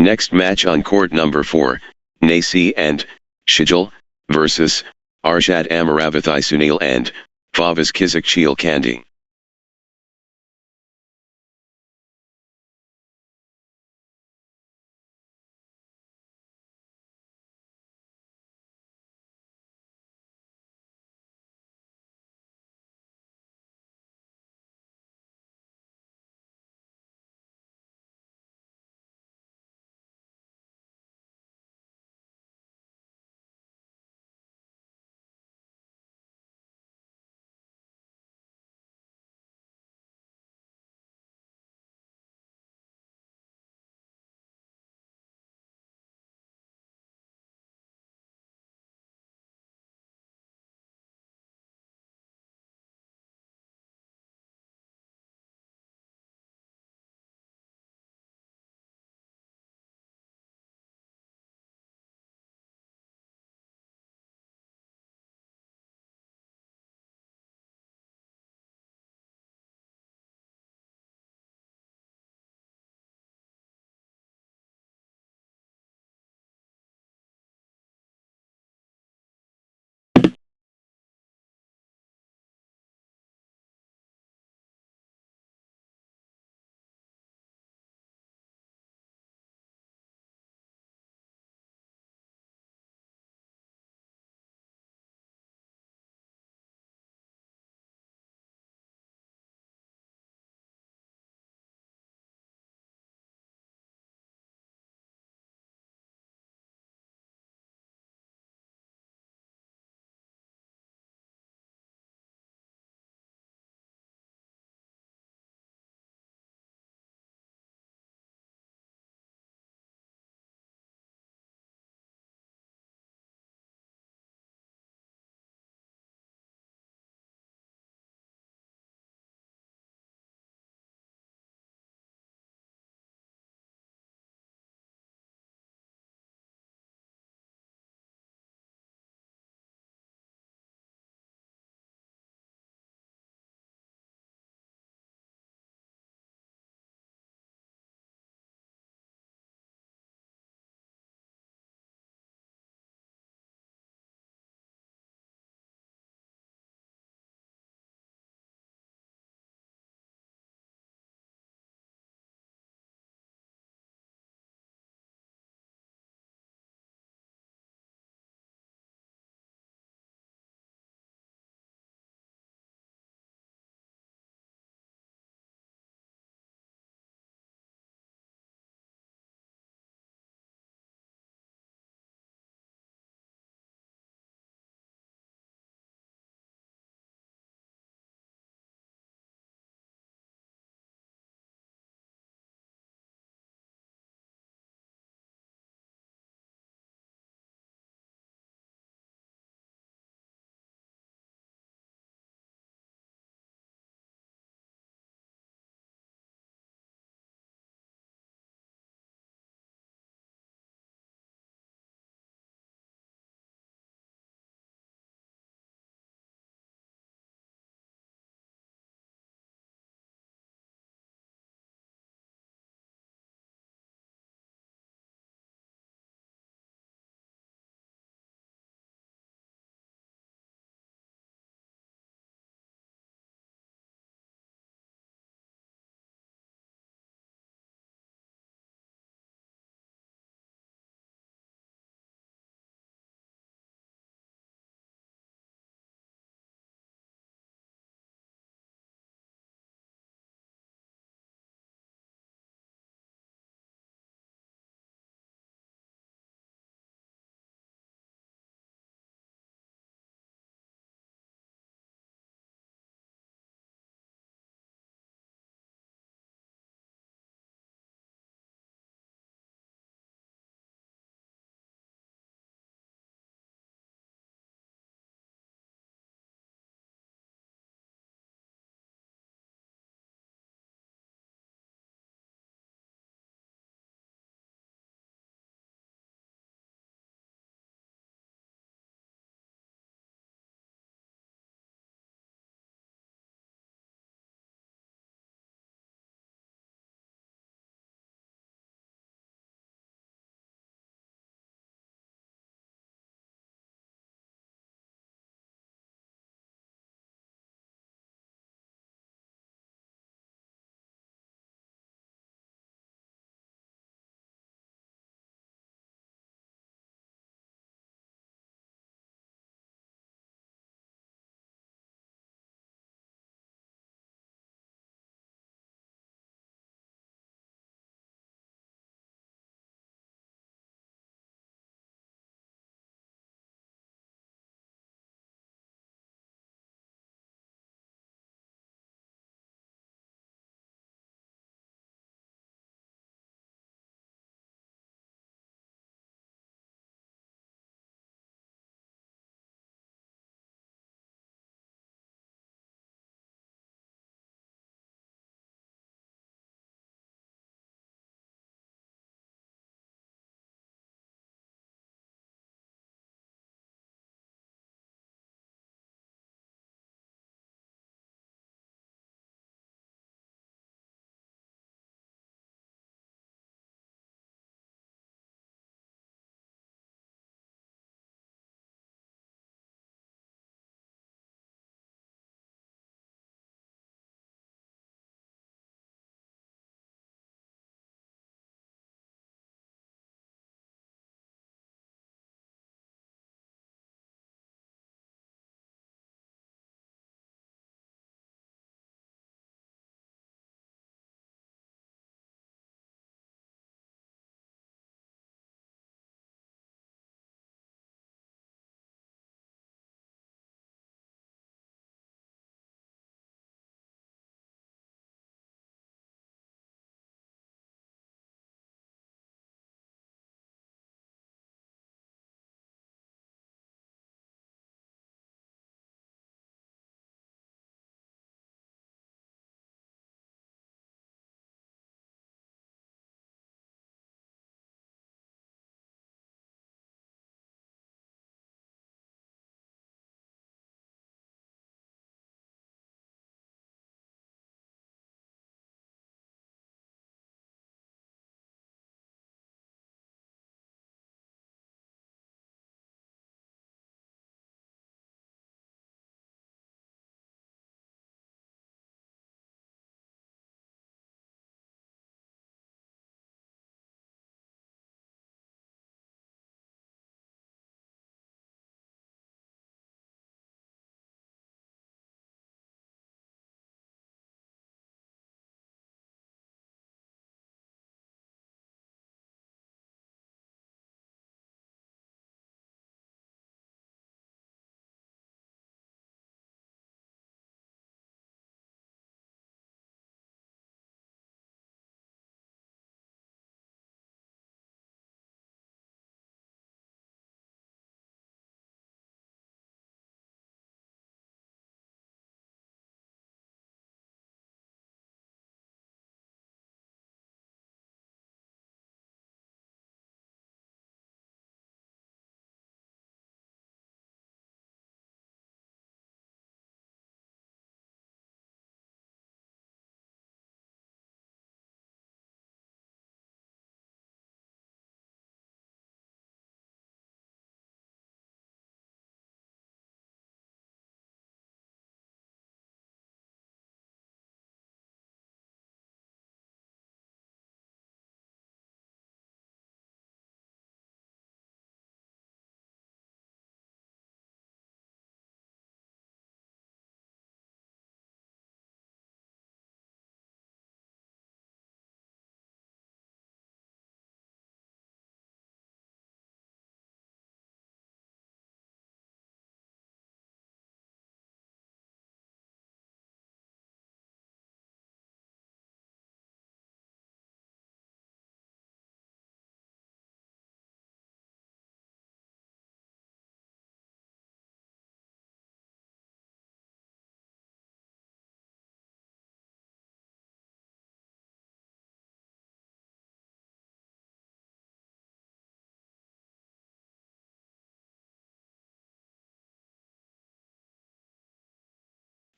Next match on court number 4, Nasi and Shijal versus Arshad Amaravathi Sunil and Favas Kizakchil Kandi.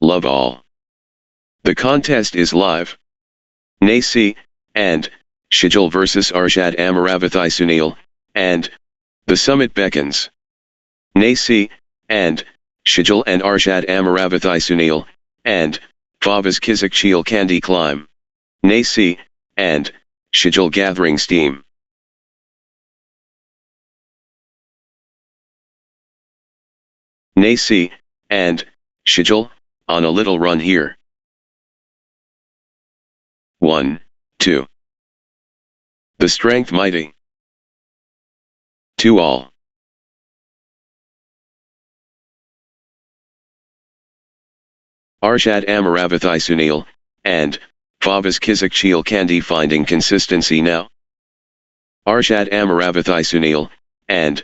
Love all. The contest is live. Nasi and Shijal versus Arshad Amaravathi Sunil, and the summit beckons. Nasi and Shijal and Arshad Amaravathi Sunil, and Favas Kizak Cheel Kandi climb. Nasi and Shijal gathering steam. Nasi and Shijal on a little run here. 1, 2. The strength mighty. 2 all. Arshad Amaravathi Sunil, and Favas Kizak Cheel Kandi finding consistency now. Arshad Amaravathi Sunil, and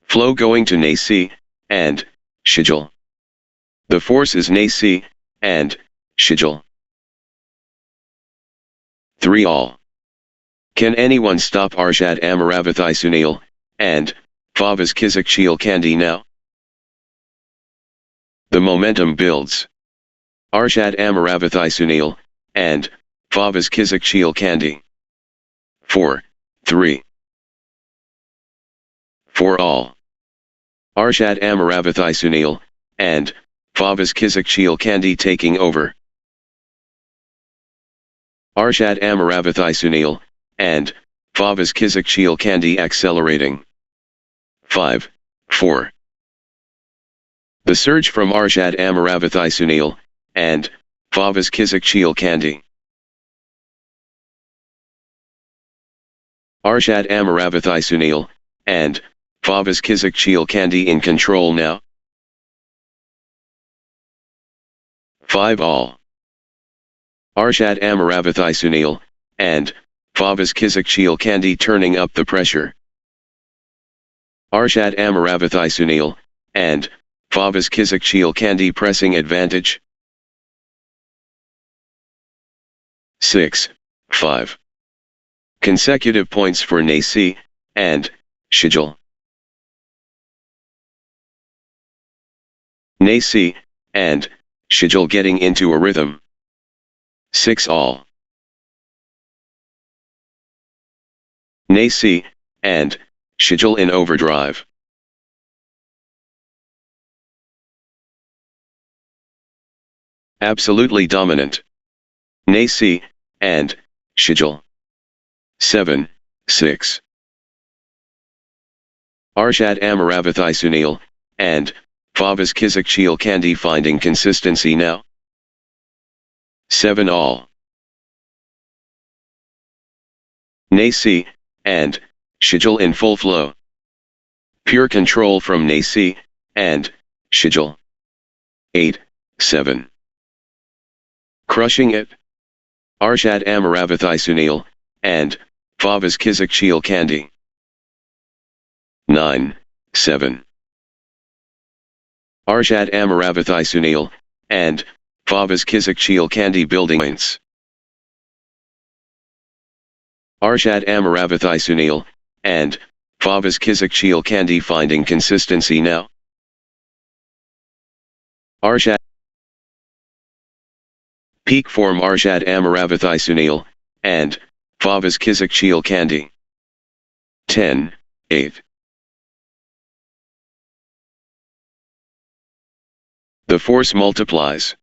flow going to Nasi, and Shijal. The force is Nasi, and Shijal. 3 all. Can anyone stop Arshad Amaravathi Sunil, and Favas Kizak Cheel Kandi now? The momentum builds. Arshad Amaravathi Sunil, and Favas Kizak Cheel Kandi. 4, 3. 4 all. Arshad Amaravathi Sunil, and Favas Kizak Cheel Kandi taking over. Arshad Amaravathi Sunil, and Favas Kizak Cheel Kandi accelerating. 5, 4. The surge from Arshad Amaravathi Sunil, and Favas Kizak Cheel Kandi. Arshad Amaravathi Sunil, and Favas Kizak Cheel Kandi in control now. 5 all. Arshad Amaravathi Sunil, and Favas Kizak Cheel Kandi turning up the pressure. Arshad Amaravathi Sunil, and Favas Kizak Cheel Kandi pressing advantage. 6, 5. Consecutive points for Nasi, and Shijal. Nasi, and Shijal getting into a rhythm. 6 all. Nasi, and Shijal in overdrive. Absolutely dominant. Nasi, and Shijal. 7, 6. Arshad Amaravathi Sunil, and Favas Kizak Cheel Kandi finding consistency now. 7 all. Nasi, and Shijal in full flow. Pure control from Nasi, and Shijal. 8, 7. Crushing it. Arshad Amaravathi Sunil, and Favas Kizak Cheel Kandi. 9, 7. Arshad Amaravathi Sunil, and Favas Kizak Cheel Kandi building points. Arshad Amaravathi Sunil, and Favas Kizak Cheel Kandi finding consistency now. Arshad peak form Arshad Amaravathi Sunil, and Favas Kizak Cheel Kandi. 10, 8. The force multiplies.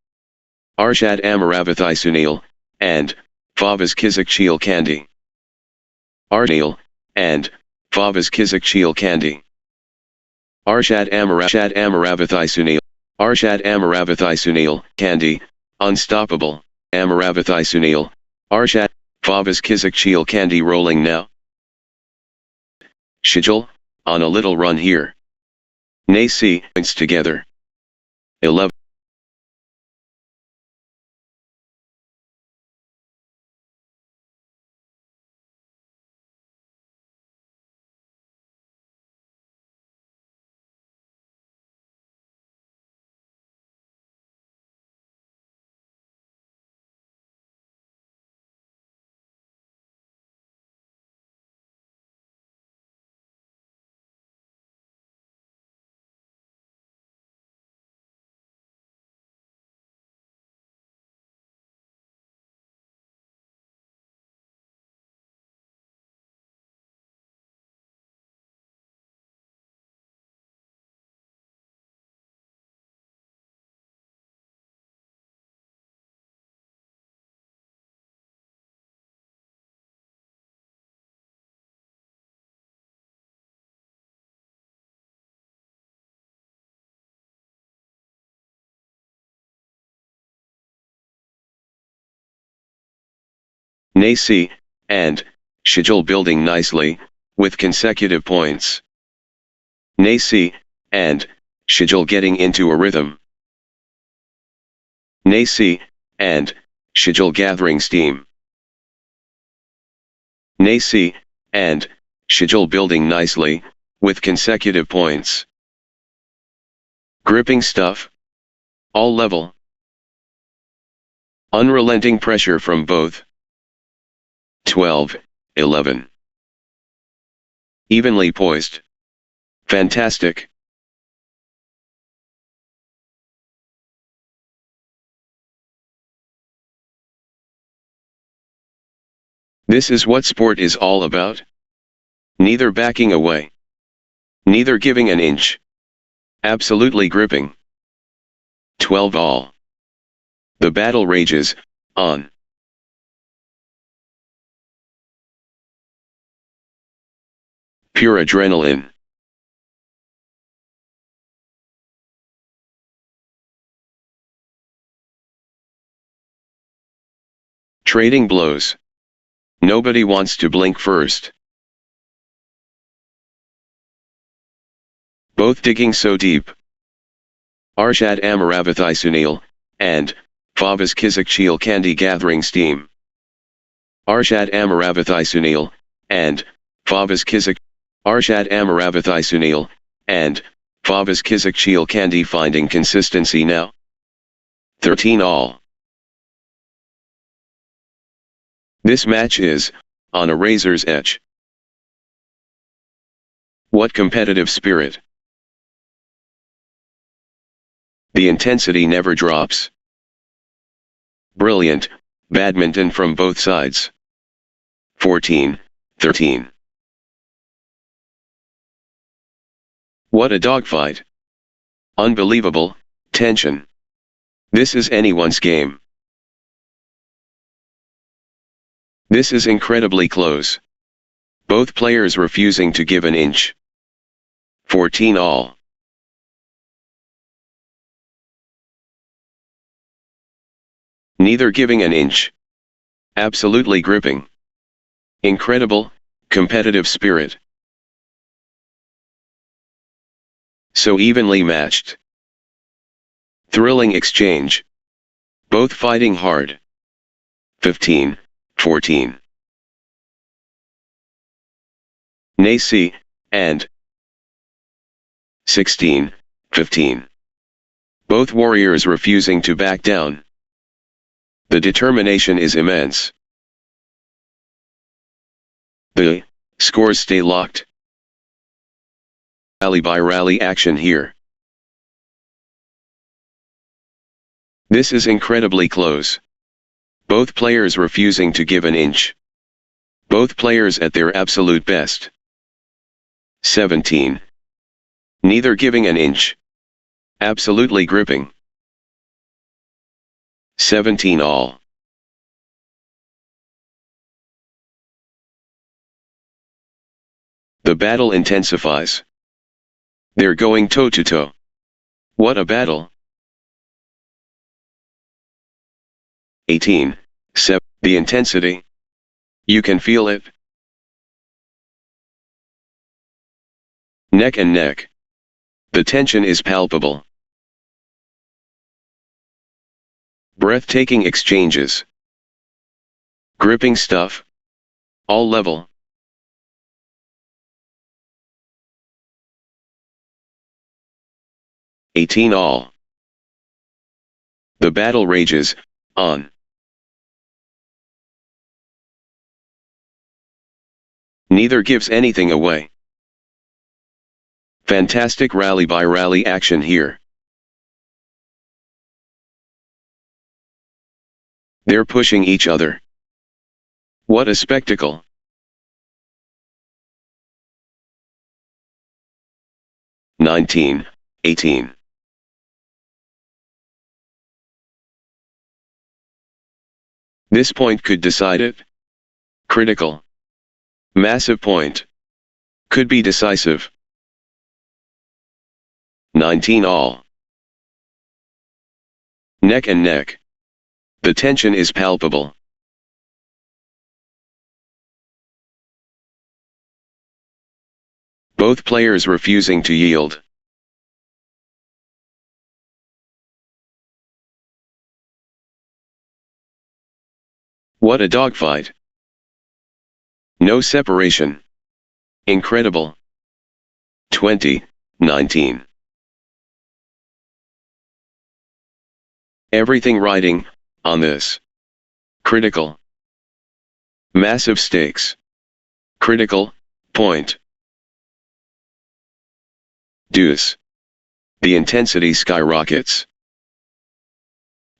Arshad Amaravathi Sunil, and Favas Kizak Cheel Kandi. Arshad and Favas Kizak Cheel Kandi. Arshad Amaravathi Sunil. Arshad Amaravathi Sunil, Kandi, unstoppable. Amaravathi Sunil, Arshad, Favas Kizak Cheel Kandi rolling now. Shijal, on a little run here. Nasi, points together. 11. Nasi, and schedule building nicely, with consecutive points. Nasi, and schedule getting into a rhythm. Nasi, and schedule gathering steam. Nasi, and schedule building nicely, with consecutive points. Gripping stuff. All level. Unrelenting pressure from both. 12, 11. Evenly poised. Fantastic. This is what sport is all about. Neither backing away. Neither giving an inch. Absolutely gripping. 12 all. The battle rages, on. Pure adrenaline. Trading blows. Nobody wants to blink first. Both digging so deep. Arshad Amaravathai Sunil, and Favas Kizakchil Candy gathering steam. Arshad Amaravathai Sunil, and Favas Kizak. Arshad Amaravathai Sunil, and Favas Kizakchil Candy finding consistency now. 13 all. This match is on a razor's edge. What competitive spirit! The intensity never drops. Brilliant badminton from both sides. 14, 13. What a dogfight! Unbelievable tension. This is anyone's game. This is incredibly close. Both players refusing to give an inch. 14 all. Neither giving an inch. Absolutely gripping. Incredible, competitive spirit. So evenly matched. Thrilling exchange. Both fighting hard. 15, 14. Nasi, and 16, 15. Both warriors refusing to back down. The determination is immense. The scores stay locked. Rally by rally action here. This is incredibly close. Both players refusing to give an inch. Both players at their absolute best. 17. Neither giving an inch. Absolutely gripping. 17 all. The battle intensifies. They're going toe-to-toe. What a battle! 18, 7. The intensity. You can feel it. Neck and neck. The tension is palpable. Breathtaking exchanges. Gripping stuff. All level. '18 all. The battle rages, on. Neither gives anything away. Fantastic rally by rally action here. They're pushing each other. What a spectacle! '19, 18. This point could decide it. Critical. Massive point. Could be decisive. 19 all. Neck and neck. The tension is palpable. Both players refusing to yield. What a dogfight. No separation. Incredible. 2019. Everything riding on this. Critical. Massive stakes. Critical point. Deuce. The intensity skyrockets.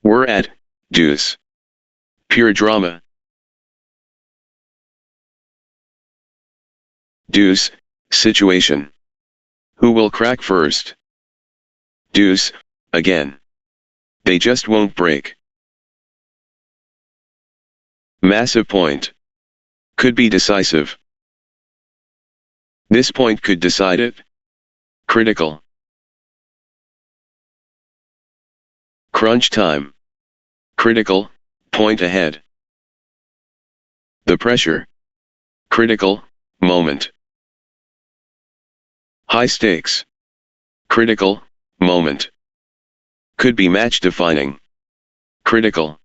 We're at deuce. Pure drama. Deuce, situation. Who will crack first? Deuce, again. They just won't break. Massive point. Could be decisive. This point could decide it. Critical. Crunch time. Critical, point ahead. The pressure. Critical, moment. High stakes. Critical, moment. Could be match defining. Critical.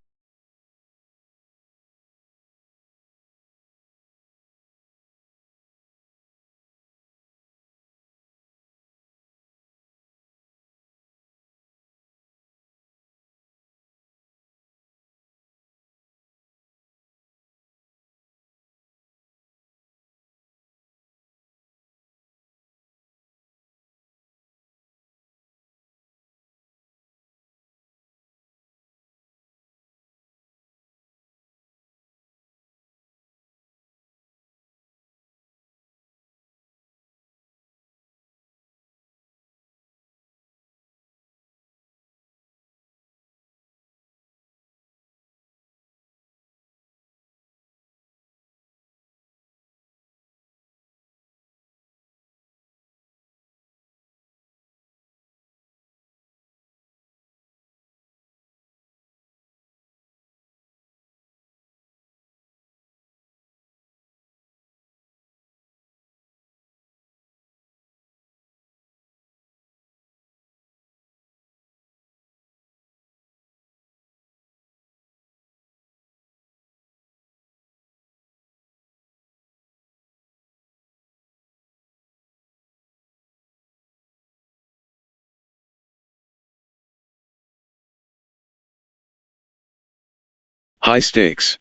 High stakes.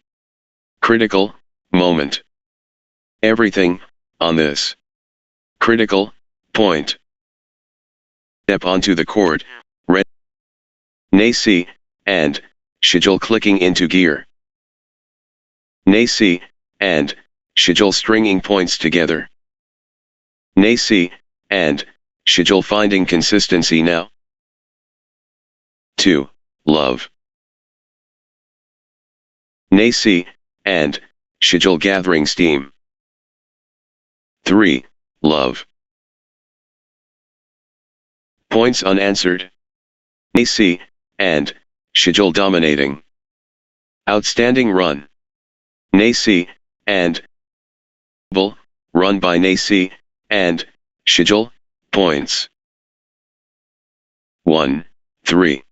Critical, moment. Everything, on this. Critical, point. Step onto the court, red. Nacy, and, schedule clicking into gear. Nacy, and, schedule stringing points together. Nacy, and, schedule finding consistency now. 2. Love. Nacy, and, schedule gathering steam. 3. Love. Points unanswered. Nacy, and, schedule dominating. Outstanding run. Nacy, and, run by Nacy, and, schedule, points. 1, 3.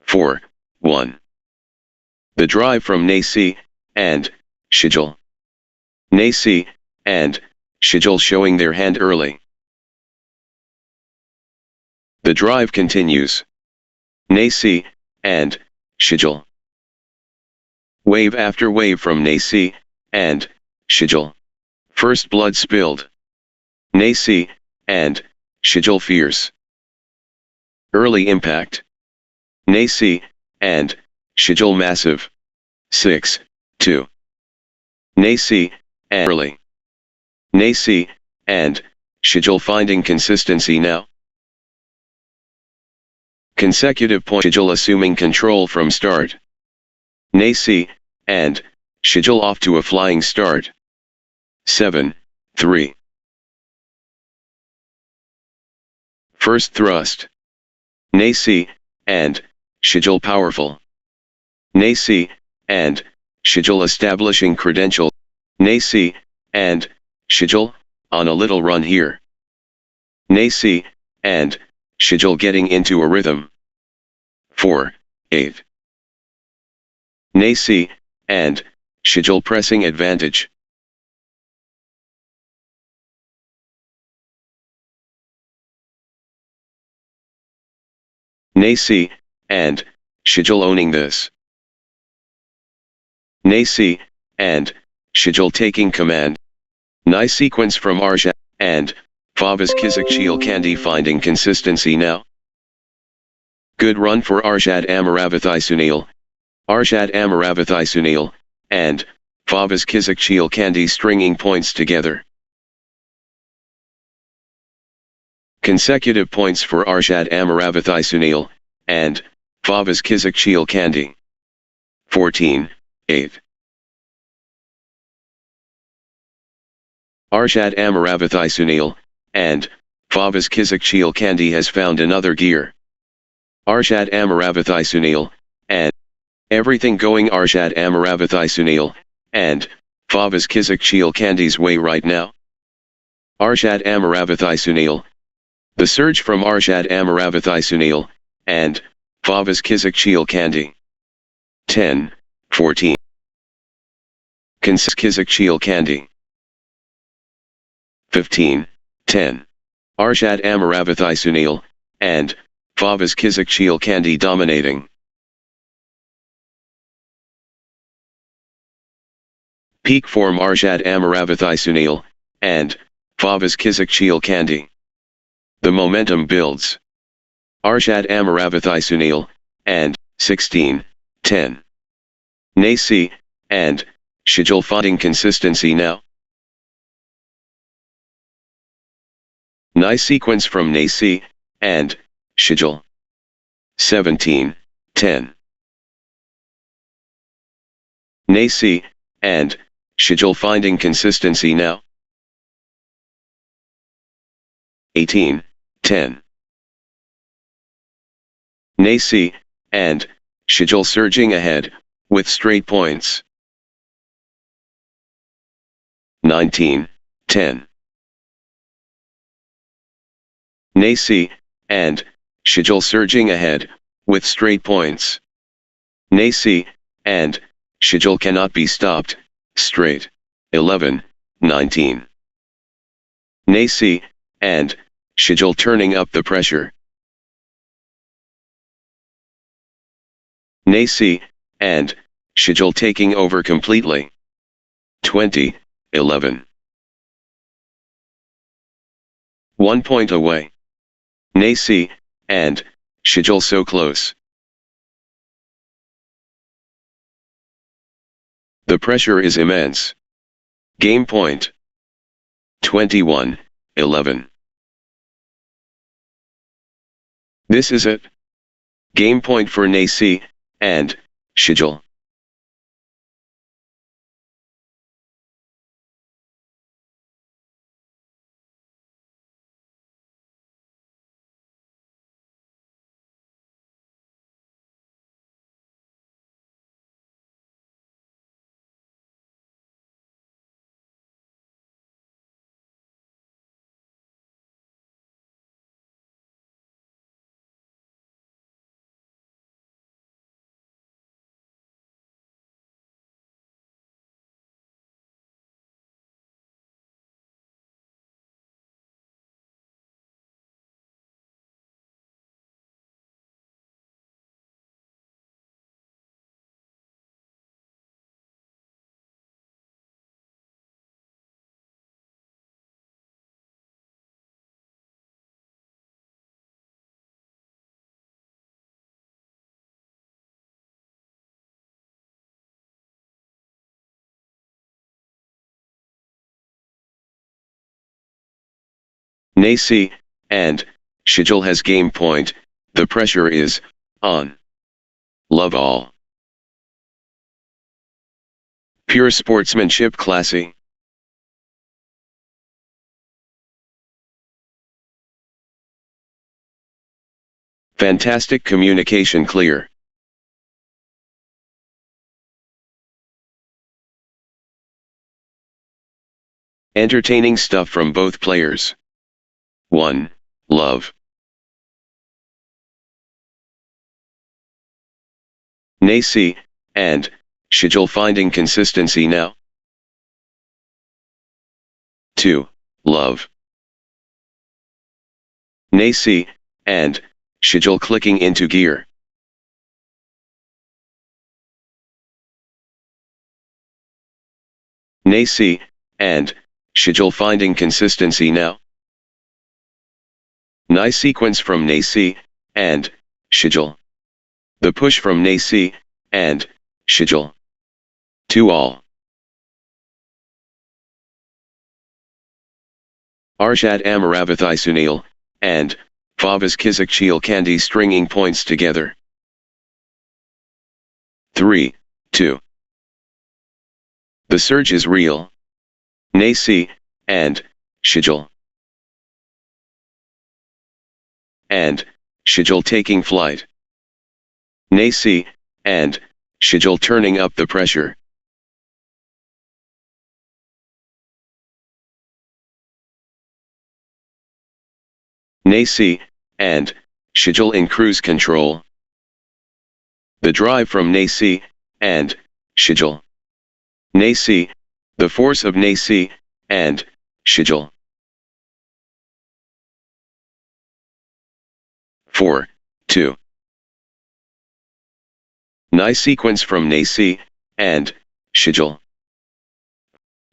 4, 1. The drive from Nacy, and, schedule. Nacy, and, schedule showing their hand early. The drive continues. Nacy, and, schedule. Wave after wave from Nacy, and, schedule. First blood spilled. Nacy, and, schedule fierce. Early impact. Nacy, and, schedule massive. 6, 2. Nacy, and early. Nacy, and, schedule finding consistency now. Consecutive point schedule assuming control from start. Nacy, and, schedule off to a flying start. 7, 3. First thrust. Nacy, and, schedule powerful. Nacy, and, Schedule establishing credential. Nasi, and, schedule, on a little run here. Nasi, and, schedule getting into a rhythm. 4, 8. Nasi, and, schedule pressing advantage. Nasi, and, schedule owning this. Nasi, and, schedule taking command. Nice sequence from Arshad, and, Favas Kizikchil Kandi finding consistency now. Good run for Arshad Amaravathai Sunil. Arshad Amaravathai Sunil, and, Favas Kizikchil Kandi stringing points together. Consecutive points for Arshad Amaravathai Sunil, and, Favas Kizikchil Kandi. 14, 8. Arshad Amaravathai Sunil, and, Favas Kizikchil Kandi has found another gear. Arshad Amaravathai Sunil, and, everything going Arshad Amaravathai Sunil, and, Favas Kizikchil Kandi's way right now. Arshad Amaravathai Sunil. The surge from Arshad Amaravathai Sunil, and, Favas Kizikchil Kandi. 10, 14. Kizikchil Kandi. 15, 10. Arshad Amaravathai Sunil, and, Favas Kizikchil Kandi dominating. Peak form Arshad Amaravathai Sunil, and, Favas Kizikchil Kandi. The momentum builds. Arshad Amaravathai Sunil, and, 16, 10. Nasi, and, schedule finding consistency now. Nice sequence from Nasi, and, schedule. 17, 10. Nasi, and, schedule finding consistency now. 18, 10. Nasi, and, schedule surging ahead, with straight points. 19, 10. Nasi, and, schedule surging ahead, with straight points. Nasi, and, schedule cannot be stopped, straight. 11, 19. Nasi, and, schedule turning up the pressure. Nasi, and, schedule taking over completely. 20, 11. 1 point away. Nasi, and, schedule so close. The pressure is immense. Game point. 21, 11. This is it. Game point for Nasi, and, schedule. Nasi, and, schedule has game point, the pressure is, on. Love all. Pure sportsmanship classy. Fantastic communication clear. Entertaining stuff from both players. 1. Love. Nasi, and, schedule finding consistency now. 2. Love. Nasi, and, schedule clicking into gear. Nasi, and, schedule finding consistency now. Nice sequence from Nasi, and, schedule. The push from Nasi, and, schedule. 2 all. Arshad Amaravathai Sunil, and, Favas Kizakchil Kandi stringing points together. 3, 2. The surge is real. Nasi, and, schedule. And, schedule taking flight. Nasi, and, schedule turning up the pressure. Nasi, and, schedule in cruise control. The drive from Nasi, and, schedule. Nasi, the force of Nasi, and, schedule. 4, 2. Nice sequence from Nasi, and, schedule.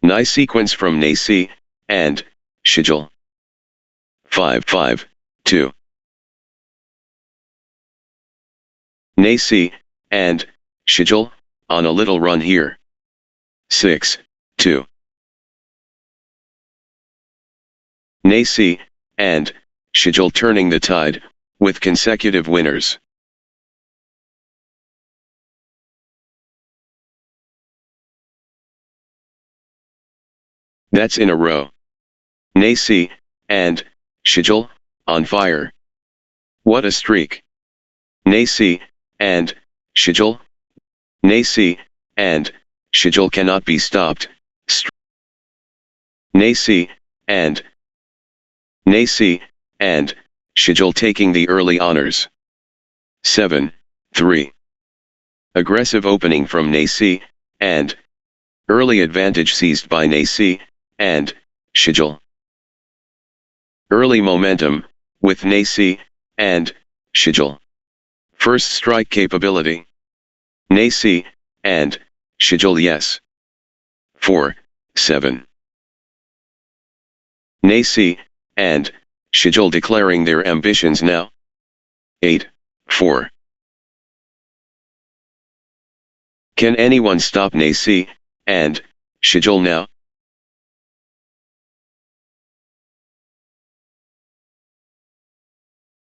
Nice sequence from Nasi, and, schedule. 5, 5, 2. Nasi, and, schedule, on a little run here. 6, 2. Nasi, and, schedule turning the tide, with consecutive winners. That's in a row. Nasi, and, schedule, on fire. What a streak. Nasi, and, schedule. Nasi, and, schedule cannot be stopped. Nasi, and, schedule taking the early honors. 7, 3. Aggressive opening from Nasi, and, early advantage seized by Nasi, and, schedule. Early momentum, with Nasi, and, schedule. First strike capability. Nasi, and, schedule yes. 4, 7. Nasi, and, schedule declaring their ambitions now. 8, 4. Can anyone stop Nasi, and, schedule now?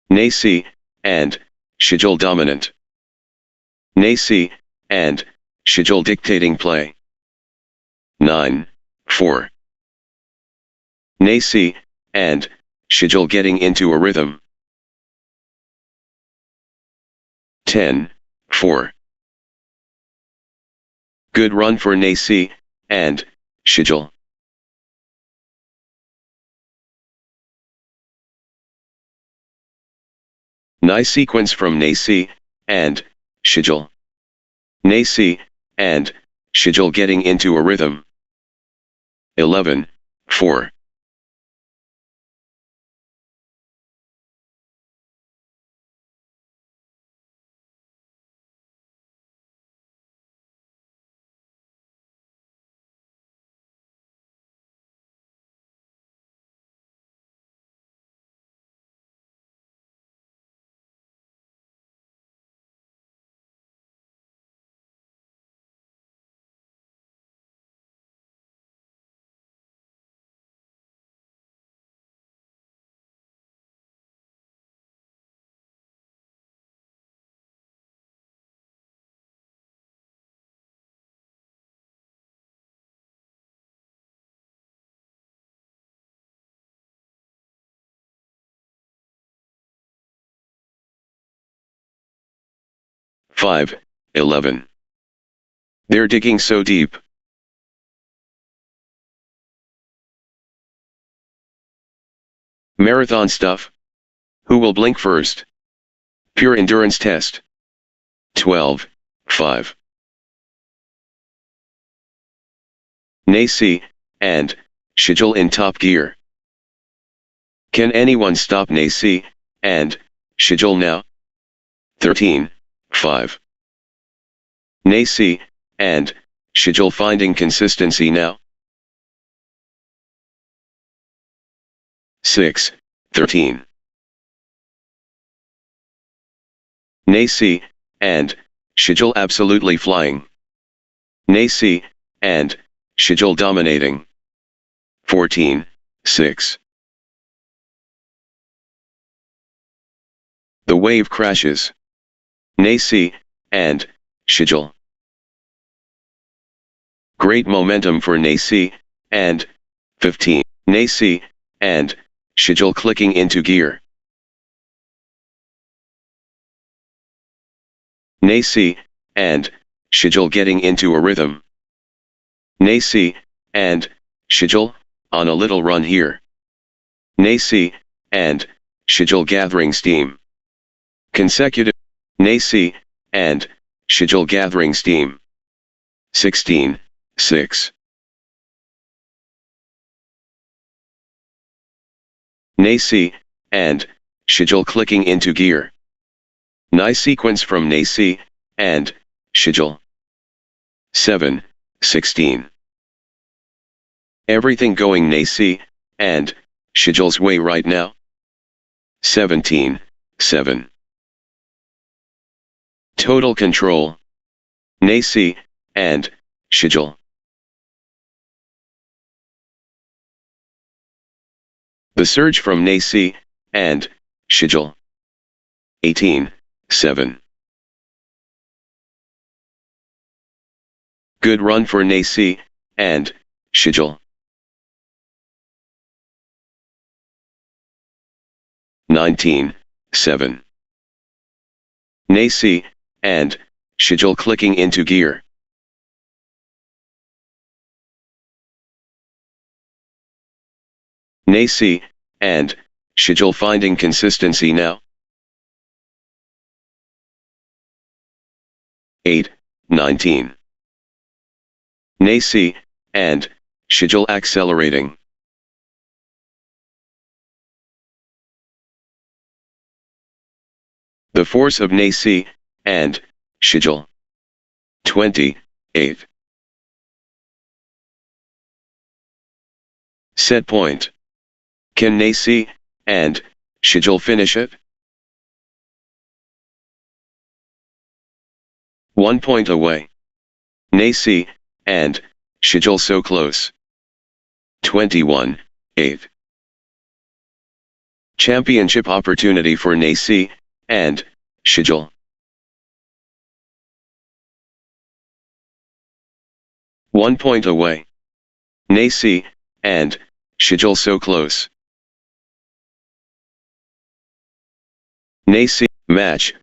Nasi, and, schedule dominant. Nasi, and, schedule dictating play. 9, 4. Nasi, and, schedule getting into a rhythm. 10, 4. Good run for Nasi, and, schedule. Nice sequence from Nasi, and, schedule. Nasi, and, schedule getting into a rhythm. 11, 4. Five, 11. They're digging so deep. Marathon stuff. Who will blink first? Pure endurance test. 12, 5. Nacy, and, schedule in top gear. Can anyone stop Nacy, and, schedule now? 13, 5. Nacy, and, schedule finding consistency now. 6, 13. Nacy, and, schedule absolutely flying. Nacy, and, schedule dominating. 14, 6. The wave crashes. Nacy, and, schedule. Great momentum for Nacy, and, 15. Nacy, and, schedule clicking into gear. Nacy, and, schedule getting into a rhythm. Nacy, and, schedule, on a little run here. Nacy, and, schedule gathering steam. Consecutive. Nacy, and, schedule gathering steam. 16, 6. Nacy, and, schedule clicking into gear. Nice sequence from Nacy, and, schedule. 7, 16. Everything going Nacy, and, schedule's way right now. 17, 7. Total control. Nacy, and, schedule. The surge from Nacy, and, schedule. 18, 7. Good run for Nacy, and, schedule. 19, 7. Nacy, and, schedule clicking into gear. Nacy, and, schedule finding consistency now. 8, 19. Nacy, and, schedule accelerating. The force of Nacy, and, schedule. 20, 8. Set point. Can Nacy, and, schedule finish it? 1 point away. Nacy, and, schedule so close. 21, 8. Championship opportunity for Nacy, and, schedule. 1 point away. Nacy, and, schedule so close. Nacy, match.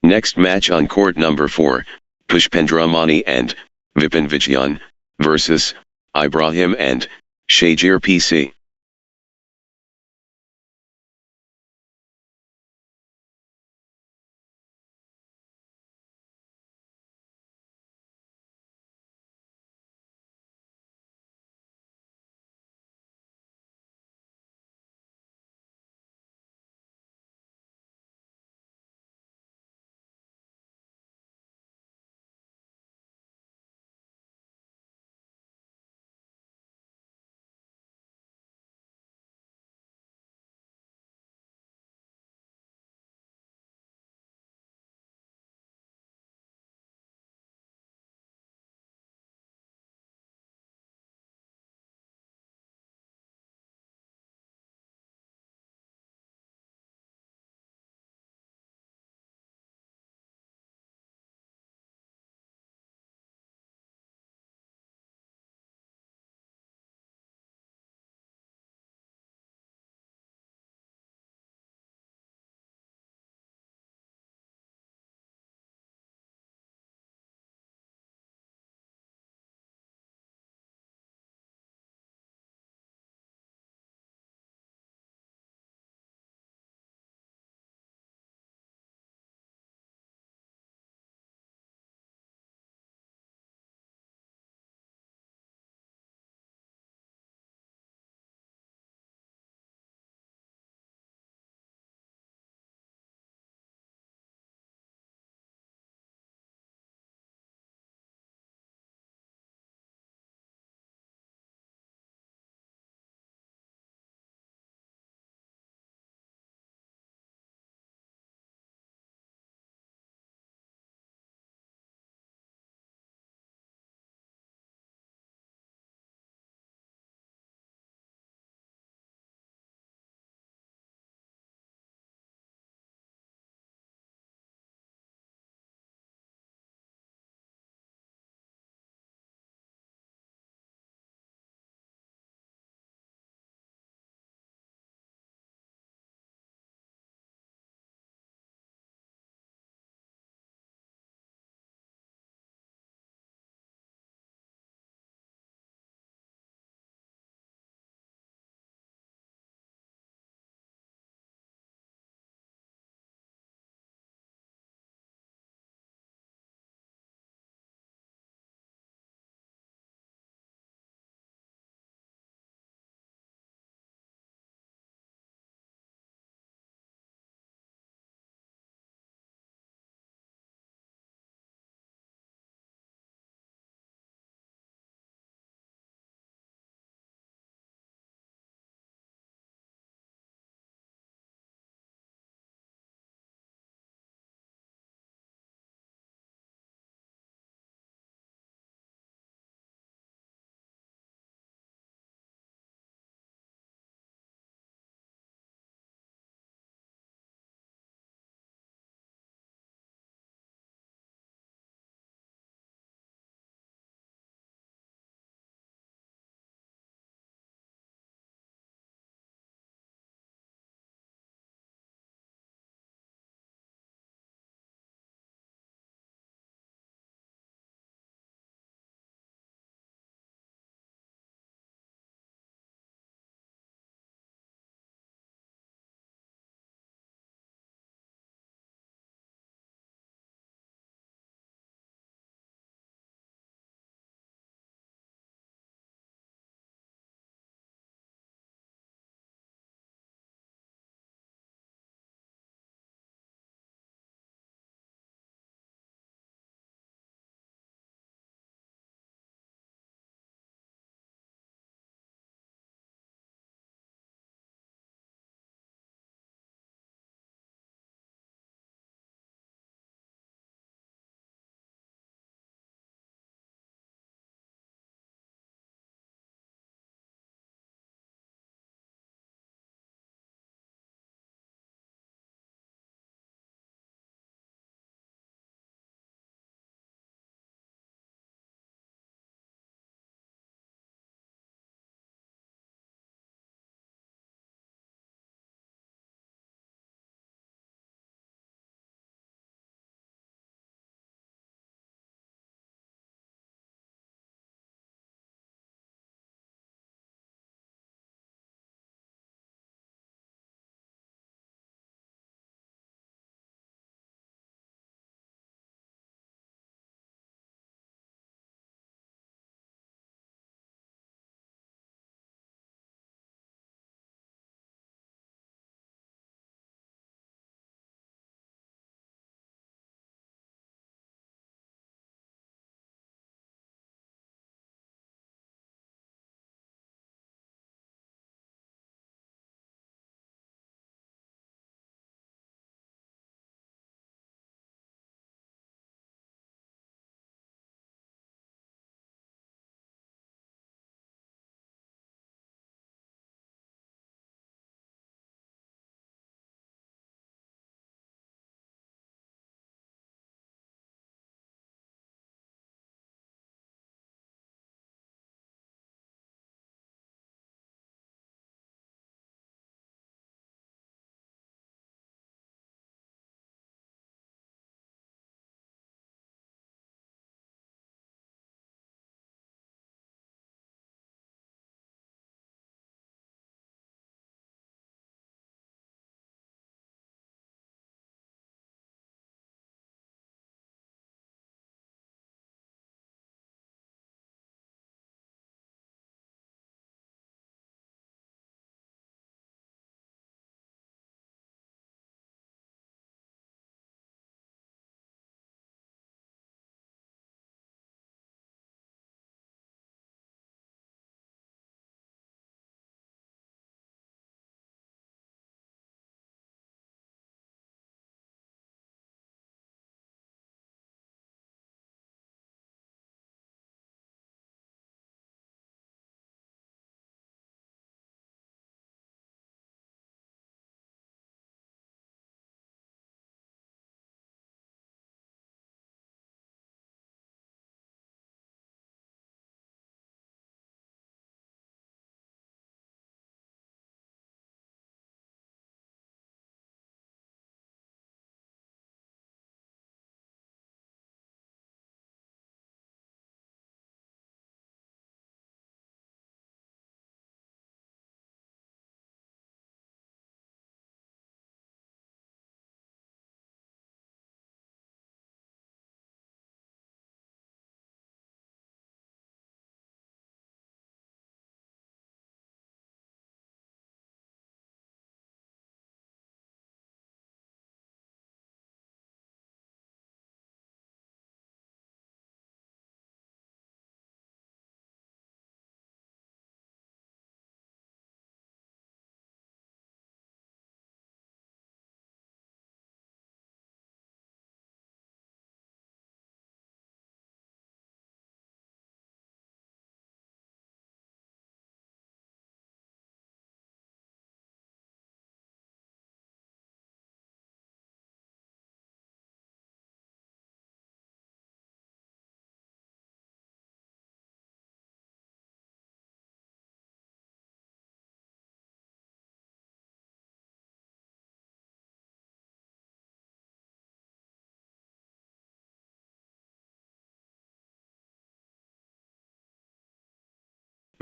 Next match on court number 4, Pushpendra Mani and Vipin Vijayan versus Ibrahim and Shajir PC.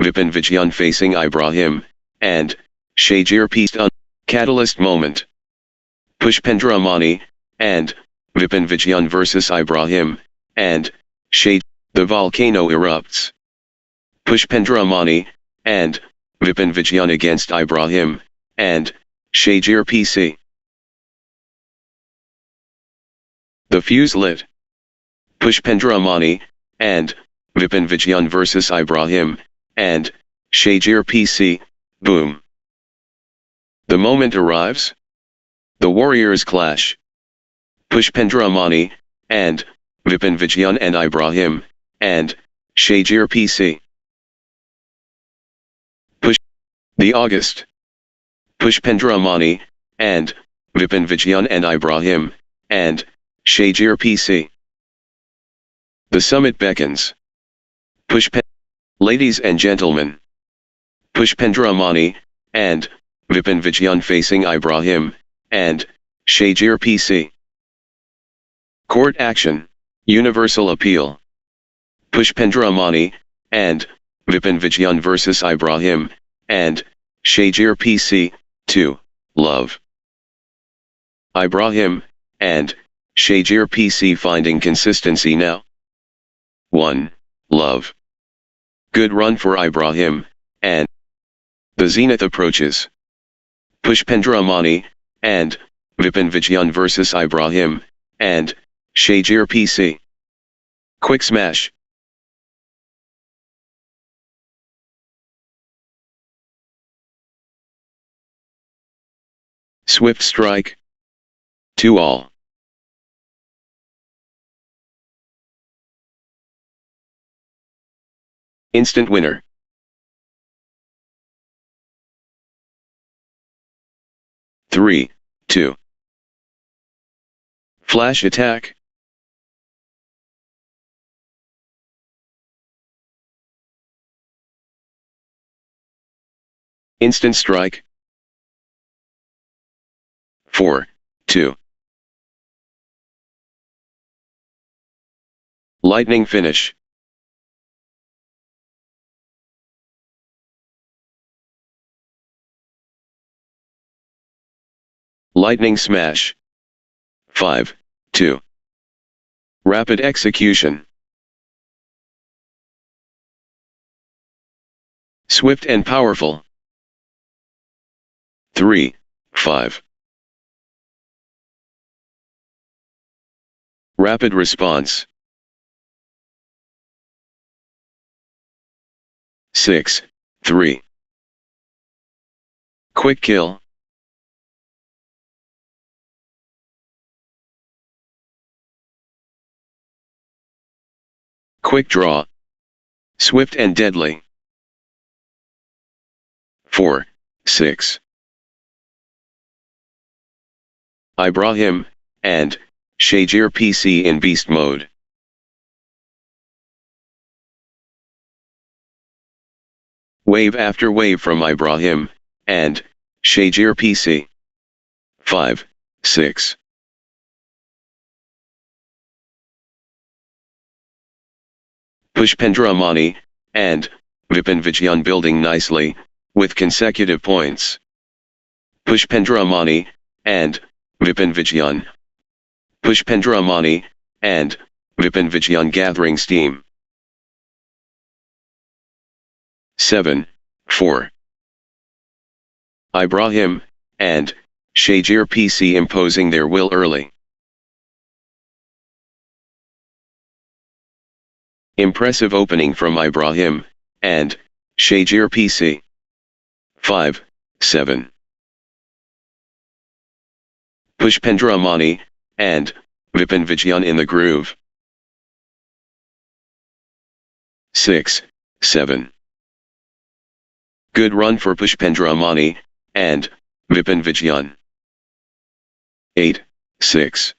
Vipin Vijayan facing Ibrahim, and Shajir Pistan. Catalyst moment. Pushpendra Mani, and Vipin Vijayan versus Ibrahim, and Shade. The volcano erupts. Pushpendra Mani, and Vipin Vijayan against Ibrahim, and Shajir PC. The fuse lit. Pushpendra Mani, and Vipin Vijayan versus Ibrahim, and Shajir PC, boom. The moment arrives. The warriors clash. Pushpendra Mani, and Vipin Vijayan and Ibrahim, and Shajir PC. The August. Pushpendra Mani, and Vipin Vijayan and Ibrahim, and Shajir PC. The summit beckons. Ladies and gentlemen. Pushpendra Mani, and Vipin Vijayan facing Ibrahim, and Shajir PC. Court action. Universal appeal. Pushpendra Mani, and Vipin Vijayan versus Ibrahim, and Shajir PC, 2, love. Ibrahim, and Shajir PC finding consistency now. 1, love. Good run for Ibrahim, and the zenith approaches. Pushpendra Mani, and Vipin Vijayan versus Ibrahim, and Shajir PC. Quick smash. Swift strike. 2-all. Instant winner. Three, 2. Flash attack. Instant strike. 4, 2. Lightning finish. Lightning smash. 5, 2. Rapid execution. Swift and powerful. 3, 5. Rapid response. 6, 3. Quick kill. Quick draw. Swift and deadly. 4, 6. Ibrahim, and Shajir PC in beast mode. Wave after wave from Ibrahim, and Shajir PC. 5, 6. Pushpendra Mani, and Vipin Vijayan building nicely, with consecutive points. Pushpendra Mani, and Vipin Vijayan. Pushpendra Mani, and Vipin Vijayan gathering steam. 7, 4. Ibrahim, and Shajir PC imposing their will early. Impressive opening from Ibrahim, and Shajir PC. 5, 7. Pushpendra Mani, and Vipin Vijayan in the groove. 6, 7. Good run for Pushpendra Mani, and Vipin Vijayan. 8, 6.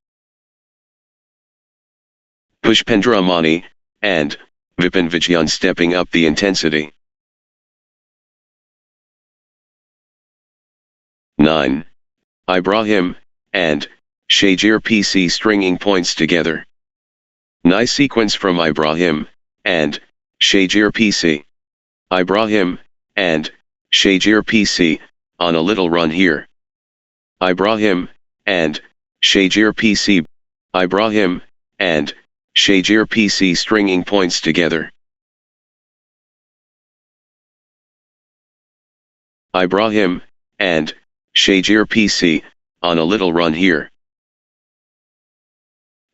Pushpendra Mani, and Vipin Vijayan stepping up the intensity. 9. Ibrahim, and Shajir PC stringing points together. Nice sequence from Ibrahim, and Shajir PC. Ibrahim, and Shajir PC, on a little run here. Ibrahim, and Shajir PC. Ibrahim, and Shajir PC stringing points together. Ibrahim, and Shajir PC, on a little run here.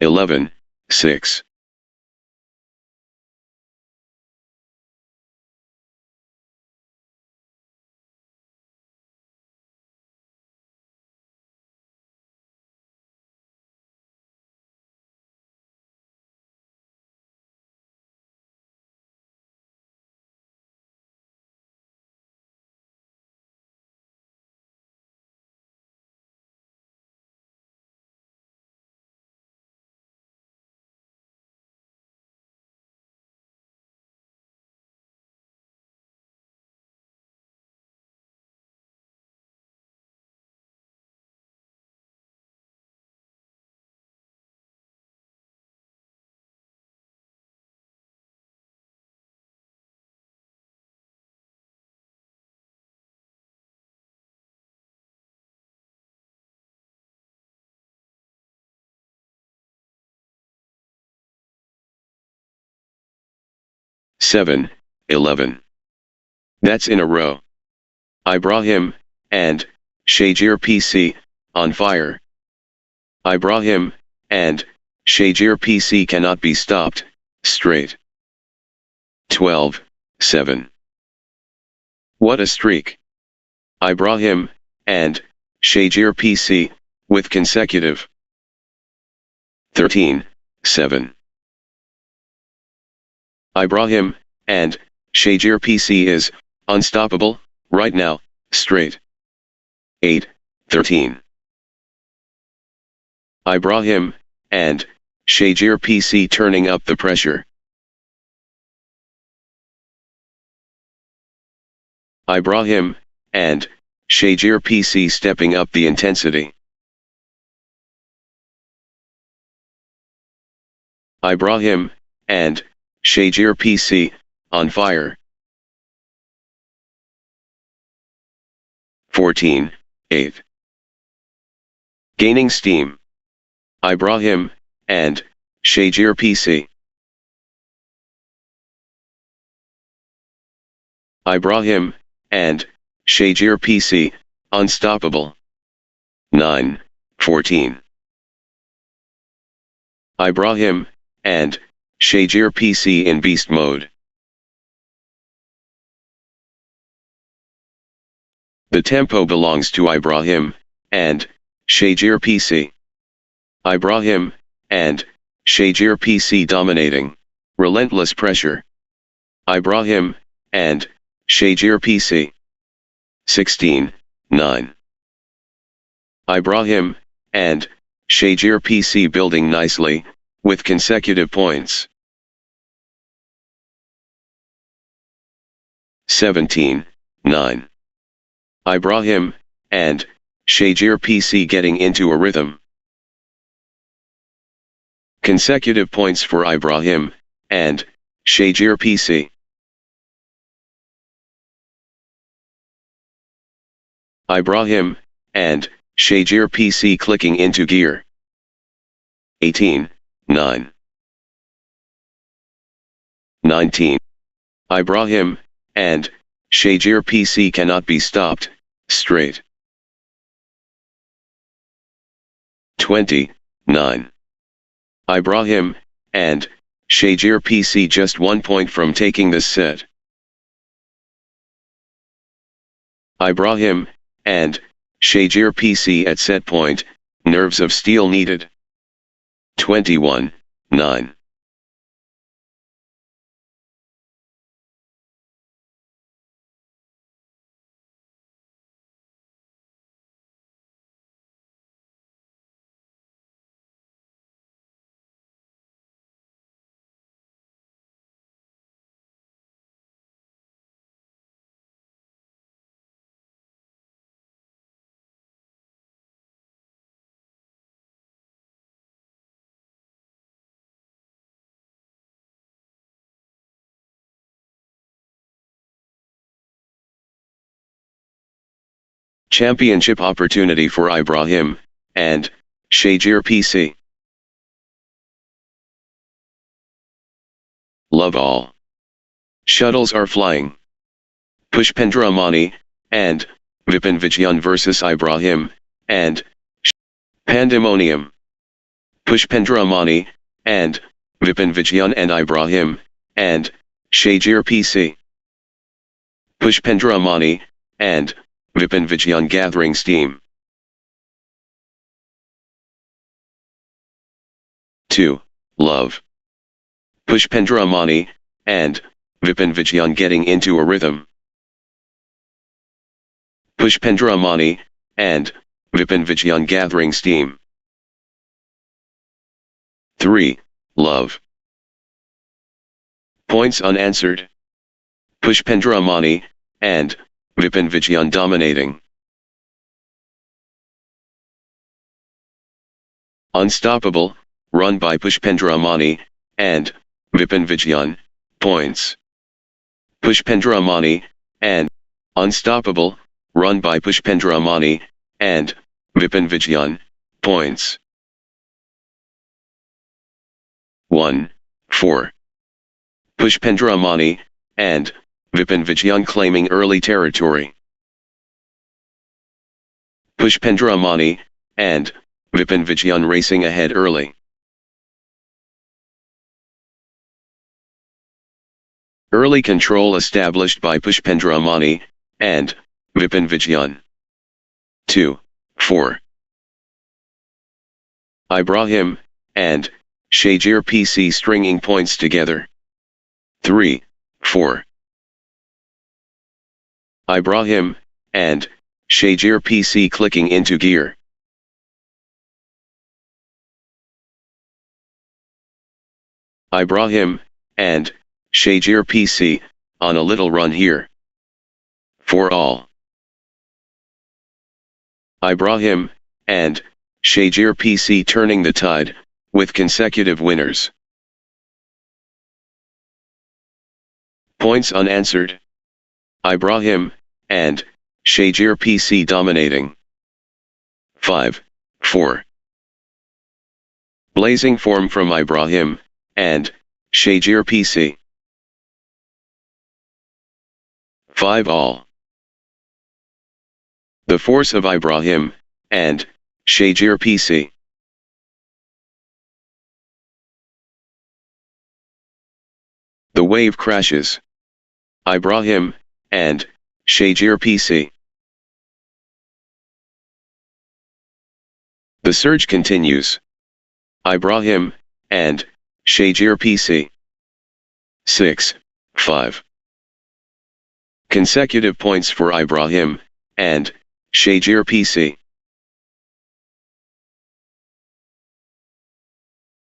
11, 6. Seven, 11. That's in a row. Ibrahim, and Shajir PC, on fire. Ibrahim, and Shajir PC cannot be stopped, straight. 12, 7. What a streak. Ibrahim, and Shajir PC, with consecutive. 13, 7. Ibrahim, and Shajir PC is unstoppable, right now, straight. 8, 13. Ibrahim, and Shajir PC turning up the pressure. Ibrahim, and Shajir PC stepping up the intensity. Ibrahim, and Shajir PC, on fire. 14, 8. Gaining steam. Ibrahim, and Shajir PC. Ibrahim, and Shajir PC, unstoppable. 9, 14. Ibrahim, and Shajir PC in beast mode. The tempo belongs to Ibrahim, and Shajir PC. Ibrahim, and Shajir PC dominating. Relentless pressure. Ibrahim, and Shajir PC. 16, 9. Ibrahim, and Shajir PC building nicely, with consecutive points. 17, 9. Ibrahim, and Shajir PC getting into a rhythm. Consecutive points for Ibrahim, and Shajir PC. Ibrahim, and Shajir PC clicking into gear. 18, 9. 19. Ibrahim, and Shajir PC cannot be stopped, straight. 20, 9. Ibrahim, and Shajir PC just 1 point from taking this set. Ibrahim, and Shajir PC at set point, nerves of steel needed. 21, 9. Championship opportunity for Ibrahim, and Shajir PC. Love all. Shuttles are flying. Pushpendra Mani, and Vipin Vijayan vs Ibrahim, and Pandemonium. Pushpendra Mani, and Vipin Vijayan and Ibrahim, and Shajir PC. Pushpendra Mani, and Vipin Vijayan gathering steam. 2. Love. Pushpendra Mani, and Vipin Vijayan getting into a rhythm. Pushpendra Mani, and Vipin Vijayan gathering steam. 3. Love. Points unanswered. Pushpendra Mani, and Vipin Vijayan dominating. Unstoppable, run by Pushpendra Mani, and Vipin Vijayan, points. Pushpendra Mani, and Unstoppable, run by Pushpendra Mani, and Vipin Vijayan, points. 1. 4. Pushpendra Mani, and Vipin Vijayan claiming early territory. Pushpendra Mani, and Vipin Vijayan racing ahead early. Early control established by Pushpendra Mani, and Vipin Vijayan. 2. 4. Ibrahim, and Shajir PC stringing points together. 3. 4. Ibrahim, and Shajir PC clicking into gear. Ibrahim, and Shajir PC, on a little run here. 4 all. Ibrahim, and Shajir PC turning the tide, with consecutive winners. Points unanswered. Ibrahim, and Shajir PC dominating. 5. 4. Blazing form from Ibrahim, and Shajir PC. 5 all. The force of Ibrahim, and Shajir PC. The wave crashes. Ibrahim, and Shajir PC. The surge continues. Ibrahim, and Shajir PC. 6. 5. Consecutive points for Ibrahim, and Shajir PC.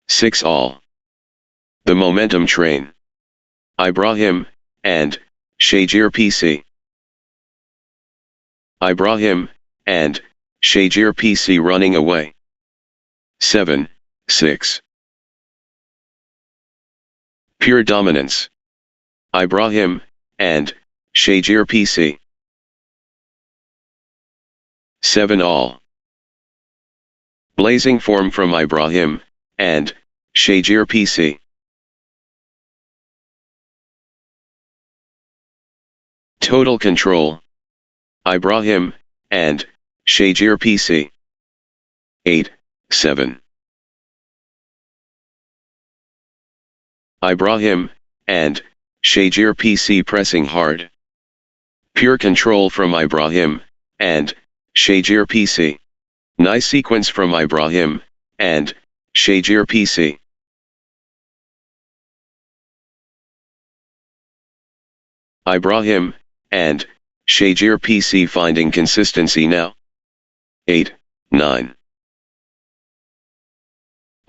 6 all. The momentum train. Ibrahim, and Shajir PC. Ibrahim, and Shajir PC running away. 7. 6. Pure dominance. Ibrahim, and Shajir PC. 7 all. Blazing form from Ibrahim, and Shajir PC. Total control. Ibrahim, and Shajir PC. 8. 7. Ibrahim, and Shajir PC pressing hard. Pure control from Ibrahim, and Shajir PC. Nice sequence from Ibrahim, and Shajir PC. Ibrahim, and Shajir PC finding consistency now. 8. 9.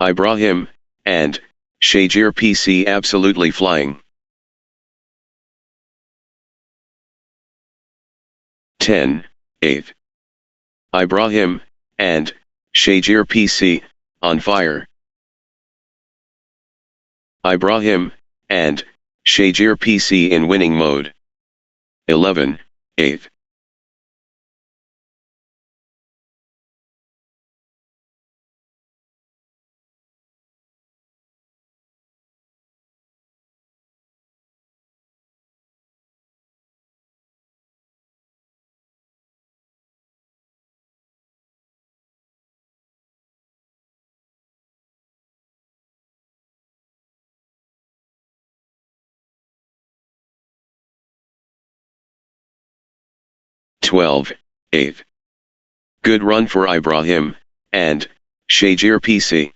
Ibrahim, and Shajir PC absolutely flying. 10. 8. Ibrahim, and Shajir PC, on fire. Ibrahim, and Shajir PC in winning mode. 11. 8. 12-8. Good run for Ibrahim and Shajir PC.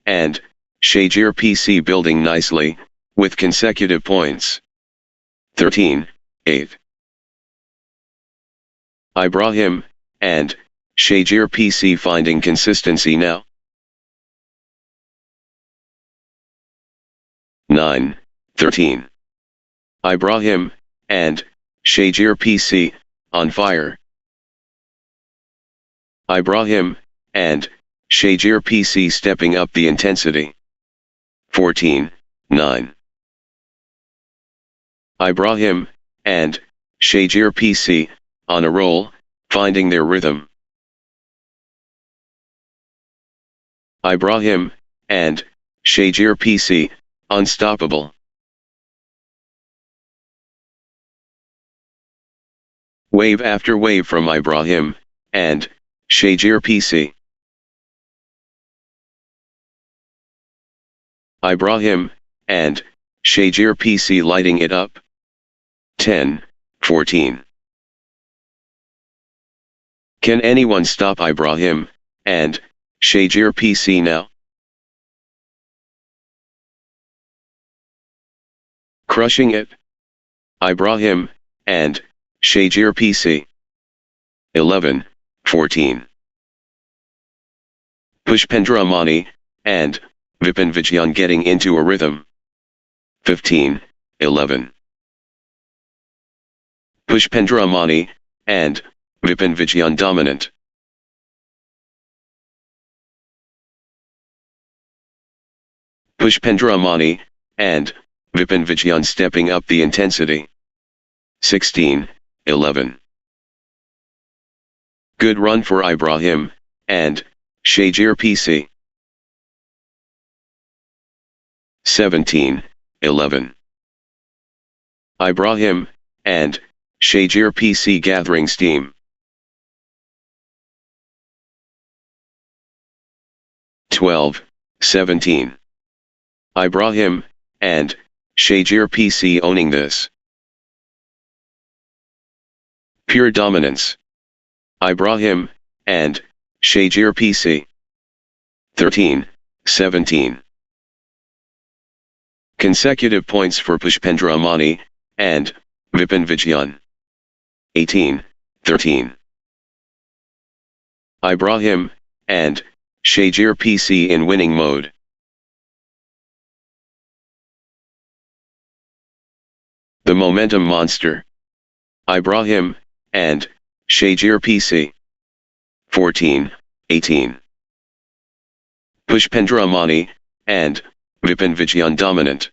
And Shajir PC building nicely, with consecutive points. 13-8. Ibrahim and Shajir PC finding consistency now. 9-13. Ibrahim and Shajir PC on fire. Ibrahim and Shajir PC stepping up the intensity. 14-9. Ibrahim and Shajir PC on a roll, finding their rhythm. Ibrahim and Shajir PC unstoppable. Wave after wave from Ibrahim and Shajir PC. Ibrahim and Shajir PC lighting it up. 10-14. Can anyone stop Ibrahim and Shajir PC now? Crushing it. Ibrahim and Shajir PC. 11-14. Pushpendra Mani and Vipin Vijayan getting into a rhythm. 15-11. Pushpendra Mani and Vipin Vijayan dominant. Pushpendra Mani and Vipin Vijayan stepping up the intensity. 16-11. Good run for Ibrahim and Shajir PC. 17-11. Ibrahim and Shajir PC gathering steam. 12-17. Ibrahim and Shajir PC owning this. Pure dominance. Ibrahim and Shajir PC. 13-17. Consecutive points for Pushpendra Mani and Vipin Vijayan. 18-13. Ibrahim and Shajir PC in winning mode. The momentum monster. Ibrahim and Shajir PC. 14-18. Pushpendra Mani and Vipin Vijayan dominant.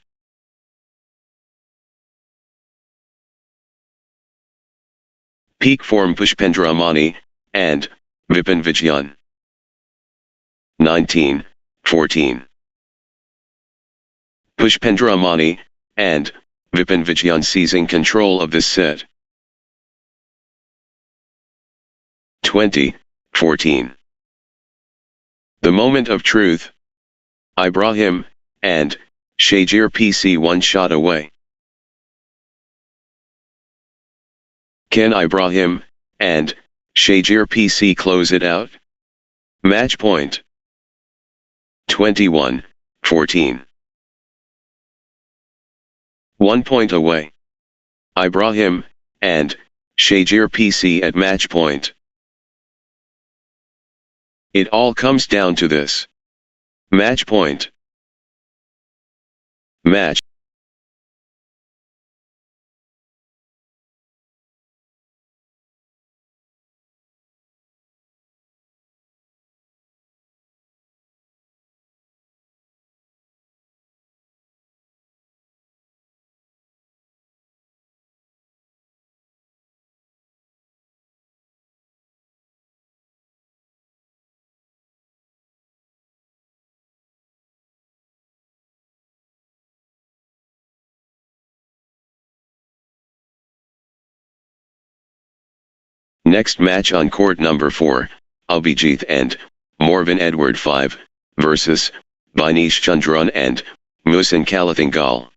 Peak form Pushpendra Mani and Vipin Vijayan. 19-14. Pushpendra Mani and Vipin Vijayan seizing control of this set. 20-14. The moment of truth. Ibrahim and Shajir PC one shot away. Can Ibrahim and Shajir PC close it out? Match point. 21-14. 1 point away. Ibrahim and Shajir PC at match point. It all comes down to this. Match point. Match. Next match on court number 4, Abhijit and Morvan Edward 5, versus Vinesh Chandran and Musin Kalathangal.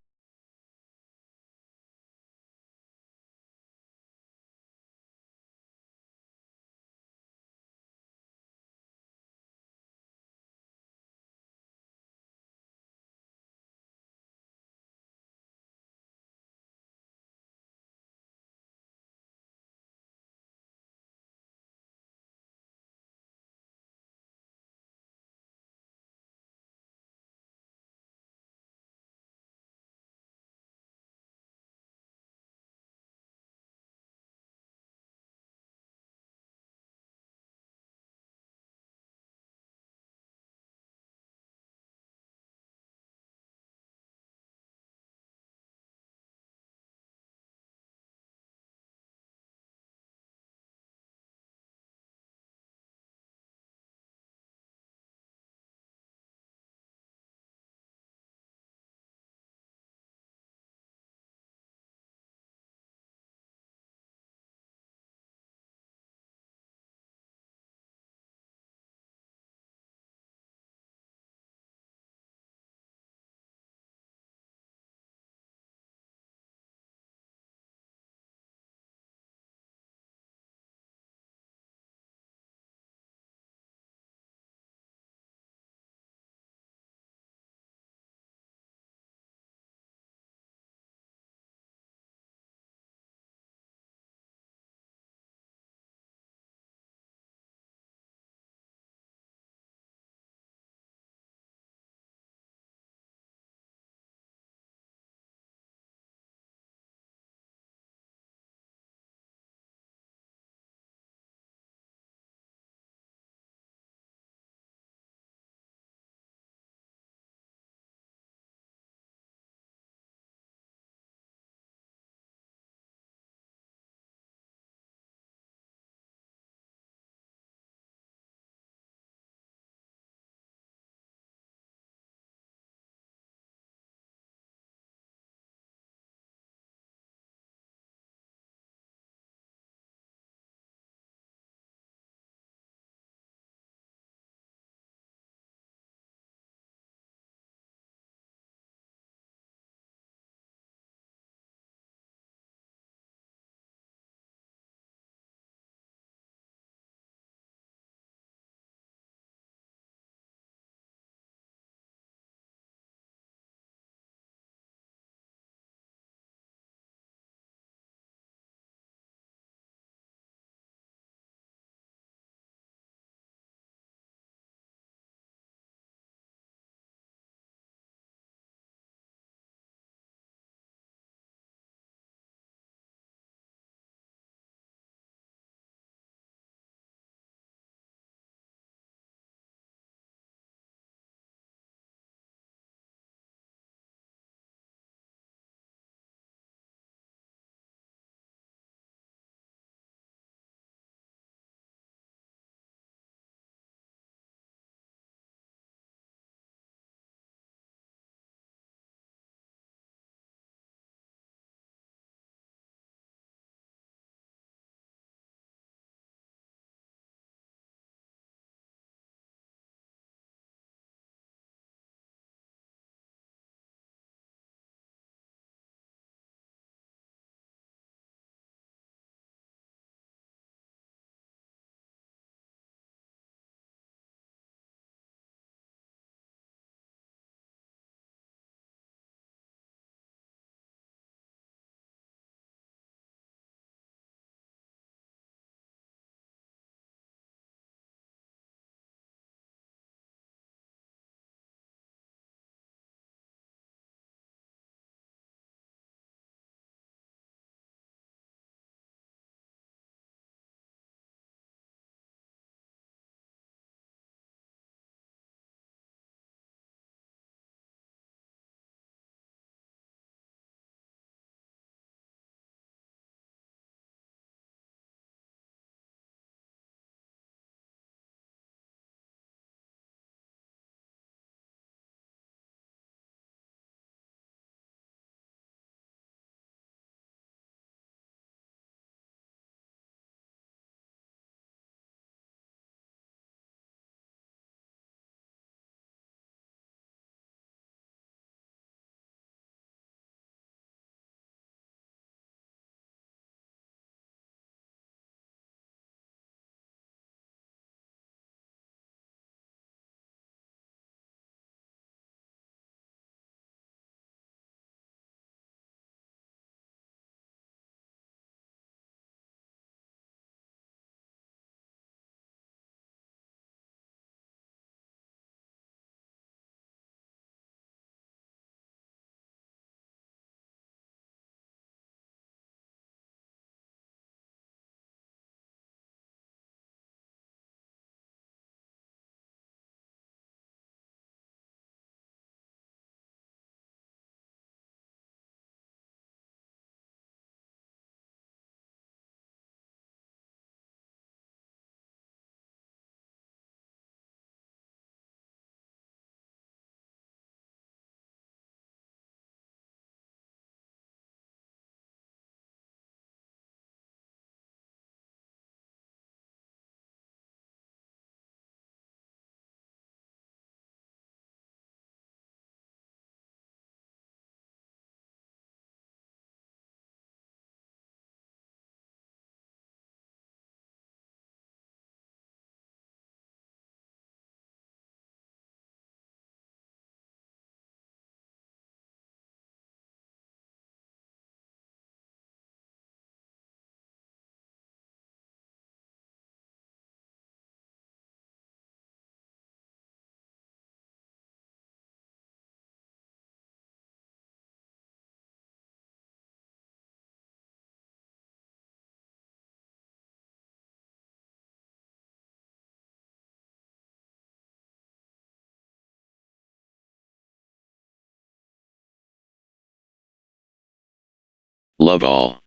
love all.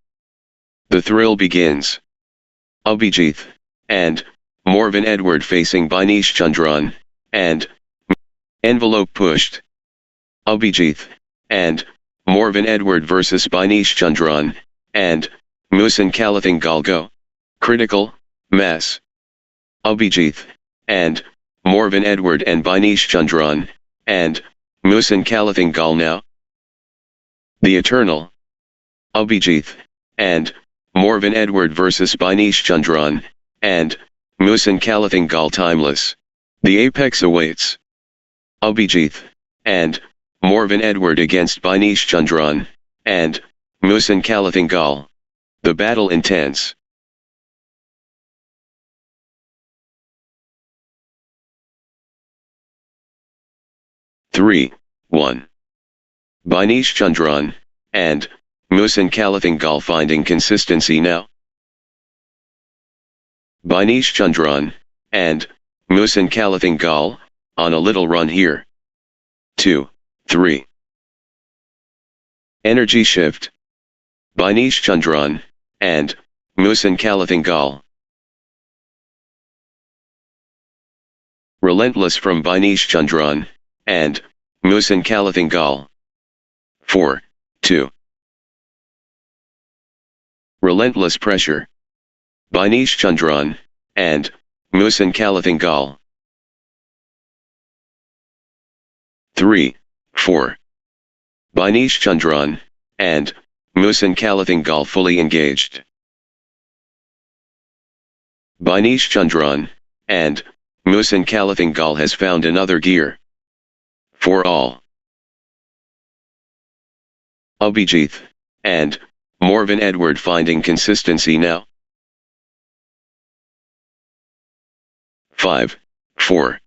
The thrill begins. Abhijit, and, Morvan Edward facing Binish Chandran, and, envelope pushed. Abhijit, and, Morvan Edward versus Binish Chandran, and, Musan Kalathing Galgo. Critical, mess. Abhijit, and, Morvan Edward and Binish Chandran, and, Musan Kalathing Gal now. The Eternal. Abhijit, and, Morvan Edward versus Binish Chandran, and, Musan Kalathing Gal Timeless. The apex awaits. Abhijit, and, Morvan Edward against Binish Chandran, and, Musan Kalathing Gal. The battle intense. Three, 1. Binish Chandran, and, Musan Kalathing Gal finding consistency now. Binish Chandran, and, Musan Kalathing Gal, on a little run here. 2, 3. Energy shift. Binish Chandran, and, Musan Kalathing Gal. Relentless from Binish Chandran, and, Musan Kalathing Gal. 4, 2. Relentless pressure. Binish Chandran, and, Musan Kalathing Gal. 3, 4. Binish Chandran, and, Musan Kalathing Gal fully engaged. Binish Chandran, and, Musan Kalathing Gal has found another gear. For all. Abhijit, and, Morvan Edward finding consistency now. 5, 4.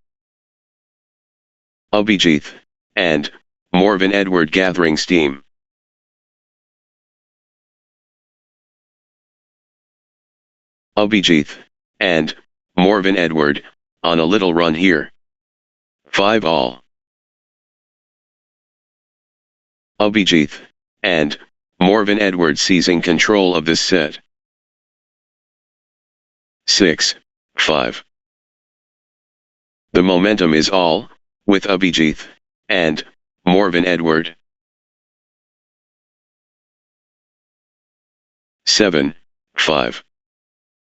Abhijit, and, Morvan Edward gathering steam. Abhijit, and, Morvan Edward, on a little run here. 5 all. Abhijit, and, Morvan Edward seizing control of this set. 6, 5. The momentum is all, with Abhijit, and, Morvan Edward. 7, 5.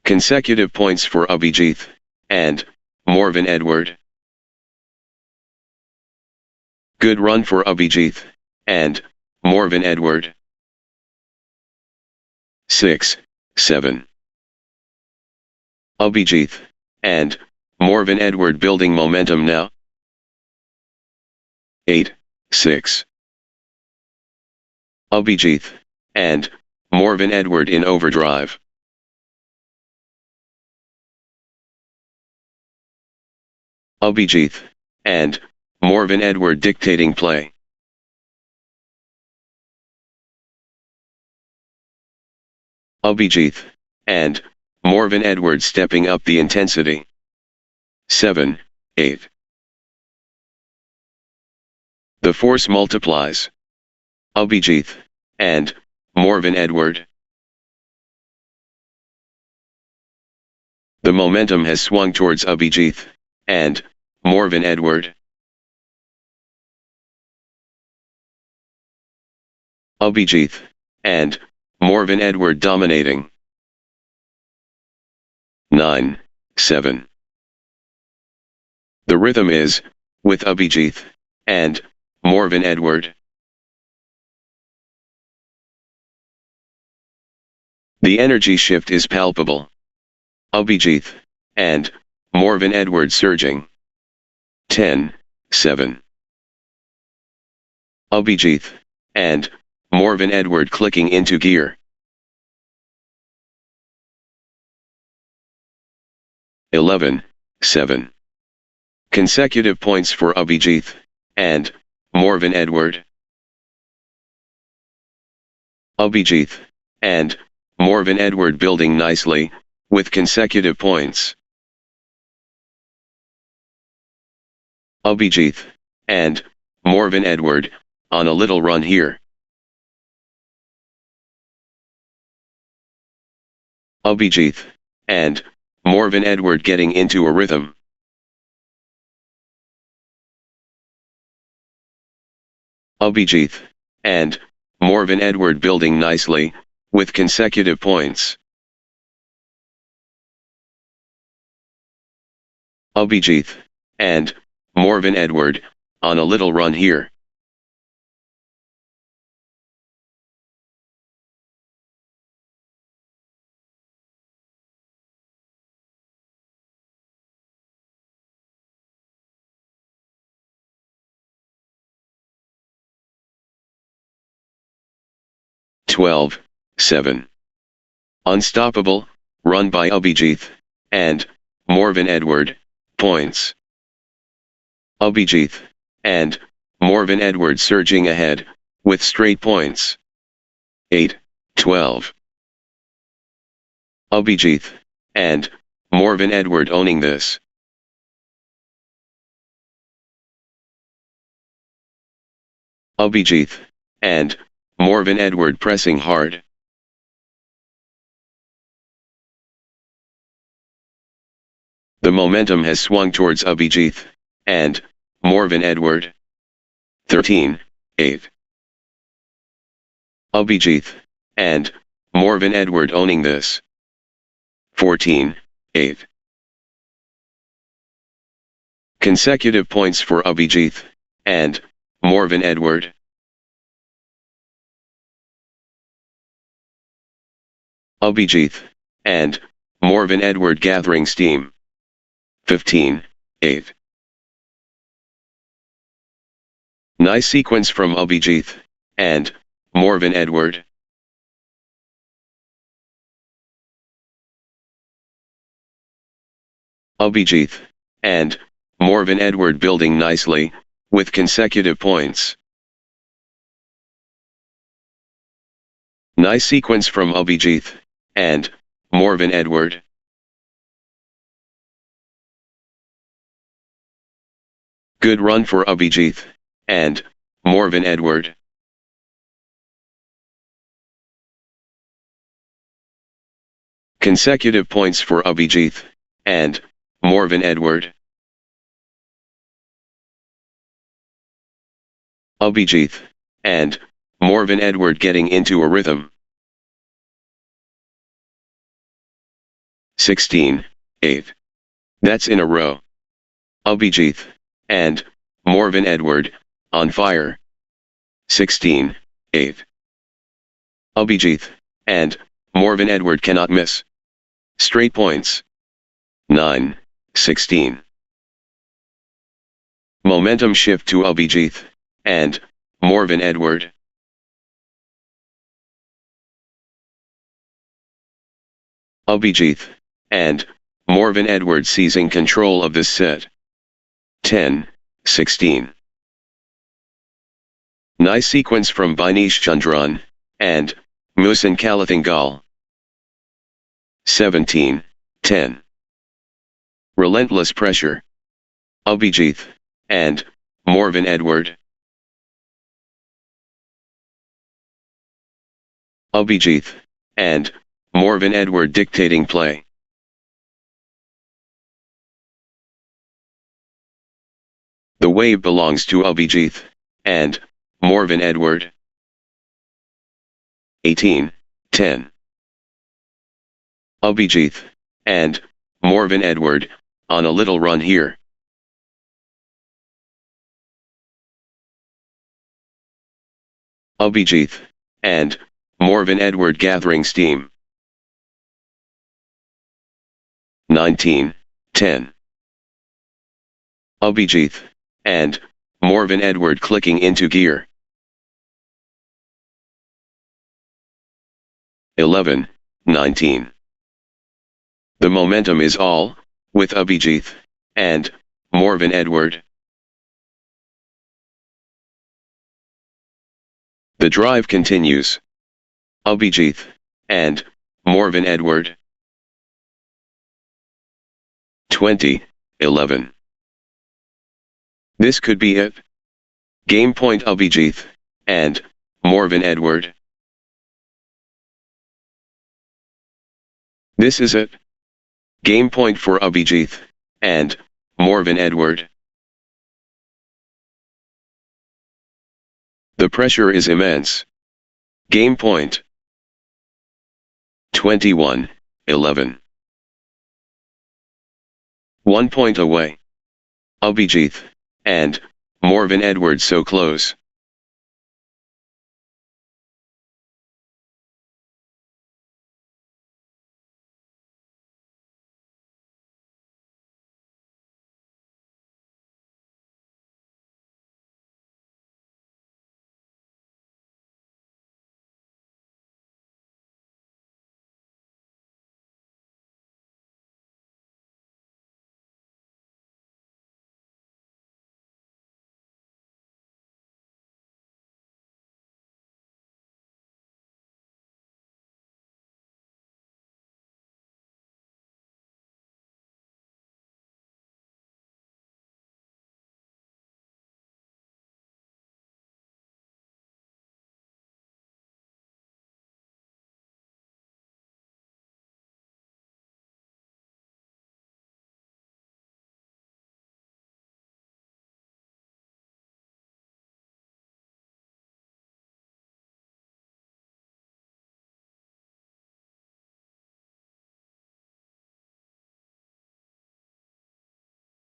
Consecutive points for Abhijit, and, Morvan Edward. Good run for Abhijit, and, Morvan Edward. 6, 7. Abhijit, and, Morvan Edward building momentum now. 8, 6. Abhijit, and, Morvan Edward in overdrive. Abhijit, and, Morvan Edward dictating play. Abhijit, and, Morvan Edward stepping up the intensity. 7, 8. The force multiplies. Abhijit, and, Morvan Edward. The momentum has swung towards Abhijit, and, Morvan Edward. Abhijit, and, Morvan Edward dominating. 9, 7. The rhythm is, with Abhijit, and, Morvan Edward. The energy shift is palpable. Abhijit, and, Morvan Edward surging. 10, 7. Abhijit, and, Morvan Edward clicking into gear. 11, 7. Consecutive points for Abhijit, and, Morvan Edward. Abhijit, and, Morvan Edward building nicely, with consecutive points. Abhijit, and, Morvan Edward, on a little run here. Abhijit, and Morvan Edward getting into a rhythm. Abhijit, and Morvan Edward building nicely, with consecutive points. Abhijit, and Morvan Edward, on a little run here. Twelve, 7. Unstoppable, run by Abhijit, and Morvan Edward, points. Abhijit, and Morvan Edward surging ahead, with straight points. 8, 12. Abhijit, and Morvan Edward owning this. Abhijit, and Morvan Edward pressing hard. The momentum has swung towards Abhijit, and Morvan Edward. 13, 8. Abhijit, and Morvan Edward owning this. 14, 8. Consecutive points for Abhijit, and Morvan Edward. Abhijit, and Morvan Edward gathering steam. 15, 8. Nice sequence from Abhijit, and Morvan Edward. Abhijit, and Morvan Edward building nicely, with consecutive points. Nice sequence from Abhijit, and Morvan Edward. Good run for Abhijit, and Morvan Edward. Consecutive points for Abhijit, and Morvan Edward. Abhijit, and Morvan Edward getting into a rhythm. 16, 8. That's in a row. Abhijit, and Morvan Edward, on fire. 16, 8. Abhijit, and Morvan Edward cannot miss. Straight points. 9, 16. Momentum shift to Abhijit, and Morvan Edward. Abhijit, and Morvan Edward seizing control of this set. 10, 16. Nice sequence from Binish Chandran, and Musin Kalathangal. 17, 10. Relentless pressure. Abhijit, and Morvan Edward. Abhijit, and Morvan Edward dictating play. The wave belongs to Abhijit, and Morvan Edward. 18, 10. Abhijit, and Morvan Edward, on a little run here. Abhijit, and Morvan Edward gathering steam. 19, 10. Abhijit, and Morvan Edward clicking into gear. 11, 19. The momentum is all with Abhijit, and Morvan Edward. The drive continues. Abhijit, and Morvan Edward. 20, 11. This could be it. Game point Abhijit, and Morvan Edward. This is it. Game point for Abhijit and Morvan Edward. The pressure is immense. Game point. 21-11. 1 point away. Abhijit and Morvan Edward so close.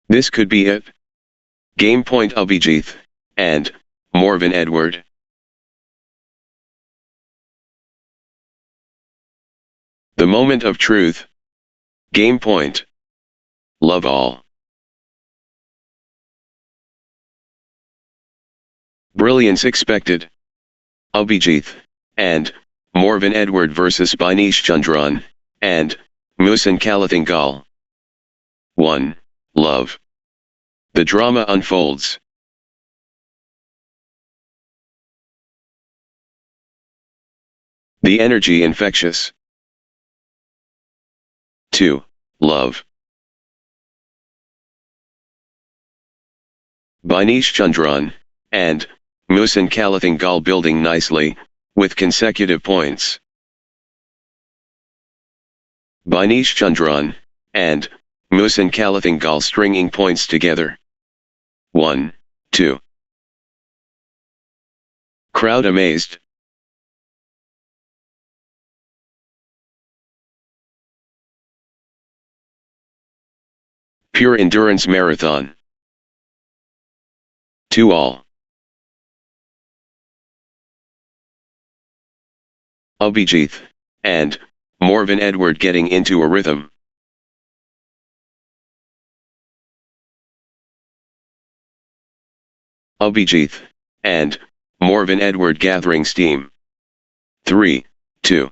This could be it. Game point Abhijit and Morvan Edward. The moment of truth. Game point. Love all. Brilliance expected. Abhijit and Morvan Edward versus Binish Chandran and Musan Kalathingal. 1. Love. The drama unfolds. The energy infectious. 2. Love. Binish Chandran and Musan Kalathingal building nicely, with consecutive points. Binish Chandran and Musan Kalathingal stringing points together. 1, 2. Crowd amazed. Pure endurance marathon. 2 all. Abhijit and Morvan Edward getting into a rhythm. Abhijit and Morvan Edward gathering steam. 3, 2.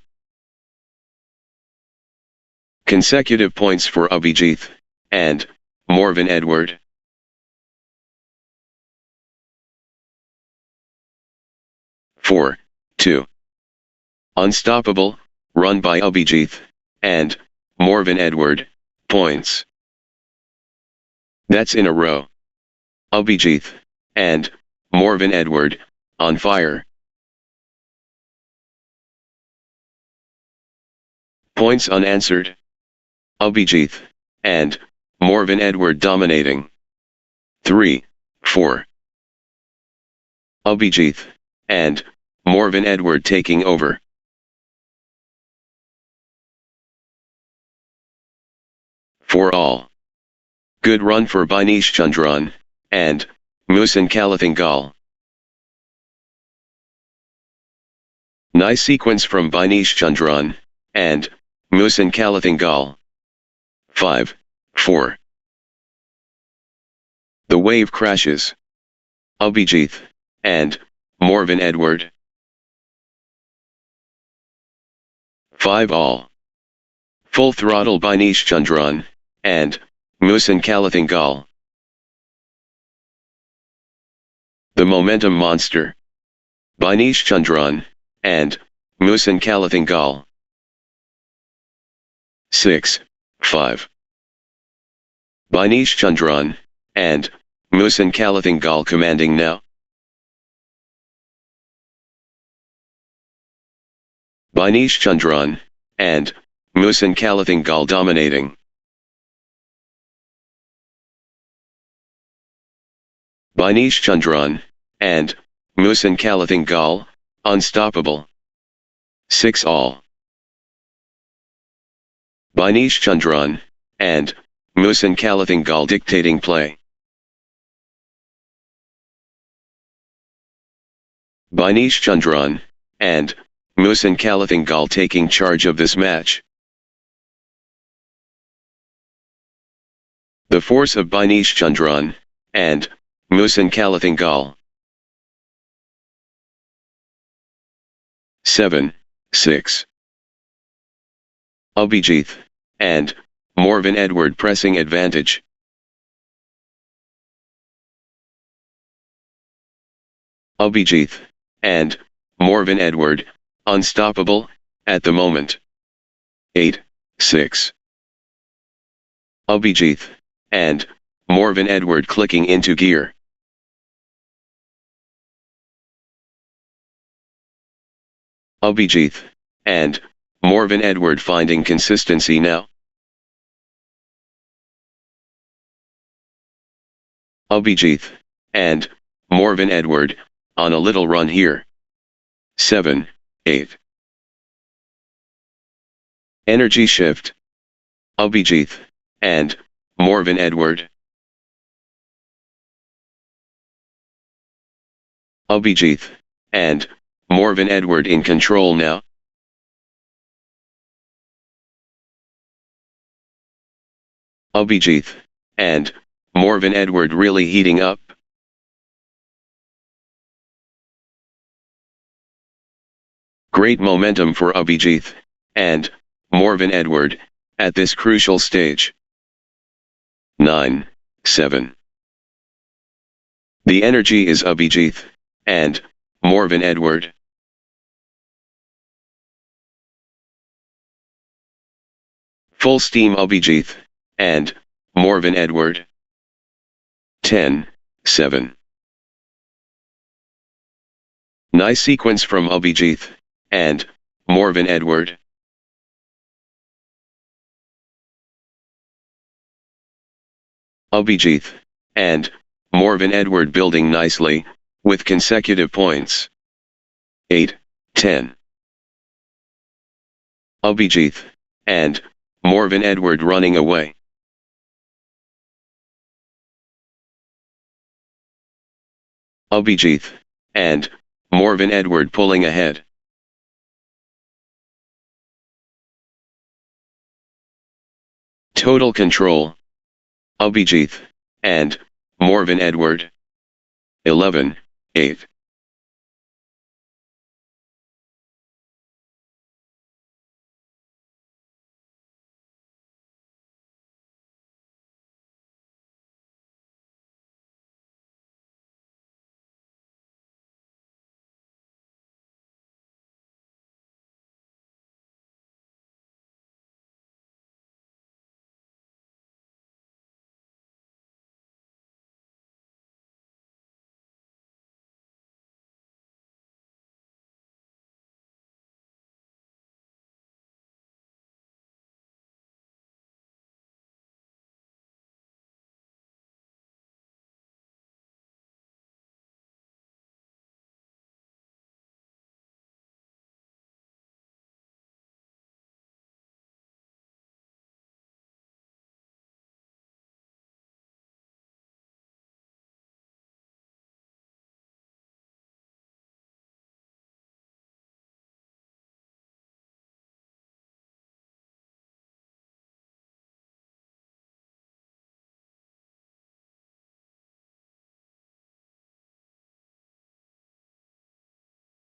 Consecutive points for Abhijit and Morvan Edward. 4, 2. Unstoppable, run by Abhijit and Morvan Edward, points. That's in a row. Abhijit and Morvan Edward, on fire. Points unanswered. Abhijit and Morvan Edward dominating. 3, 4. Abhijit and Morvan Edward taking over. 4 all. Good run for Binish Chandran and Musan Kalathingal. Nice sequence from Binish Chandran and Musan Kalathingal. 5, 4. The wave crashes. Abhijit and Morvan Edward. 5 all. Full throttle Binish Chandran and Musan Kalathingal. The momentum monster. Binish Chandran and Musan Kalathingal. 6, 5. Binish Chandran and Musan Kalathingal commanding now. Binish Chandran and Musin Kalathanggal dominating. Binesh Chandran, and, Musin Kalathanggal, unstoppable. 6 all. Binesh Chandran, and, Musin Kalathanggal dictating play. Binesh Chandran, and, Musin Kalathanggal taking charge of this match. The force of Binesh Chandran, and, Musin Kalathanggal. 7, 6. Abhijit, and, Morvan Edward pressing advantage. Abhijit, and, Morvan Edward, unstoppable, at the moment. 8, 6. Abhijit, and, Morvan Edward clicking into gear. Abhijit, and, Morvan Edward finding consistency now. Abhijit, and, Morvan Edward, on a little run here. 7, 8. Energy shift. Abhijit, and, Morvan Edward. Abhijit, and, Morvan Edward in control now. Abhijit, and, Morvan Edward really heating up. Great momentum for Abhijit, and, Morvan Edward, at this crucial stage. 9, 7. The energy is Abhijit, and, Morvan Edward. Full steam Abhijit, and, Morvan Edward. 10, 7. Nice sequence from Abhijit, and, Morvan Edward. Abhijit, and, Morvan Edward building nicely, with consecutive points. 8, 10. Abhijit, and, Morvan Edward running away. Abhijit, and, Morvan Edward pulling ahead. Total control. Abhijit, and, Morvan Edward. 11, 8.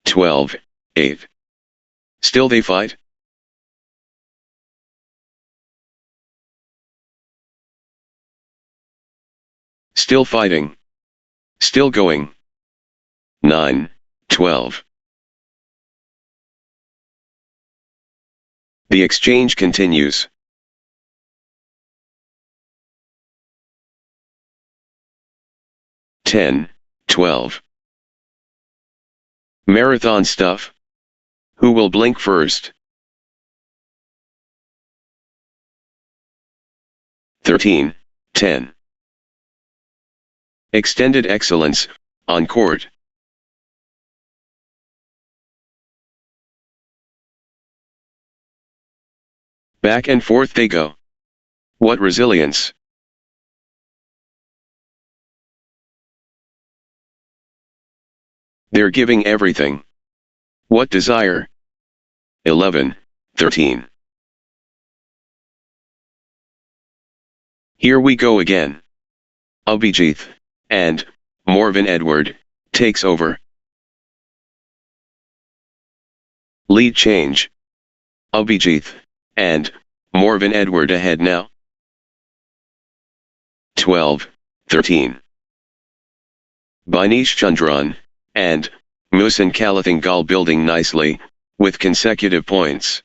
Twelve, 8. Still they fight? Still fighting. Still going. 9, 12. The exchange continues. Ten, 12. Marathon stuff. Who will blink first? 13, 10. Extended excellence, on court. Back and forth they go. What resilience. They're giving everything. What desire. 11, 13. Here we go again. Abhijit, and, Morven Edward, takes over. Lead change. Abhijit, and, Morven Edward ahead now. 12, 13. Binish Chandran, and, Musan Kalathangal building nicely, with consecutive points.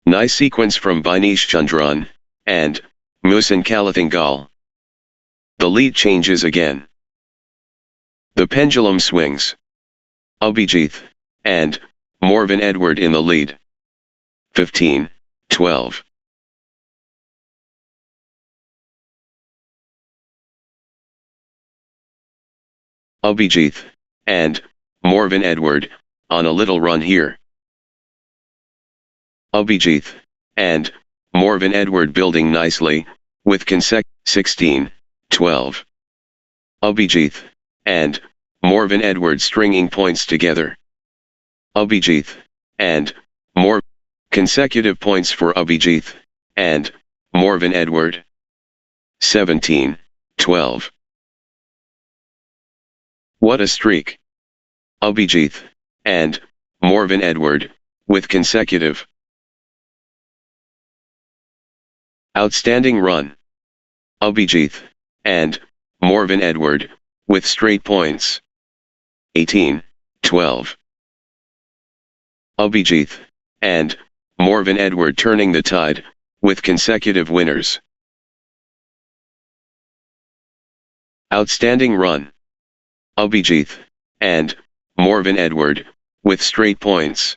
Nice sequence from Binish Chandran, and, Musan Kalathangal. The lead changes again. The pendulum swings. Abhijit, and, Morven Edward in the lead. 15, 12. Abhijit, and, Morven Edward, on a little run here. Abhijit, and, Morven Edward building nicely, with 16, 12. Abhijit, and, Morven Edward stringing points together. Abhijit, and, more consecutive points for Abhijit, and, Morven Edward. 17, 12. What a streak. Abhijit, and, Morven Edward, with consecutive. Outstanding run. Abhijit, and, Morven Edward, with straight points. 18, 12. Abhijit, and, Morven Edward turning the tide, with consecutive winners. Outstanding run. Abhijit, and, Morven Edward, with straight points.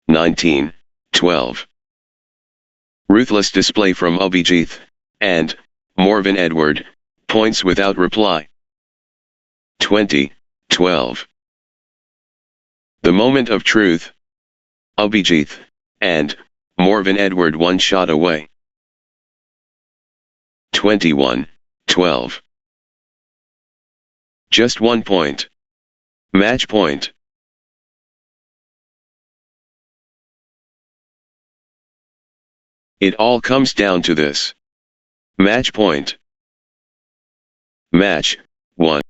19, 12. Ruthless display from Abhijit, and, Morven Edward, points without reply. 20, 12. The moment of truth. Abhijit, and, Morven Edward one shot away. 21, 12. Just 1 point. Match point. It all comes down to this. Match point. Match, 1.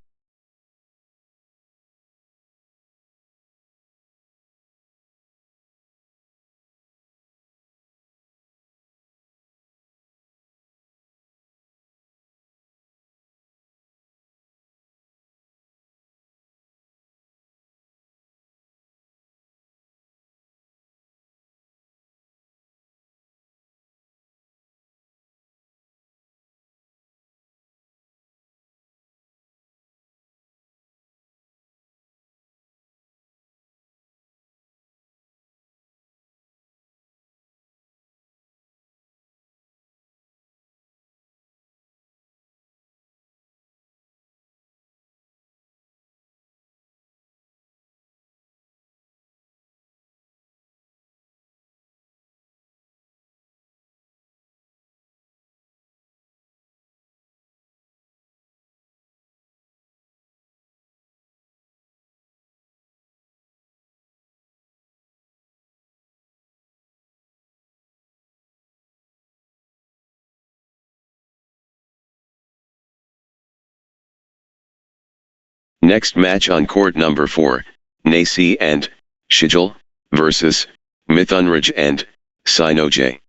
Next match on court number 4, Nasi and, Shijal, versus, Mithunraj and, Sinojay.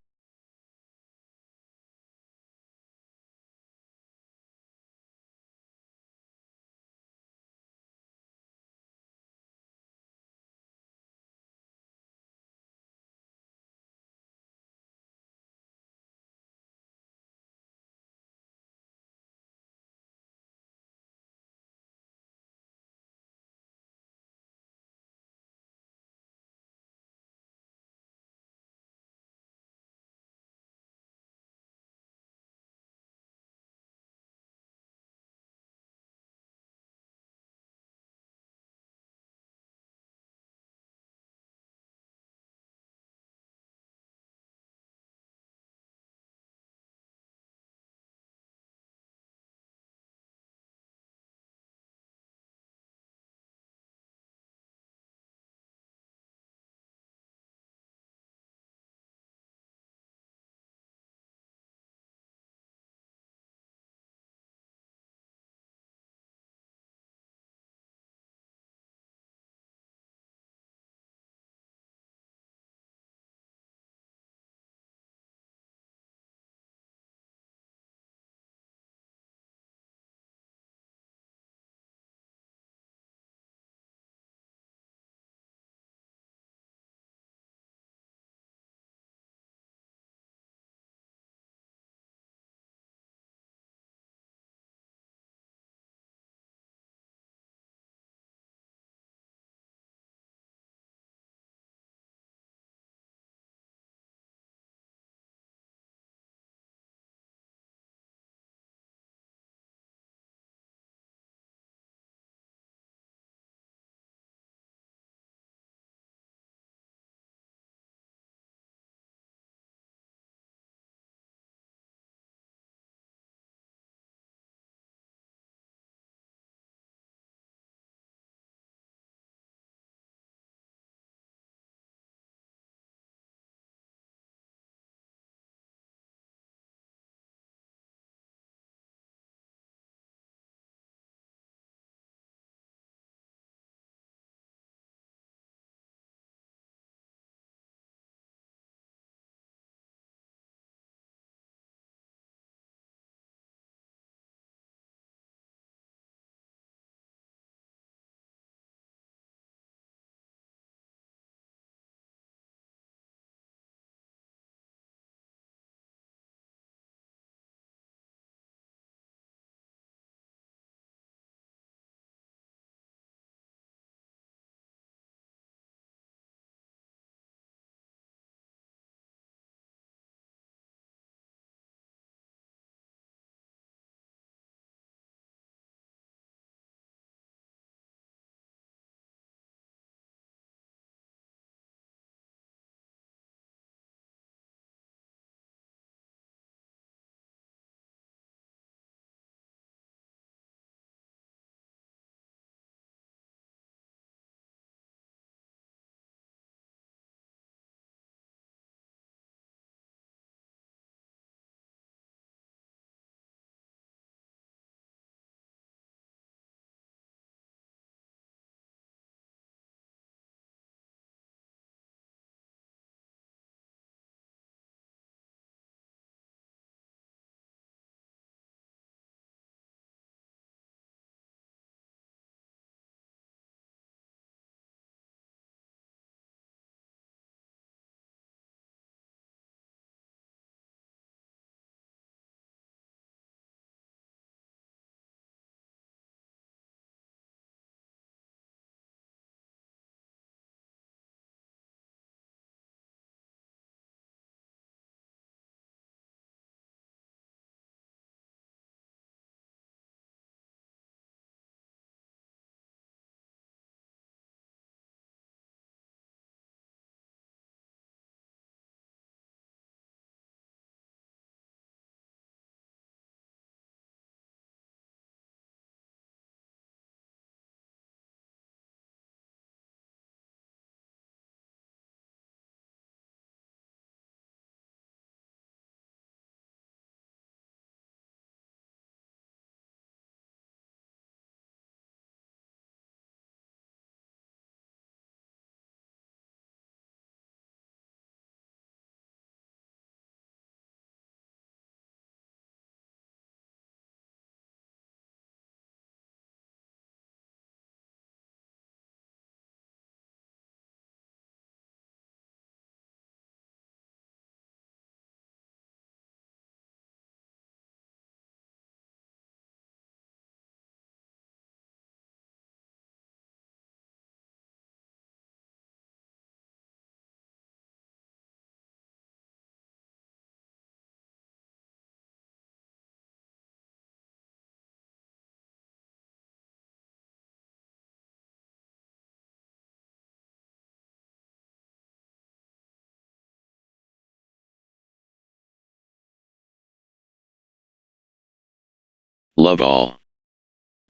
love all.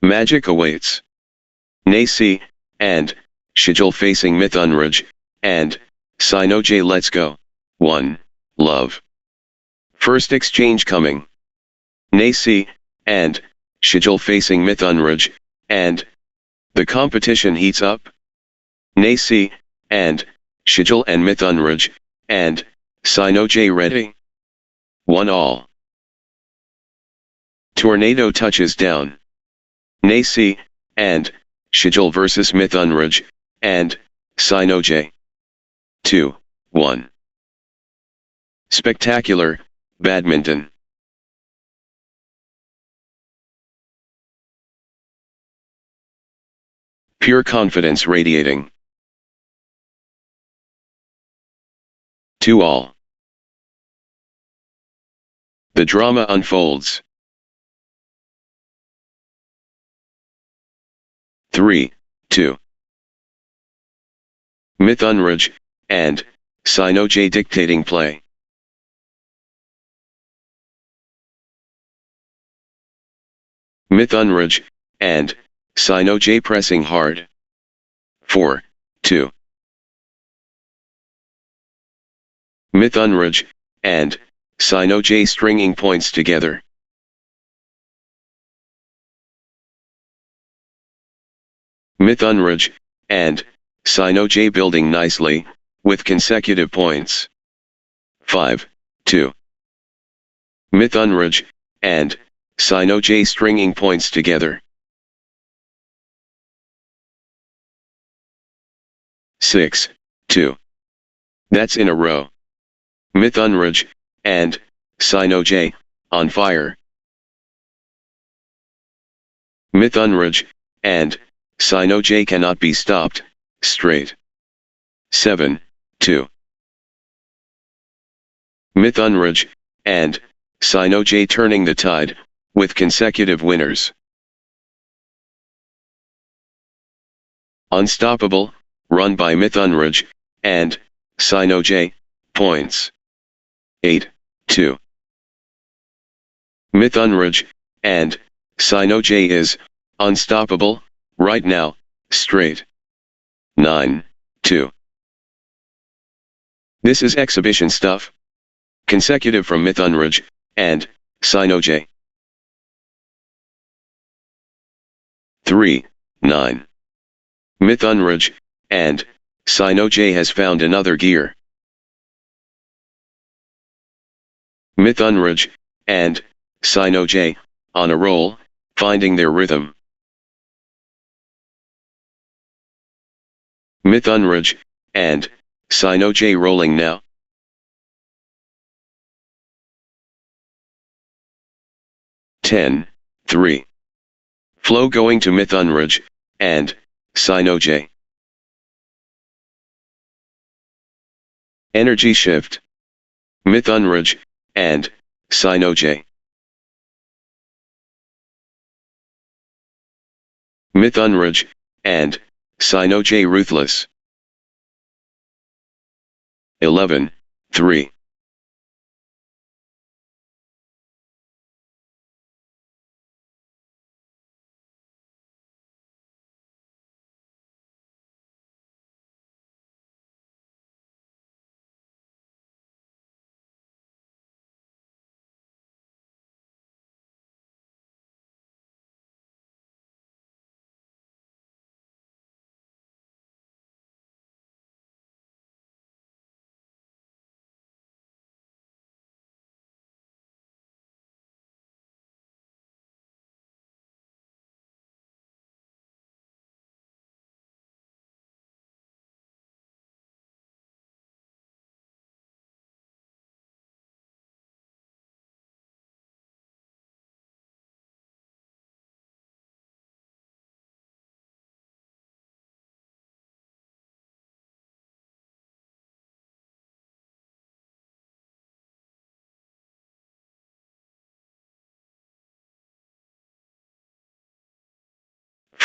Magic awaits. Nasi, and, Shijal facing Mithunraj, and, Sinoj let's go. 1. Love. First exchange coming. Nasi, and, Shijal facing Mithunraj, and, the competition heats up. Nasi, and, Shijal and Mithunraj, and, Sinoj ready. 1 all. Tornado touches down. Nasi, and, Shijal versus Mithunraj, and, Sinoj. 2. 1. Spectacular, Badminton. Pure confidence radiating. 2 all. The drama unfolds. 3. 2. Mithunraj, and, Sinoj dictating play. Mithunraj, and, Sinoj pressing hard. 4. 2. Mithunraj, and, Sinoj stringing points together. Mithunraj, and, Sinoj building nicely, with consecutive points. 5. 2. Mithunraj, and, Sinoj stringing points together. 6. 2. That's in a row. Mithunraj, and, Sinoj, on fire. Mithunraj, and, Sinoj cannot be stopped, straight. 7. 2. Mithunraj, and, Sinoj turning the tide, with consecutive winners. Unstoppable, run by Mithunraj, and, Sinoj, points. 8. 2. Mithunraj, and, Sinoj is, unstoppable, right now, straight. 9. 2. This is exhibition stuff. Consecutive from Mithunraj, and, Sinoj. 3. 9. Mithunraj, and, Sinoj has found another gear. Mithunraj, and, Sinoj, on a roll, finding their rhythm. Mithunraj, and, Sinoj rolling now. 10. 3. Flow going to Mithunraj, and, Sinoj. Energy shift. Mithunraj, and, Sinoj. Mithunraj, and, Sinoj ruthless. 11. 3.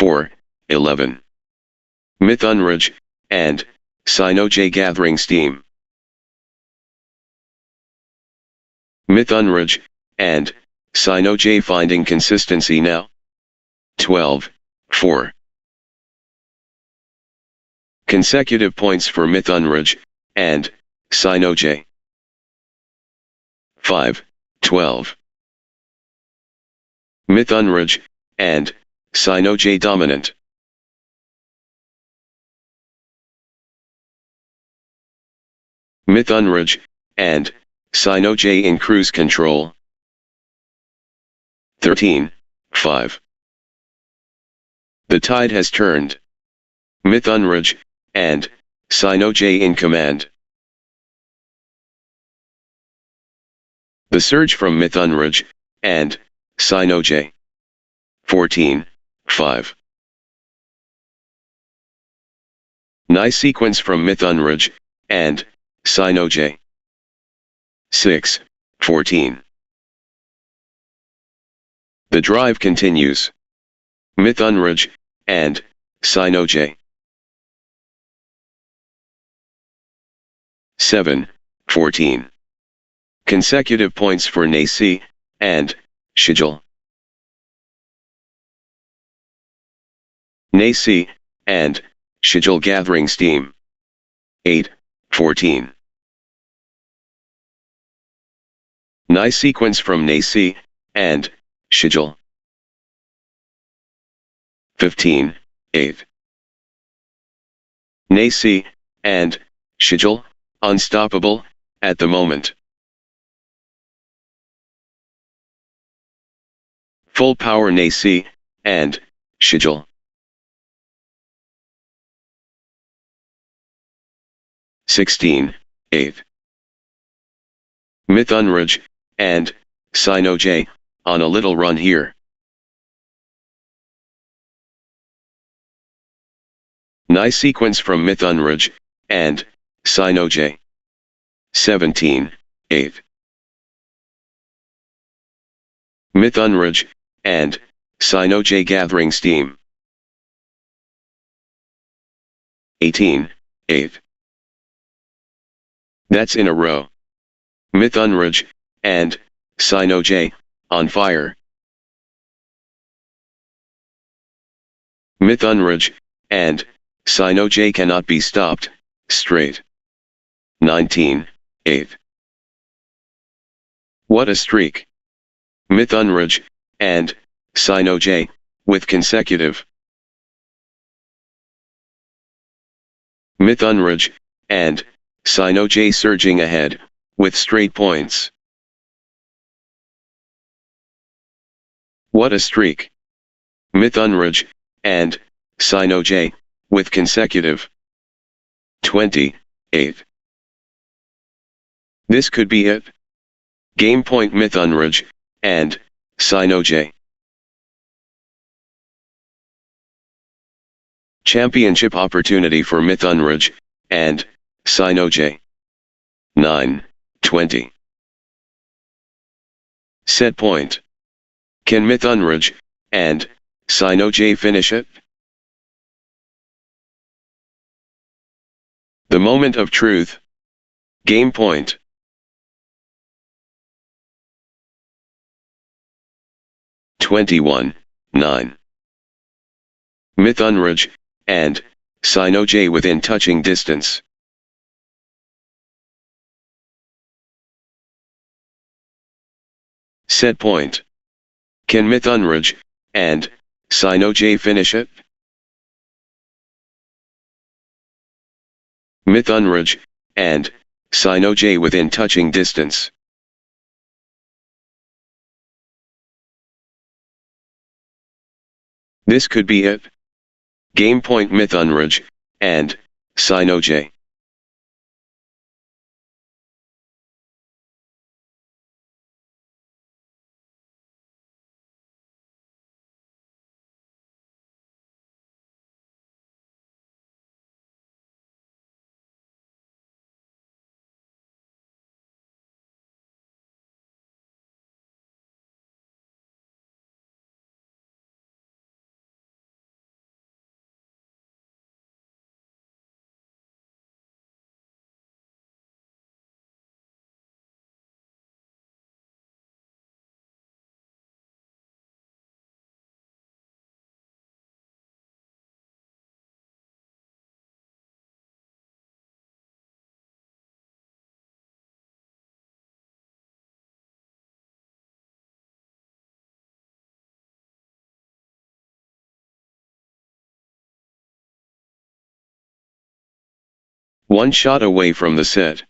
Four. 11. Mithunraj, and, Sinoj gathering steam. Mithunraj, and, Sino J finding consistency now. 12-4. Consecutive points for Mithunraj and Sino J. 5-12. Mithunraj and Sino J dominant. Mithunraj and Sino J in cruise control. 13-5. The tide has turned. Mithunraj and Sino J in command. The surge from Mithunraj and Sino J. 14-5. Nice sequence from Mithunraj and Sino J. 6-14. The drive continues. Mithunraj and Sino J. 7-14. Consecutive points for Nasi and Shijal. Nasi and Shijal gathering steam. 8-14. Nice sequence from Nasi and Shijal. 15-8. Nasi and Shijal, unstoppable at the moment. Full power Nasi and Shijal. 16-8. Mithunraj and Sino J on a little run here. Nice sequence from Mithunraj and Sino J. 17-8. Mithunraj and Sino J gathering steam. 18-8. That's in a row. Mithunraj and Sino J on fire. Mithunraj and Sino J cannot be stopped, straight. 19-8. What a streak. Mithunraj and Sino J with consecutive. Mithunraj and Sino J surging ahead with straight points. What a streak. Mithunraj and Sino J with consecutive. 28. This could be it. Game point Mithunraj and Sino J. Championship opportunity for Mithunraj and Sino J. 9-20. Set point. Can Mithunraj and Sino J finish it? The moment of truth. Game point. (21-9). Mithunraj and Sino J within touching distance. Set point. Can Mithunraj and Sino J finish it? Mithunraj and Sino J within touching distance. This could be it. Game point Mithunraj and Sino J. One shot away from the set.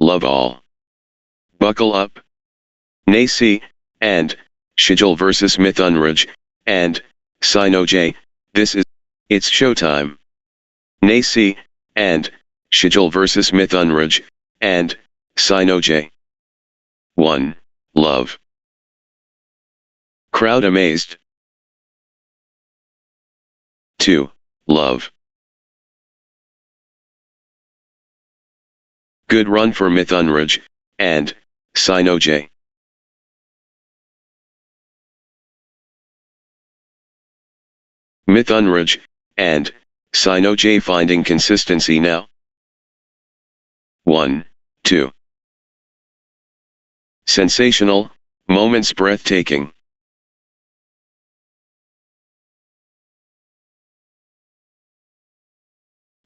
Love all. Buckle up. Nasi, and, Shijal vs Mithunraj, and, Sinoj, it's showtime. Nasi, and, Shijal vs Mithunraj, and, Sinoj. 1. Love. Crowd amazed. 2. Love. Good run for Mithunraj, and, Sinoj. Mithunraj, and, Sinoj finding consistency now. 1, 2. Sensational, moments breathtaking.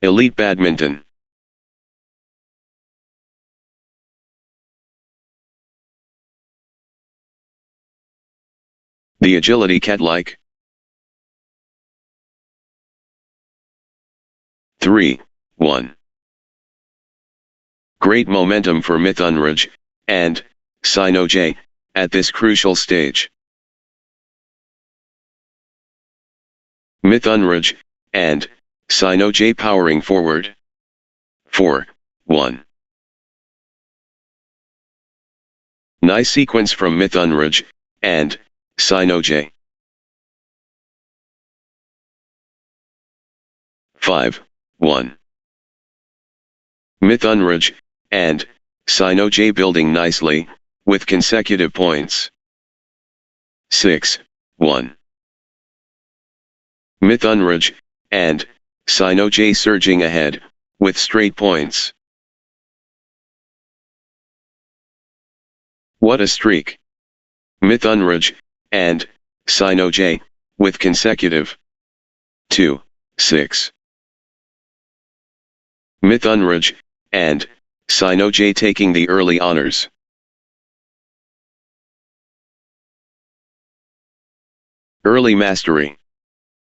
Elite badminton. The agility cat-like. 3, 1. Great momentum for Mithunraj, and, Sinoj, at this crucial stage. Mithunraj, and, Sinoj powering forward. 4, 1. Nice sequence from Mithunraj, and, Sinoj. 5, 1. Mithunraj, and, Sinoj building nicely, with consecutive points. 6, 1. Mithunraj, and, Sinoj surging ahead, with straight points. What a streak! Mithunraj, and, Sinoj, with consecutive. 2, 6. Mithunraj, and, Sinoj taking the early honors. Early mastery.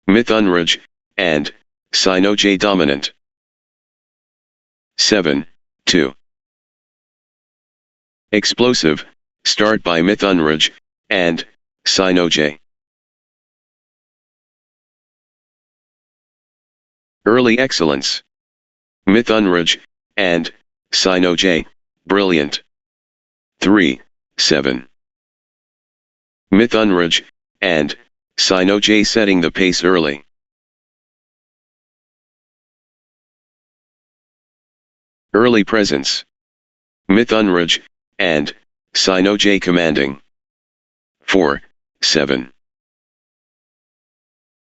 Mithunraj, and, Sinoj dominant. 7, 2. Explosive, start by Mithunraj, and, Sinoj. Early excellence. Mithunraj, and, Sinoj, brilliant. 3, 7. Mithunraj, and, Sinoj setting the pace early. Early presence. Mithunraj, and, Sinoj commanding. 4, 7.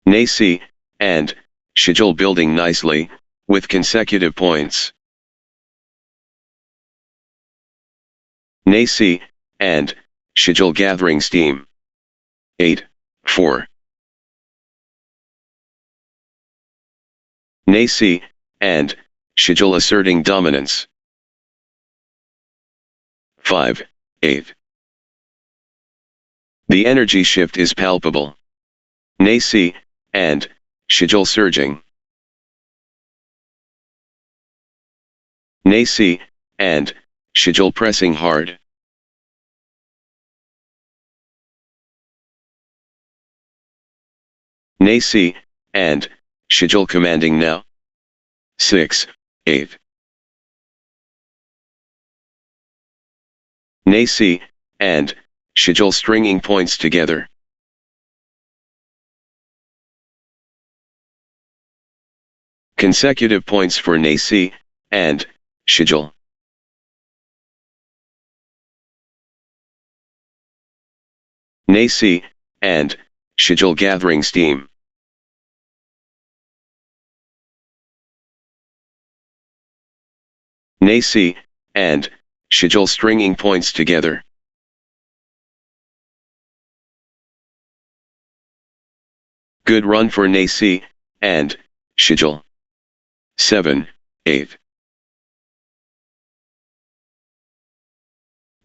Nasi, and, Shijal building nicely, with consecutive points. Nasi, and, Shijal gathering steam. 8, 4. Nasi, and, Shijal asserting dominance. 5, 8. The energy shift is palpable. Nasi, and, Shijal surging. Nasi, and, Shijal pressing hard. Nasi, and, Shijal commanding now. 6, 8. Nasi, and, Shijal stringing points together. Consecutive points for Nasi, and, Shijal. Nasi, and, Shijal gathering steam. Nasi, and, Shijal stringing points together. Good run for Nasi, and, Shijal. 7, 8.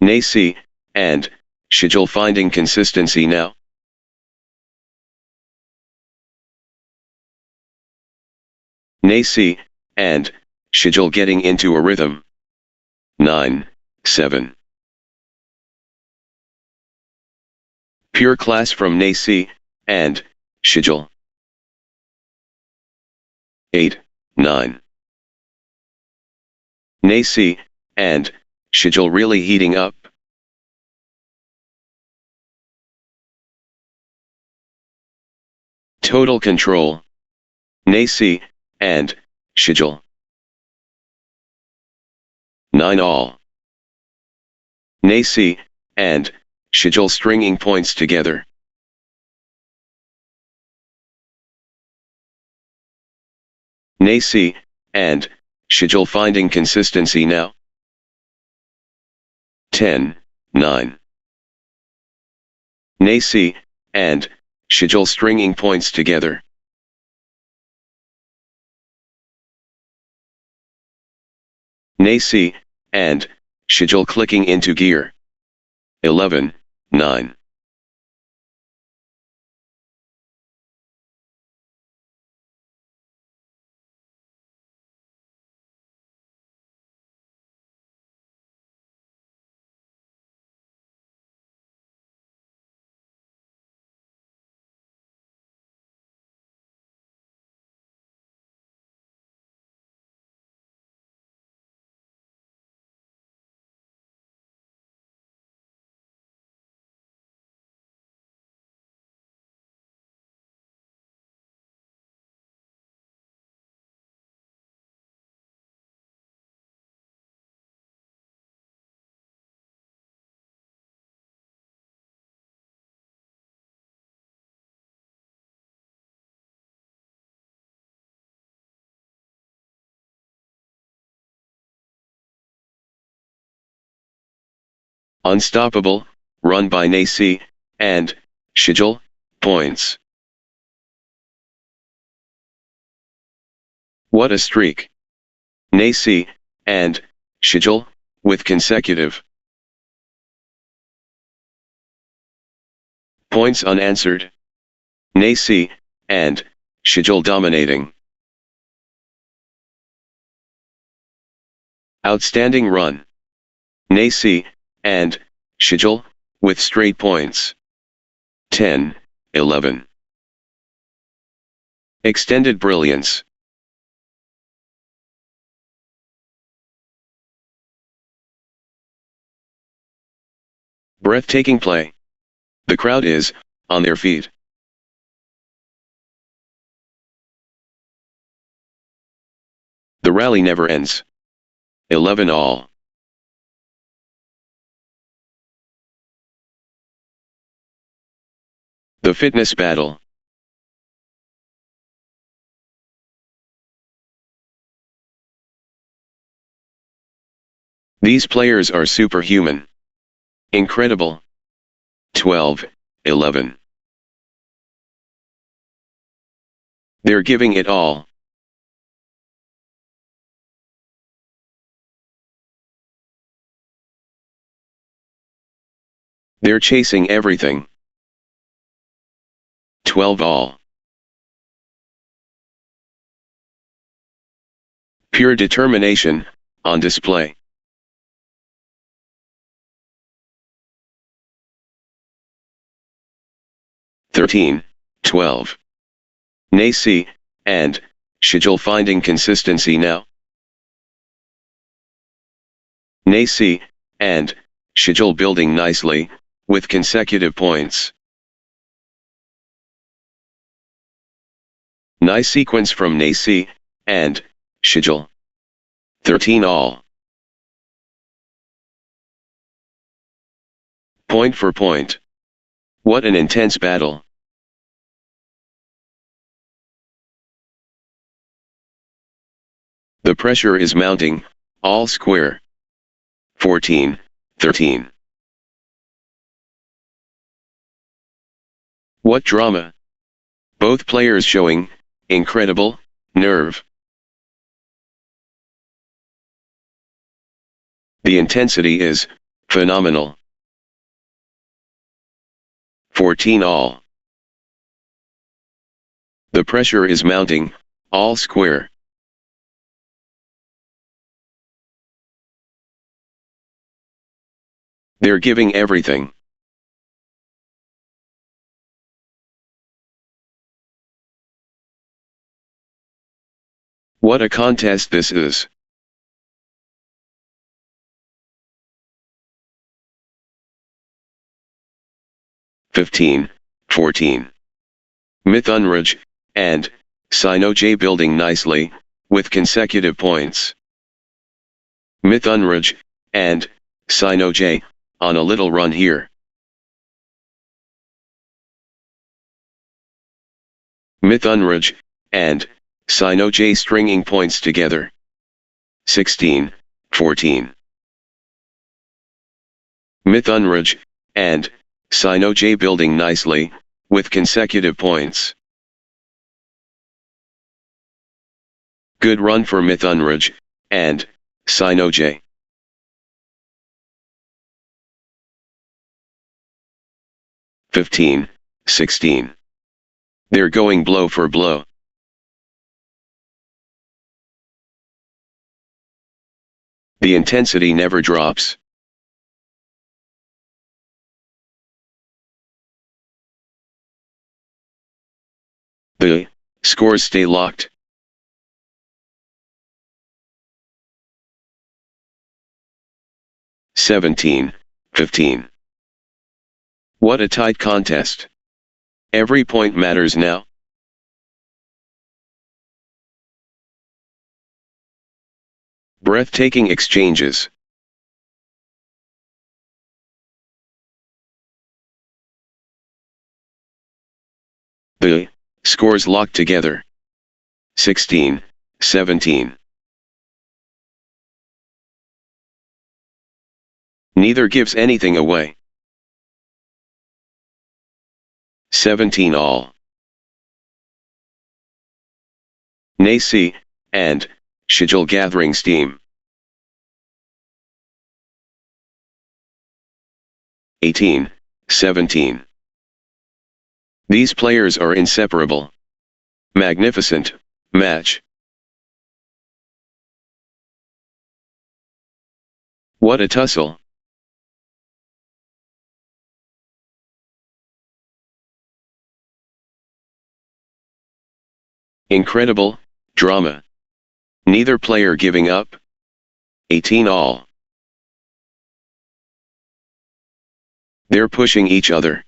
Nasi, and, Shijal finding consistency now. Nacy, and schedule getting into a rhythm. 9, 7. Pure class from Nacy, and schedule. 8, 9. Nacy, and schedule really heating up. Total control. Nacy, and schedule. 9 all. Nacy, and schedule stringing points together. Nacy, and schedule finding consistency now. 10, 9. Nacy, and schedule stringing points together. Nacy, and schedule clicking into gear. 11, 9. Unstoppable, run by Nacy, and schedule points. What a streak. Nacy, and schedule with consecutive points unanswered. Nacy, and schedule dominating. Outstanding run. Nacy, and schedule with straight points. 10, 11. Extended brilliance. Breathtaking play. The crowd is on their feet. The rally never ends. 11 all. The fitness battle. These players are superhuman. Incredible. 12, 11. They're giving it all. They're chasing everything. 12 all. Pure determination, on display. (13, 12). Nacy, and schedule finding consistency now. Nacy, and schedule building nicely, with consecutive points. Nice sequence from Nacy, and schedule. 13 all. Point for point. What an intense battle. The pressure is mounting, all square. 14, 13. What drama. Both players showing incredible nerve. The intensity is phenomenal. 14 all. The pressure is mounting, all square. They're giving everything. What a contest this is. (15, 14). Mithunraj and Sinoj building nicely, with consecutive points. Mithunraj and Sinoj on a little run here. Mithunraj and Sinoj stringing points together. 16, 14. Mithunraj and Sinoj building nicely, with consecutive points. Good run for Mithunraj and Sinoj. (15, 16). They're going blow for blow. The intensity never drops. The scores stay locked. (17, 15). What a tight contest. Every point matters now. Breathtaking exchanges. The scores locked together. 16, 17. Neither gives anything away. 17 all. Nasi and Schedule gathering steam. 18, 17. These players are inseparable. Magnificent match. What a tussle. Incredible drama. Neither player giving up. 18 all. They're pushing each other.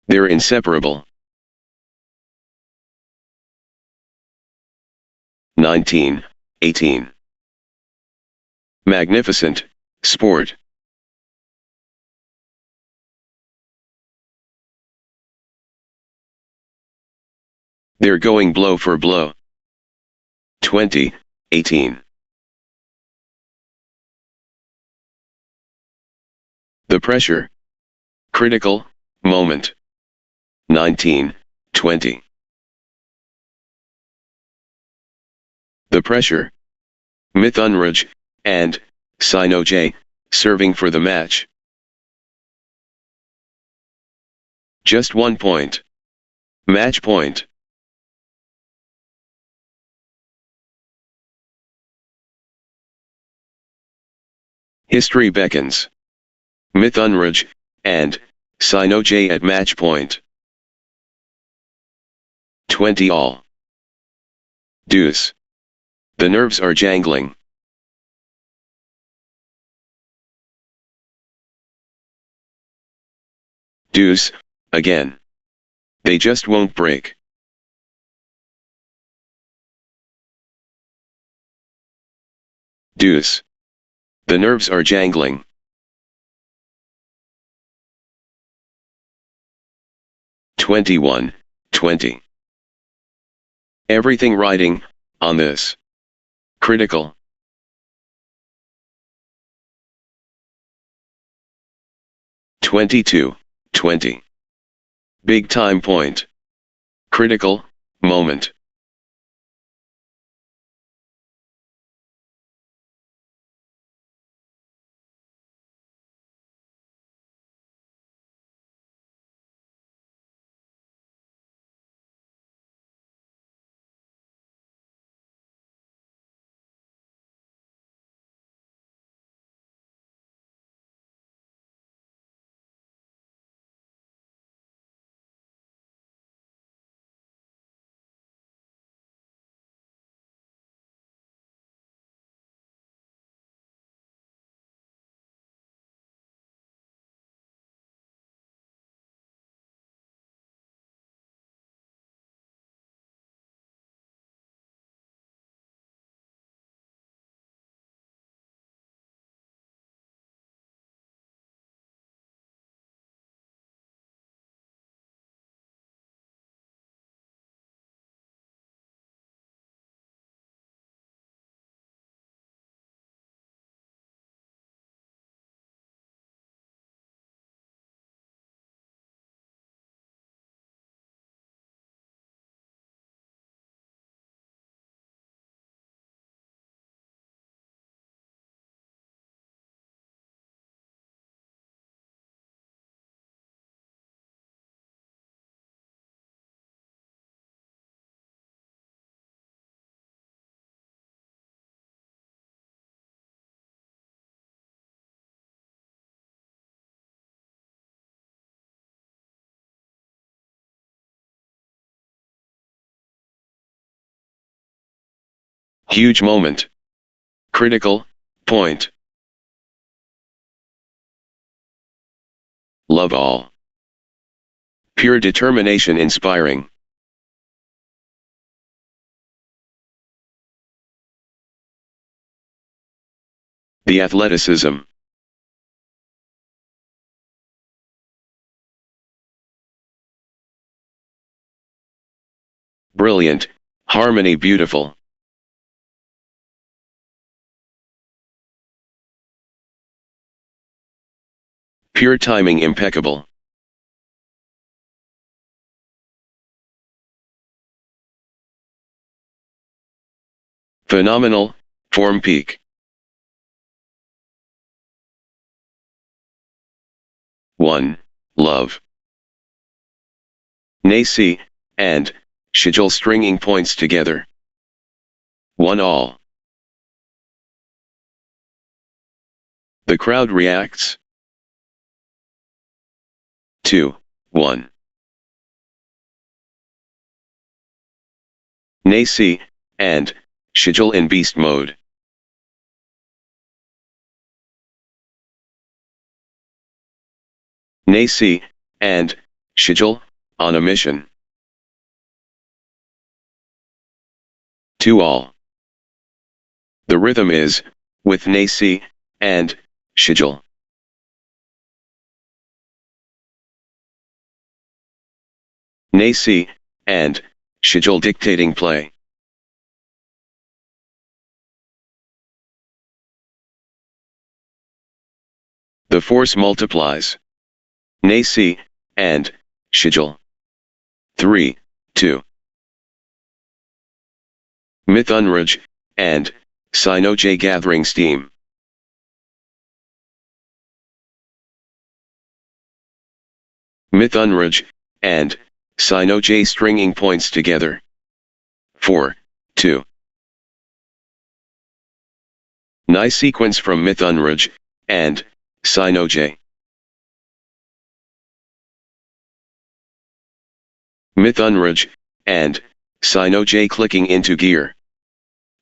They're inseparable. 19, 18. Magnificent sport. They're going blow for blow. 20, 18. The pressure. Critical moment. 19, 20. The pressure. Mithunraj and Sinoj serving for the match. Just 1 point. Match point. History beckons. Mithunraj and Sinoj at match point. 20 all. Deuce. The nerves are jangling. Deuce, again. They just won't break. Deuce. The nerves are jangling. (21, 20). Everything riding on this. Critical. (22, 20). Big time point. Critical moment. Huge moment. Critical point. Love all. Pure determination inspiring. The athleticism. Brilliant, harmony beautiful. Pure timing impeccable. Phenomenal, form peak. One, love. Nasi, and, Shijal stringing points together. 1 all. The crowd reacts. 2, 1. Nasi, and, Shijal in beast mode. Nasi, and, Shijal, on a mission. 2 all. The rhythm is, with Nasi, and, Shijal. Nasi, and, Shijal dictating play. The force multiplies. Nasi, and, Shijal. 3, 2. Mithunraj, and, Sinoj gathering steam. Mithunraj, and, Sinoj stringing points together. 4, 2. Nice sequence from Mithunraj, and, Sinoj. Mithunraj, and, Sinoj clicking into gear.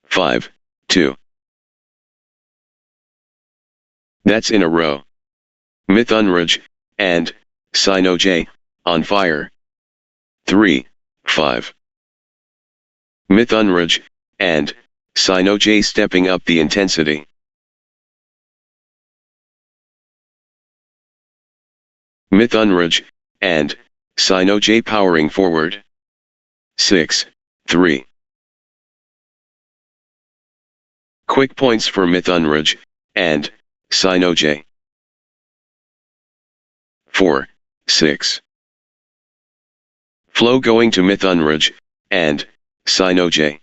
5, 2. That's in a row. Mithunraj, and, Sinoj, on fire. 3, 5. Mithunraj, and, Sinoj stepping up the intensity. Mithunraj, and, Sinoj powering forward. 6, 3. Quick points for Mithunraj, and, Sinoj. 4, 6. Flow going to Mithunraj, and, Sinoj.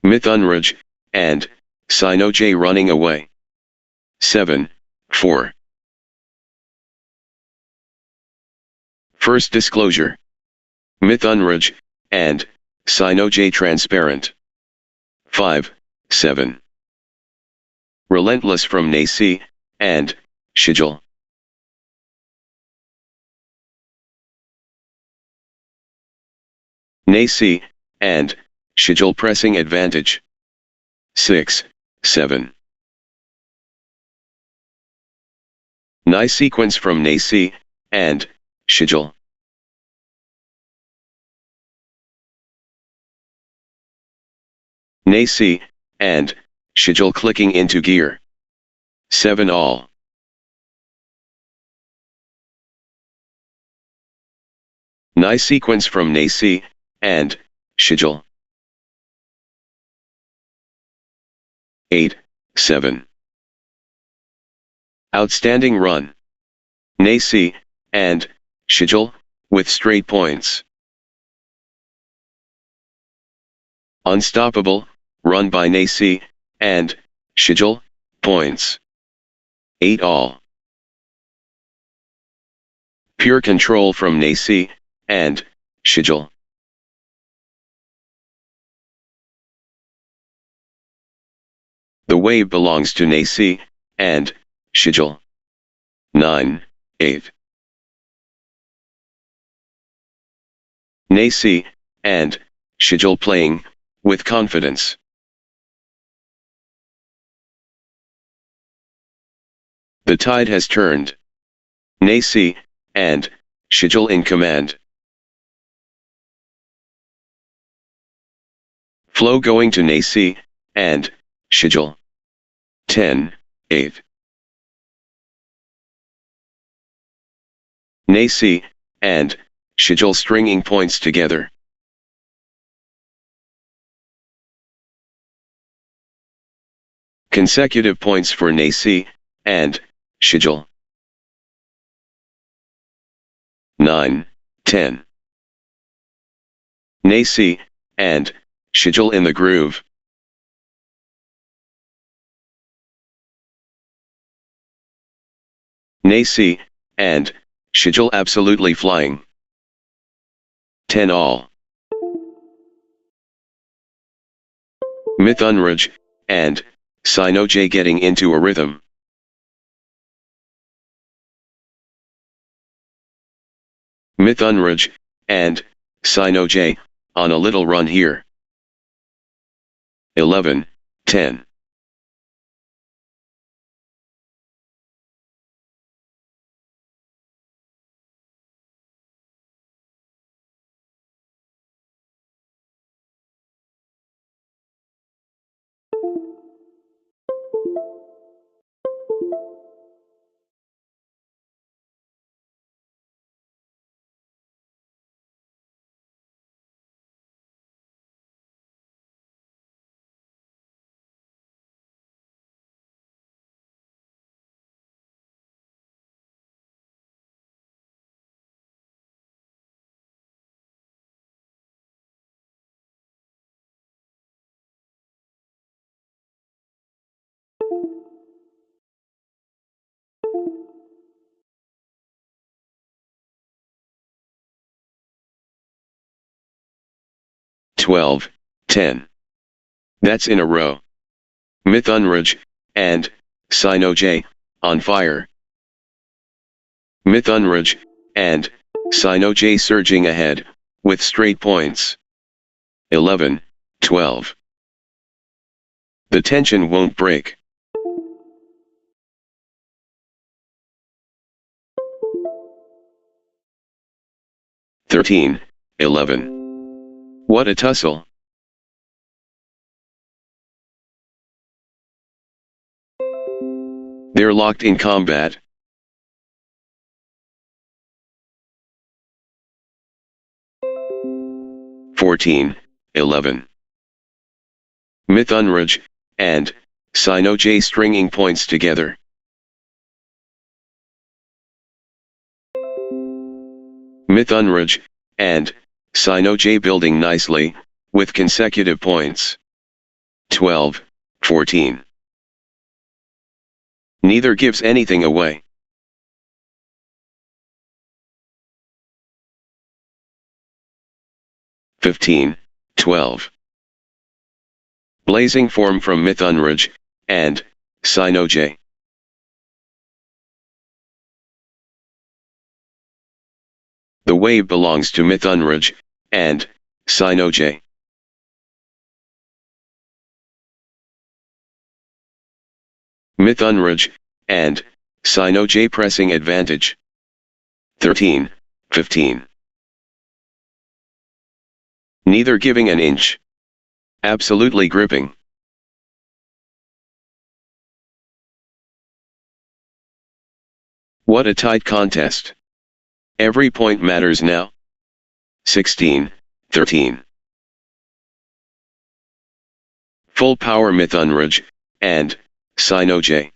Mithunraj, and, Sinoj running away. 7, 4. First disclosure. Mithunraj, and, Sinoj transparent. 5, 7. Relentless from Nasi, and, Shijal. Nasi, and, Shijal pressing advantage. 6, 7. Nice sequence from Nasi, and, Shijal. Nasi, and, Shijal clicking into gear. 7 all. Nice sequence from Nasi, and, Shijal. 8, 7. Outstanding run. Nasi, and, Shijal, with straight points. Unstoppable, run by Nasi, and, Shijal, points. 8 all. Pure control from Nasi, and, Shijal. The wave belongs to Nasi, and, Shijal. 9, 8. Nasi, and Schedule playing with confidence. The tide has turned. Nasi, and Schedule in command. Flow going to Nasi, and Schedule. 10-8. Nasi, and Schedule stringing points together. Consecutive points for Nasi, and Schedule. 9-10. Nasi, and Schedule in the groove. Nasi, and Schedule absolutely flying. 10 all. Mithunraj, and Sinoj getting into a rhythm. Mithunraj, and Sinoj, on a little run here. 11-10. Twelve, 10. That's in a row. Mithunraj, and Sinoj, on fire. Mithunraj, and Sinoj surging ahead, with straight points. 11-12. The tension won't break. Thirteen, 11. What a tussle. They're locked in combat. Fourteen, 11. Mithunraj, and Sinoj stringing points together. Mithunraj, and Sinoj building nicely, with consecutive points. 12-14. Neither gives anything away. Fifteen, 12. Blazing form from Mithunraj, and Sinoj. The wave belongs to Mithunraj, and Sinoj. Mithunraj, and Sinoj pressing advantage. 13-15. Neither giving an inch. Absolutely gripping. What a tight contest. Every point matters now. 16-13. Full power Mithunraj, and Sinoj.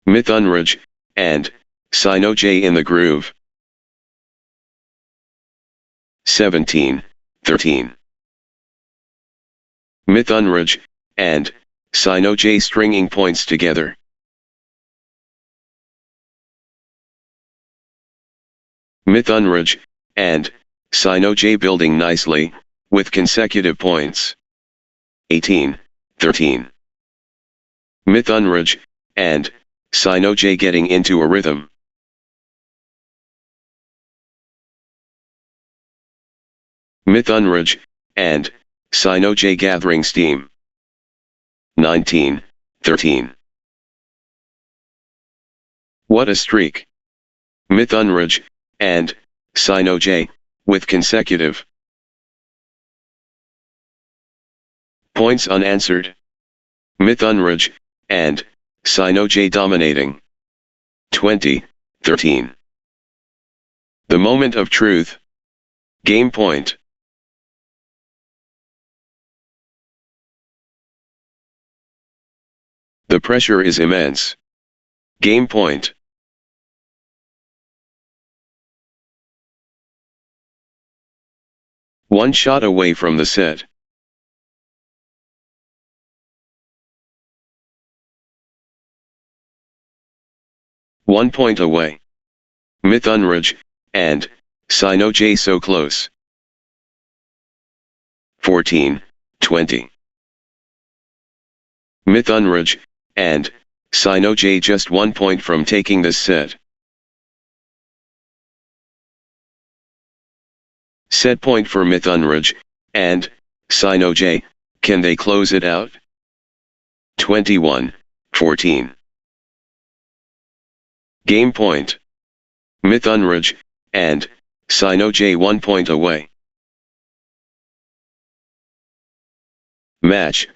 Mithunraj, and Sinoj in the groove. 17-13. Mithunraj, and Sinoj stringing points together. Mithunraj, and Sinoj building nicely, with consecutive points. 18-13. Mithunraj, and Sinoj getting into a rhythm. Mithunraj, and Sino-J gathering steam. 1913. What a streak! Mithunraj, and Sino-J, with consecutive points unanswered. Mithunraj, and Sino-J dominating. 2013. The moment of truth. Game point. The pressure is immense. Game point. One shot away from the set. One point away. Mithunraj, and Sino-J so close. 14-20. Mithunraj, and Sino-J just 1 point from taking this set. Set point for Mithunraj, and Sino-J, can they close it out? 21-14. Game point. Mithunraj, and Sino-J 1 point away. Match.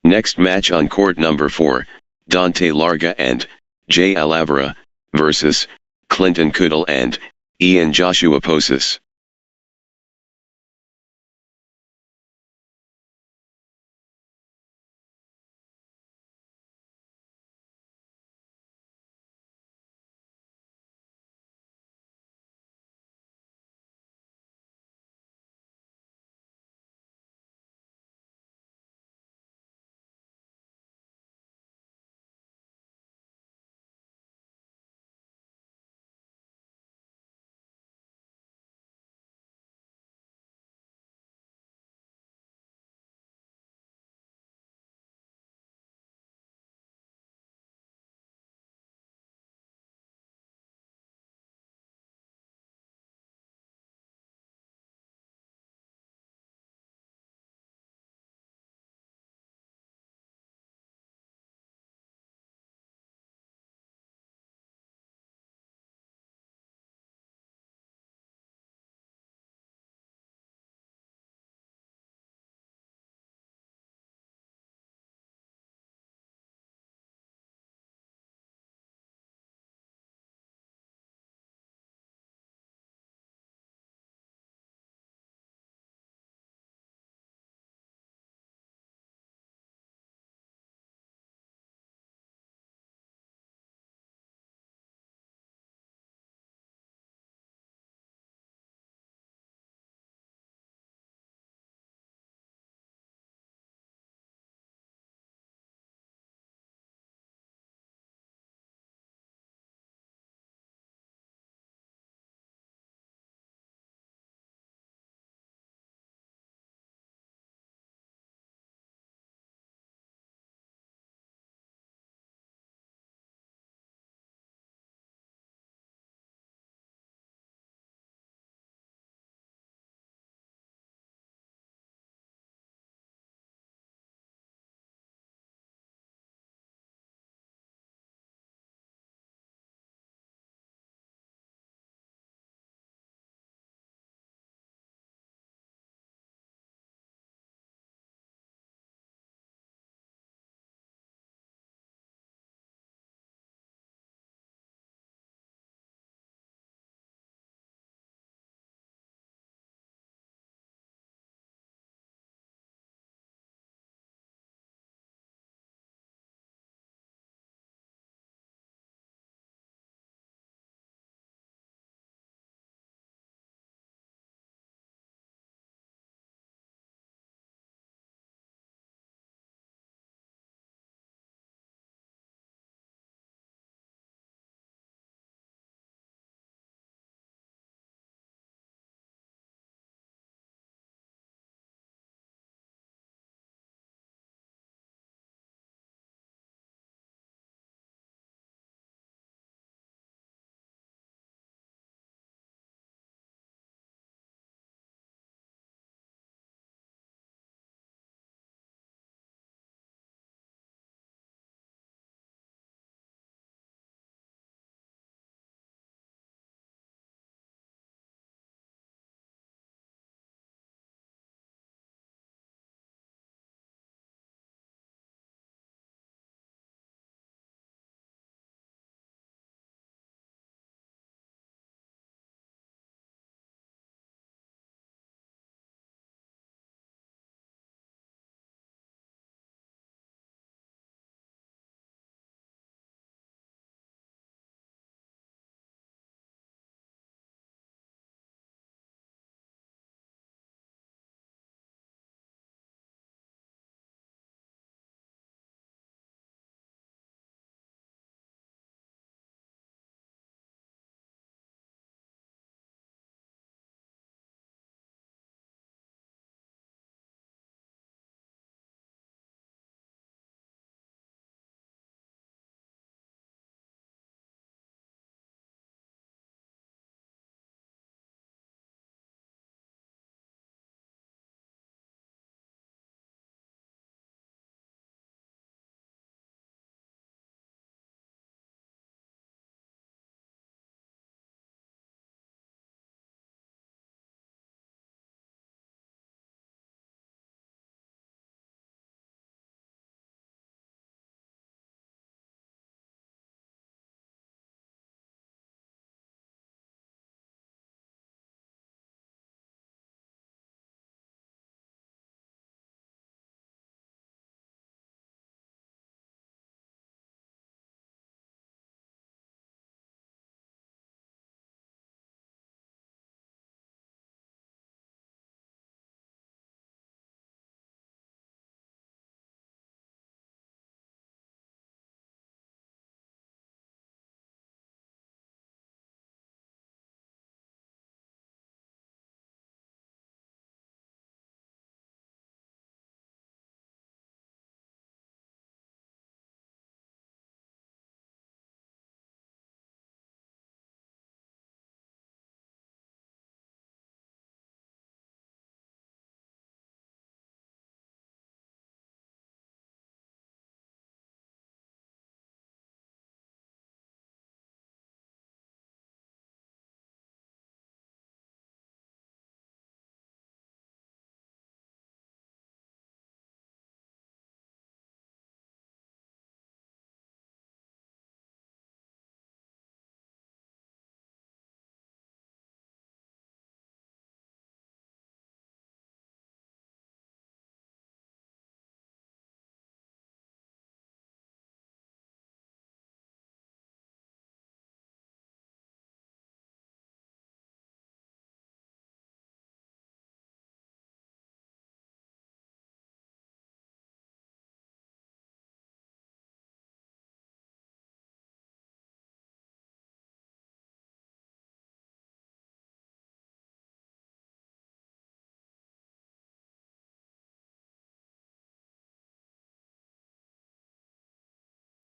Next match on court number 4, Dante Larga and Jay Alavera, versus Clinton Kuddle and Ian Joshua Poses.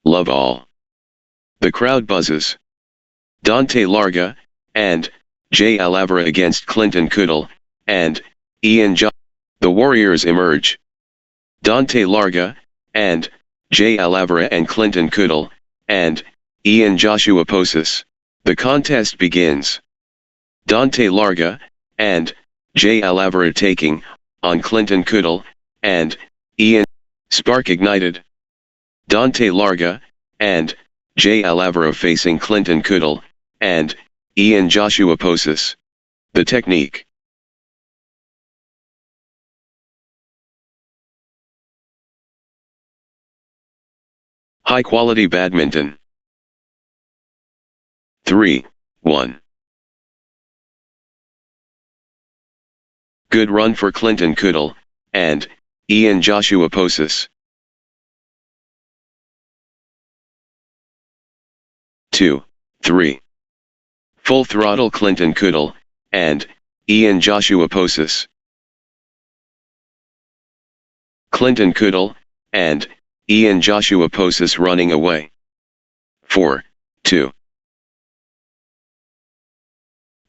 love all. The crowd buzzes. Dante Larga, and Jay Alavera against Clinton Kuddle, and Ian Joshua. The Warriors emerge. Dante Larga, and Jay Alavera and Clinton Kuddle, and Ian Joshua poses. The contest begins. Dante Larga, and Jay Alavera taking on Clinton Kuddle, and Ian. Spark ignited. Dante Larga, and Jay Alavera facing Clinton Kuddle, and Ian Joshua poses. The technique. High-quality badminton. 3-1. Good run for Clinton Kuddle, and Ian Joshua poses. 2-3. Full throttle Clinton Kuddle, and Ian Joshua poses. Clinton Kuddle, and Ian Joshua poses running away. 4-2.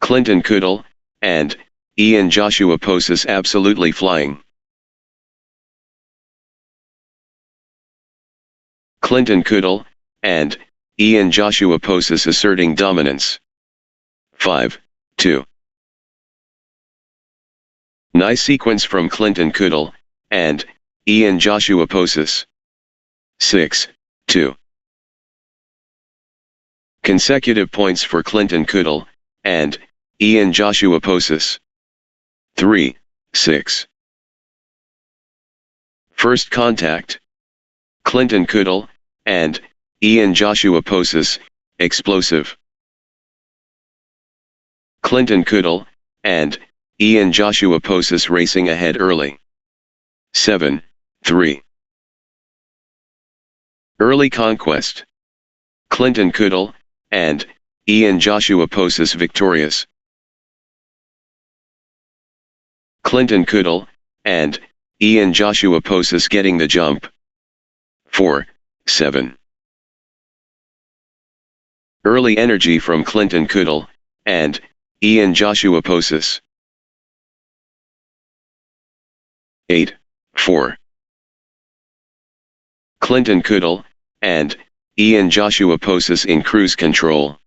Clinton Kuddle, and Ian Joshua poses absolutely flying. Clinton Kuddle, and Ian Joshua poses asserting dominance. 5-2. Nice sequence from Clinton Kuddle, and Ian Joshua poses. 6-2. Consecutive points for Clinton Kuddle, and Ian Joshua poses. 3-6. First contact. Clinton Kuddle, and Ian Joshua poses, explosive. Clinton Kuddle, and Ian Joshua poses racing ahead early. 7-3. Early conquest. Clinton Kuddle, and Ian Joshua poses victorious. Clinton Kuddle, and Ian Joshua poses getting the jump. 4-7. Early energy from Clinton Kuddle, and Ian Joshua poses. 8-4. Clinton Kuddle, and Ian Joshua poses in cruise control.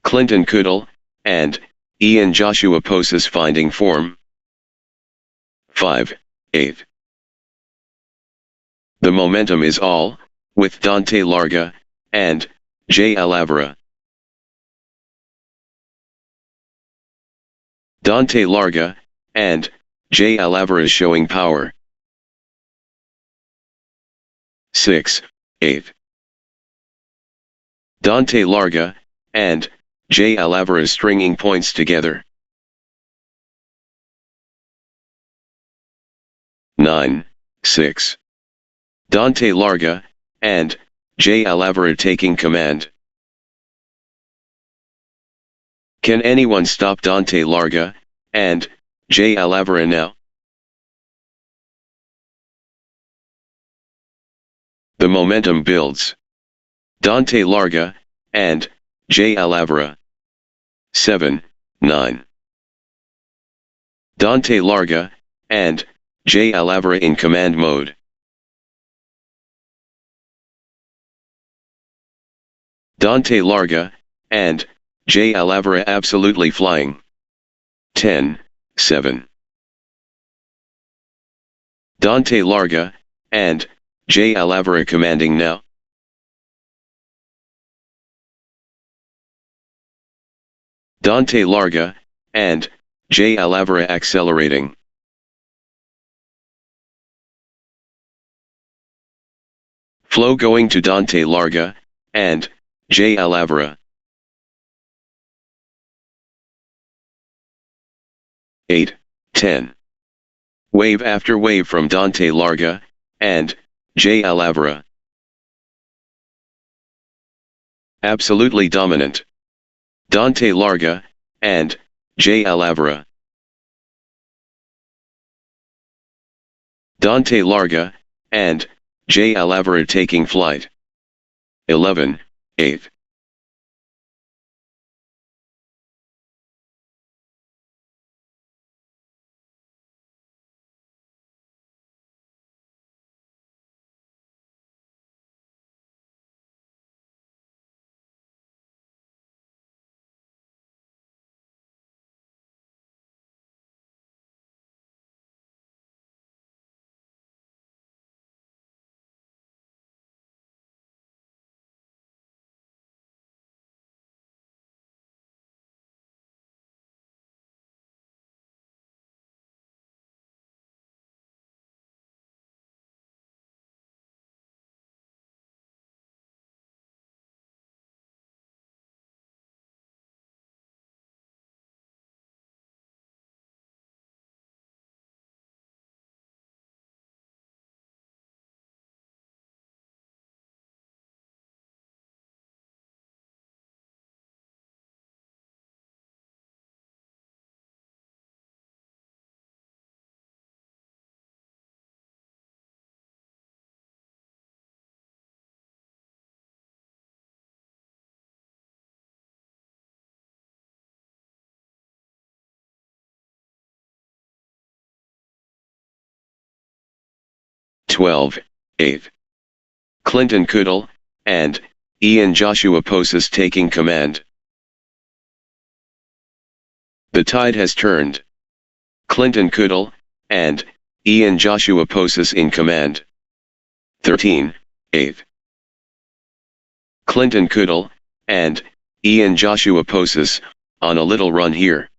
Clinton Kuddle, and Ian Joshua poses finding form. 5-8. The momentum is all, with Dante Larga, and Jay Alavera. Dante Larga, and Jay Alavera showing power. 6-8. Dante Larga, and Jay Alavera stringing points together. 9-6. Dante Larga, and Jay Alavera taking command. Can anyone stop Dante Larga, and Jay Alavera now? The momentum builds. Dante Larga, and Jay Alavera. 7-9. Dante Larga, and Jay Alavera in command mode. Dante Larga, and Jay Alavera absolutely flying. 10-7. Dante Larga, and Jay Alavera commanding now. Dante Larga, and Jay Alavera accelerating. Flow going to Dante Larga, and Jay Alavera. 8-10. Wave after wave from Dante Larga, and Jay Alavera. Absolutely dominant. Dante Larga, and Jay Alavera. Dante Larga, and J. Alavera taking flight. 11, 8. Twelve, 8. Clinton Kuddle, and Ian Joshua Poses taking command. The tide has turned. Clinton Kuddle, and Ian Joshua Poses in command. 13, 8. Clinton Kuddle, and Ian Joshua Poses, on a little run here.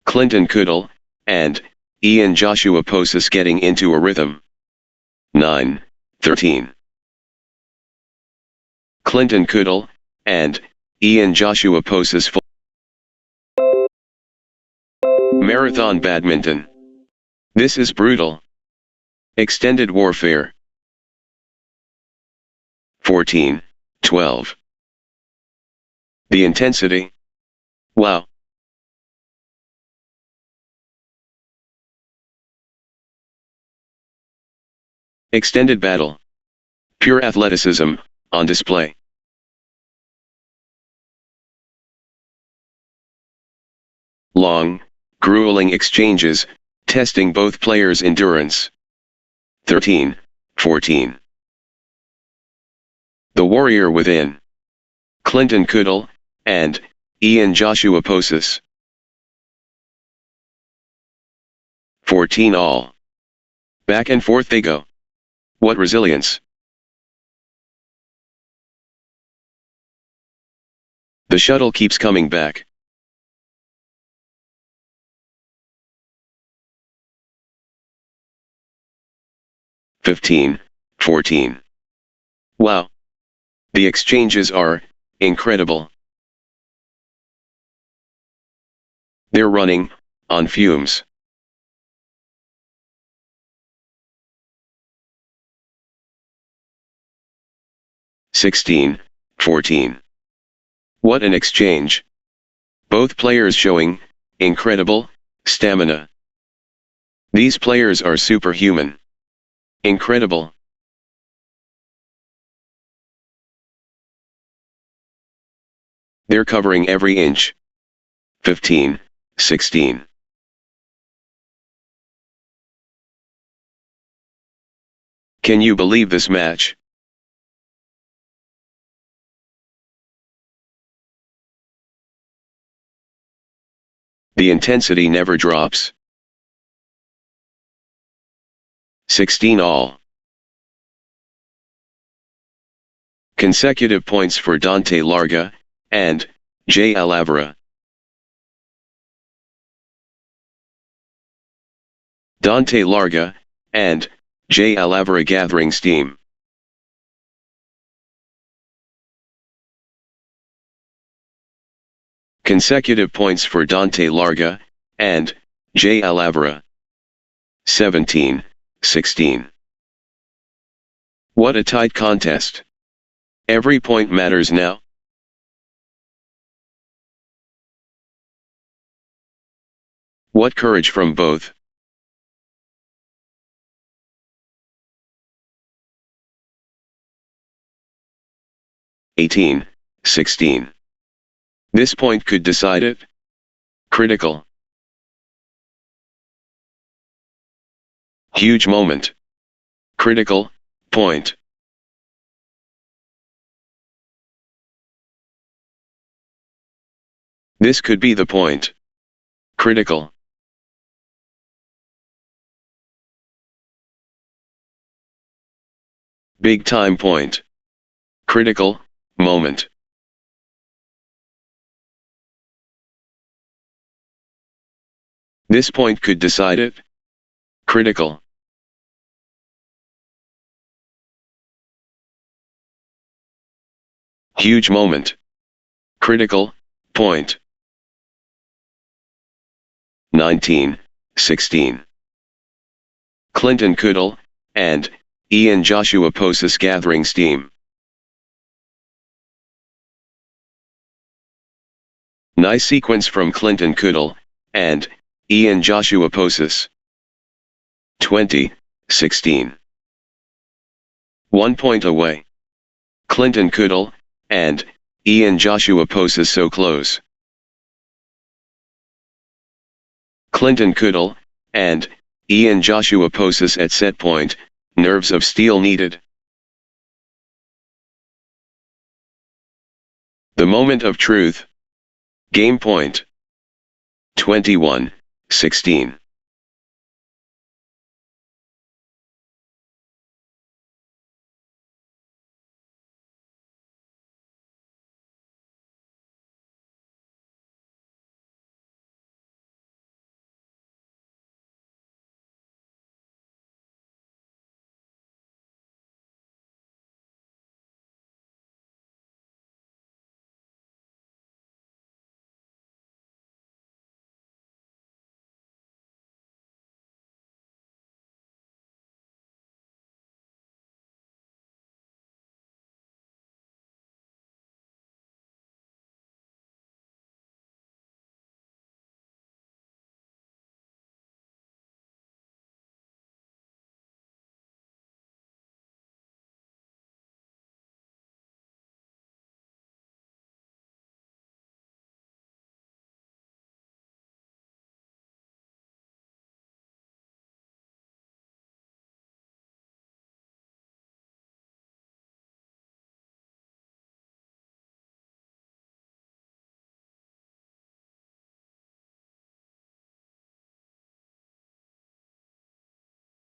Clinton Kuddle, and Ian Joshua Poses getting into a rhythm. 9, 13. Clinton Kuddle, and Ian Joshua Poses Marathon Badminton. This is brutal. Extended warfare. 14, 12. The intensity. Wow. Extended battle. Pure athleticism, on display. Long, grueling exchanges, testing both players' endurance. 13, 14. The warrior within. Clinton Kuddle, and Ian Joshua Poses. 14 all. Back and forth they go. What resilience. The shuttle keeps coming back. (15, 14). Wow. The exchanges are incredible. They're running on fumes. (16, 14). What an exchange. Both players showing incredible stamina. These players are superhuman. Incredible. They're covering every inch. 15, 16. Can you believe this match? The intensity never drops. 16 all. Consecutive points for Dante Larga, and J. Alavera. Dante Larga, and J. Alavera gathering steam. Consecutive points for Dante Larga, and J. Alavera. 17, 16. What a tight contest. Every point matters now. What courage from both. (18, 16). This point could decide it. Critical. Huge moment. Critical point. This could be the point. Critical. Big time point. Critical moment. This point could decide it. Critical. Huge moment. Critical point. 19, 16. Clinton Kuddle and Ian Joshua Poses gathering steam. Nice sequence from Clinton Kuddle and Ian Joshua Poses. 20, 16. 1 point away. Clinton Kuddle and Ian Joshua Poses so close. Clinton Kuddle and Ian Joshua Poses at set point, nerves of steel needed. The moment of truth. Game point. 21, 16.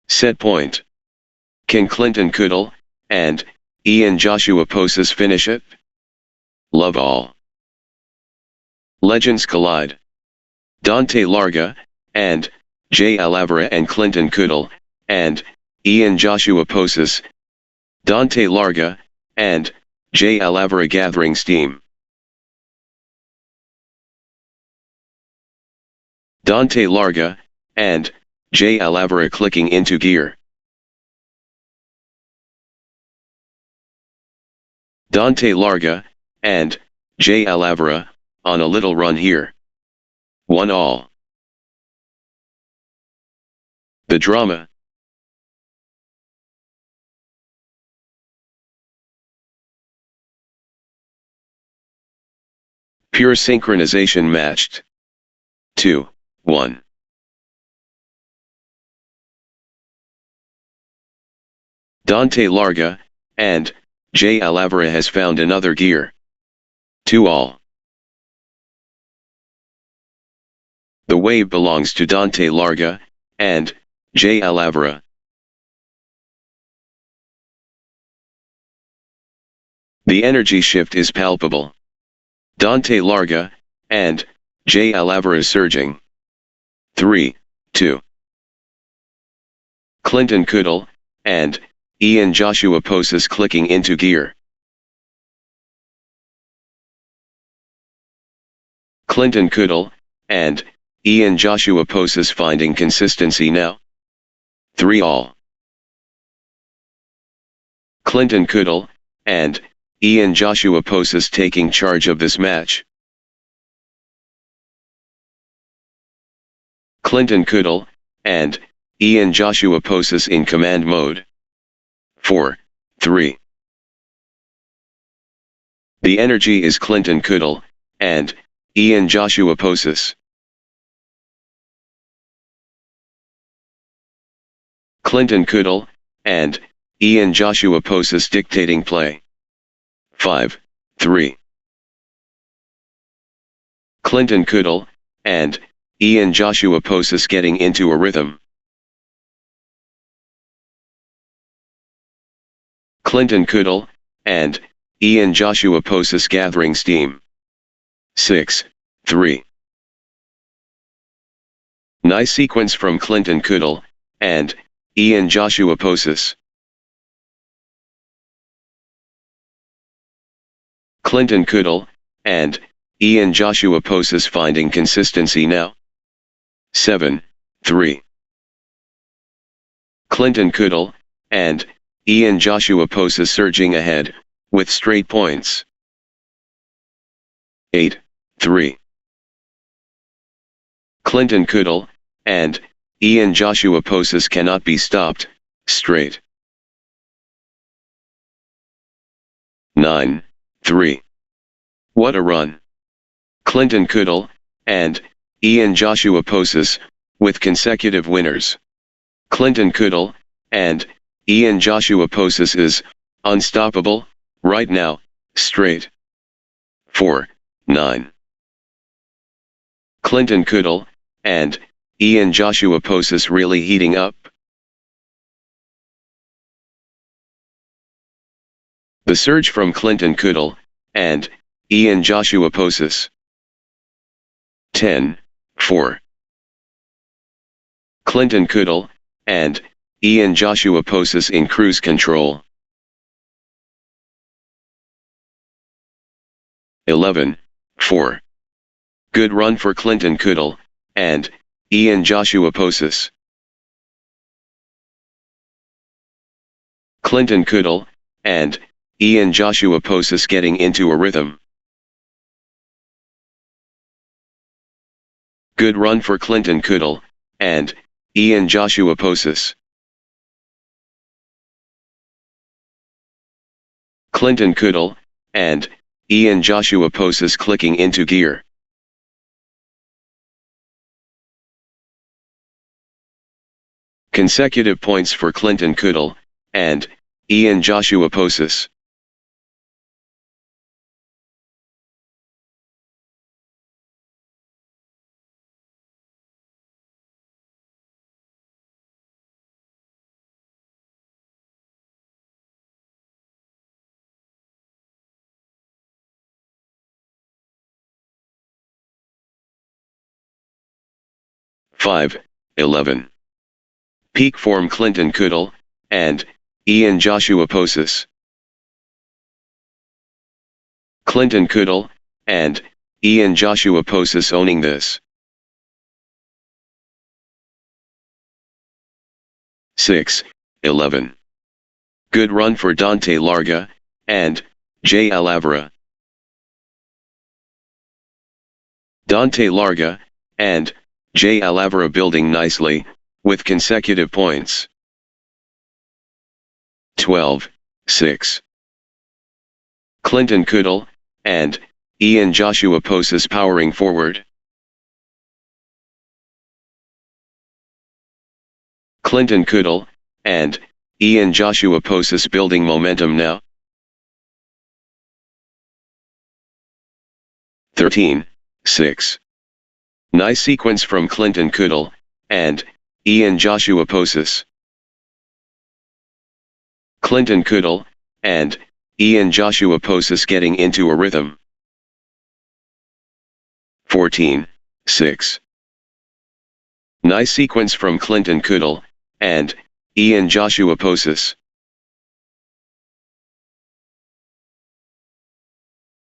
Set point. Can Clinton Kuddle and Ian Joshua Poses finish it? Love all. Legends collide. Dante Larga and Jay Alavera and Clinton Kuddle and Ian Joshua Poses. Dante Larga and Jay Alavera gathering steam. Dante Larga and Jay Alavera clicking into gear. Dante Larga and Jay Alavera on a little run here. 1-all. The drama. Pure synchronization matched. 2-1. Dante Larga and Jay Alavera has found another gear. 2-all. The wave belongs to Dante Larga and Jay Alavera. The energy shift is palpable. Dante Larga and Jay Alavera surging. 3-2. Clinton Kuddle and Ian Joshua Poses clicking into gear. Clinton Kuddle and Ian Joshua Poses finding consistency now. 3-all. Clinton Kuddle and Ian Joshua Poses taking charge of this match. Clinton Kuddle, and Ian Joshua Poses in command mode. 4, 3. The energy is Clinton Kuddle, and Ian Joshua Poses. Clinton Kuddle, and Ian Joshua Poses dictating play. 5, 3. Clinton Kuddle, and Ian Joshua Poses getting into a rhythm. Clinton Kuddle, and Ian Joshua Poses gathering steam. 6, 3. Nice sequence from Clinton Kuddle, and Ian Joshua Poses. Clinton Kuddle, and Ian Joshua Poses finding consistency now. 7, 3. Clinton Kuddle, and Ian Joshua Poses surging ahead, with straight points. 8, 3. Clinton Kuddle, and Ian Joshua Poses cannot be stopped, straight. 9, 3. What a run. Clinton Kuddle, and Ian Joshua Poses, with consecutive winners. Clinton Kuddle, and Ian Joshua Poses is unstoppable right now, straight. 4, 9. Clinton Kuddle, and Ian Joshua Poses really heating up. The surge from Clinton Kuddle, and Ian Joshua Poses. 10, 4. Clinton Kuddle, and Ian Joshua Poses in cruise control. 11, 4. Good run for Clinton Kuddle, and Ian Joshua Poses. Clinton Kuddle, and Ian Joshua Poses getting into a rhythm. Good run for Clinton Kuddle, and Ian Joshua Poses. Clinton Kuddle, and Ian Joshua Poses clicking into gear. Consecutive points for Clinton Kuddle, and Ian Joshua Poses. Five, 11. Peak form Clinton Kuddle, and Ian Joshua Poses. Clinton Kuddle, and Ian Joshua Poses owning this. 6, 11. Good run for Dante Larga, and Jay Alavera. Dante Larga, and Jay Alavera building nicely, with consecutive points. 12, 6. Clinton Kuddle, and Ian Joshua Poses powering forward. Clinton Kuddle, and Ian Joshua Poses building momentum now. 13, 6. Nice sequence from Clinton Kuddle, and Ian Joshua Poses. Clinton Kuddle, and Ian Joshua Poses getting into a rhythm. 14, 6. Nice sequence from Clinton Kuddle, and Ian Joshua Poses.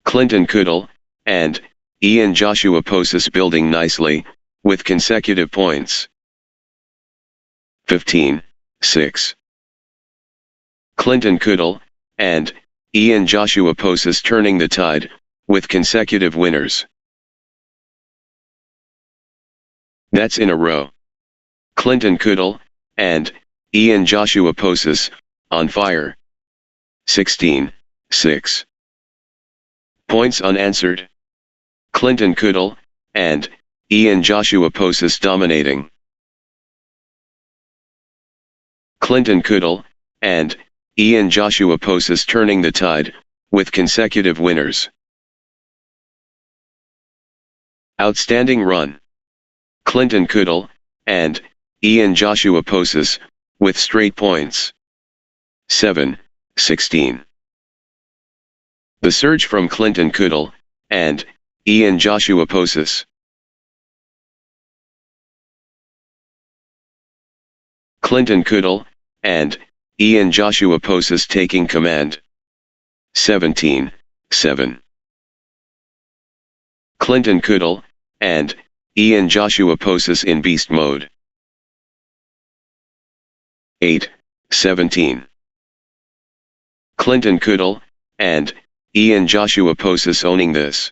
Clinton Kuddle, and Ian Joshua Poses building nicely, with consecutive points. 15, 6. Clinton Kuddle, and Ian Joshua Poses turning the tide, with consecutive winners. That's in a row. Clinton Kuddle, and Ian Joshua Poses, on fire. 16, 6. Points unanswered. Clinton Kuddle, and Ian Joshua Poses dominating. Clinton Kuddle, and Ian Joshua Poses turning the tide, with consecutive winners. Outstanding run. Clinton Kuddle, and Ian Joshua Poses, with straight points. 7, 16. The surge from Clinton Kuddle, and Ian Joshua Poses. Clinton Kuddle, and Ian Joshua Poses taking command. 17, 7. Clinton Kuddle, and Ian Joshua Poses in beast mode. 8, 17. Clinton Kuddle, and Ian Joshua Poses owning this.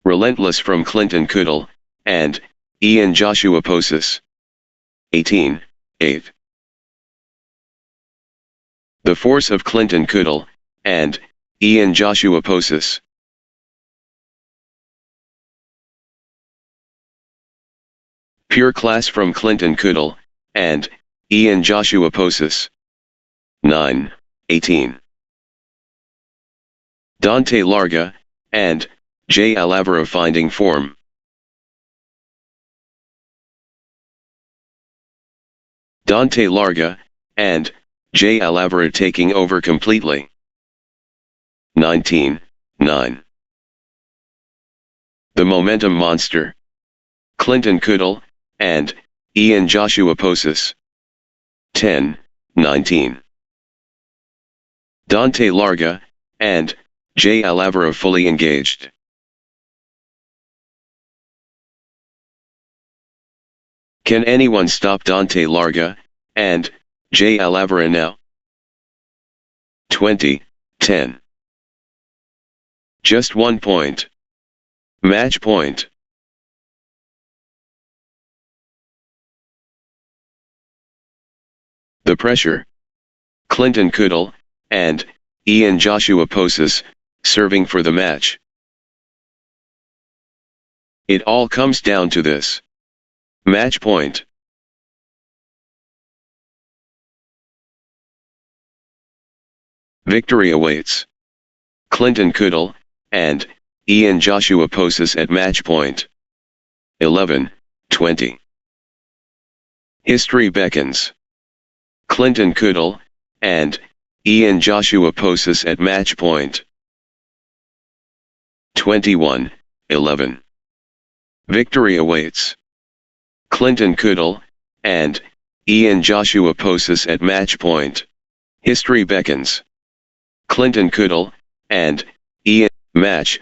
Relentless from Clinton Kuddle, and Ian Joshua Poses. 18, 8. The force of Clinton Kuddle, and Ian Joshua Poses. Pure class from Clinton Kuddle, and Ian Joshua Poses. 9, 18. Dante Larga, and Jay Alavaro finding form. Dante Larga, and Jay Alavaro taking over completely. 19, 9. The momentum monster. Clinton Kuddle, and Ian Joshua Poses. 10, 19. Dante Larga, and Jay Alavaro fully engaged. Can anyone stop Dante Larga, and Jay Alavaro now? 20, 10. Just 1 point. Match point. The pressure. Clinton Kuddle, and Ian Joshua Poses, serving for the match. It all comes down to this. Match point. Victory awaits. Clinton Kuddle, and Ian Joshua Poses at match point. 11, 20. History beckons. Clinton Kuddle, and Ian Joshua Poses at match point. 21, 11. Victory awaits. Clinton Kuddle, and Ian Joshua Poses at match point. History beckons. Clinton Kuddle, and Ian match.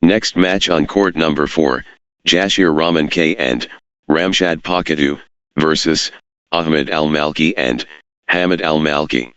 Next match on court number 4, Jashir Rahman K and Ramshad Pakadu versus Ahmed Al Malki and Hamid Al Malki.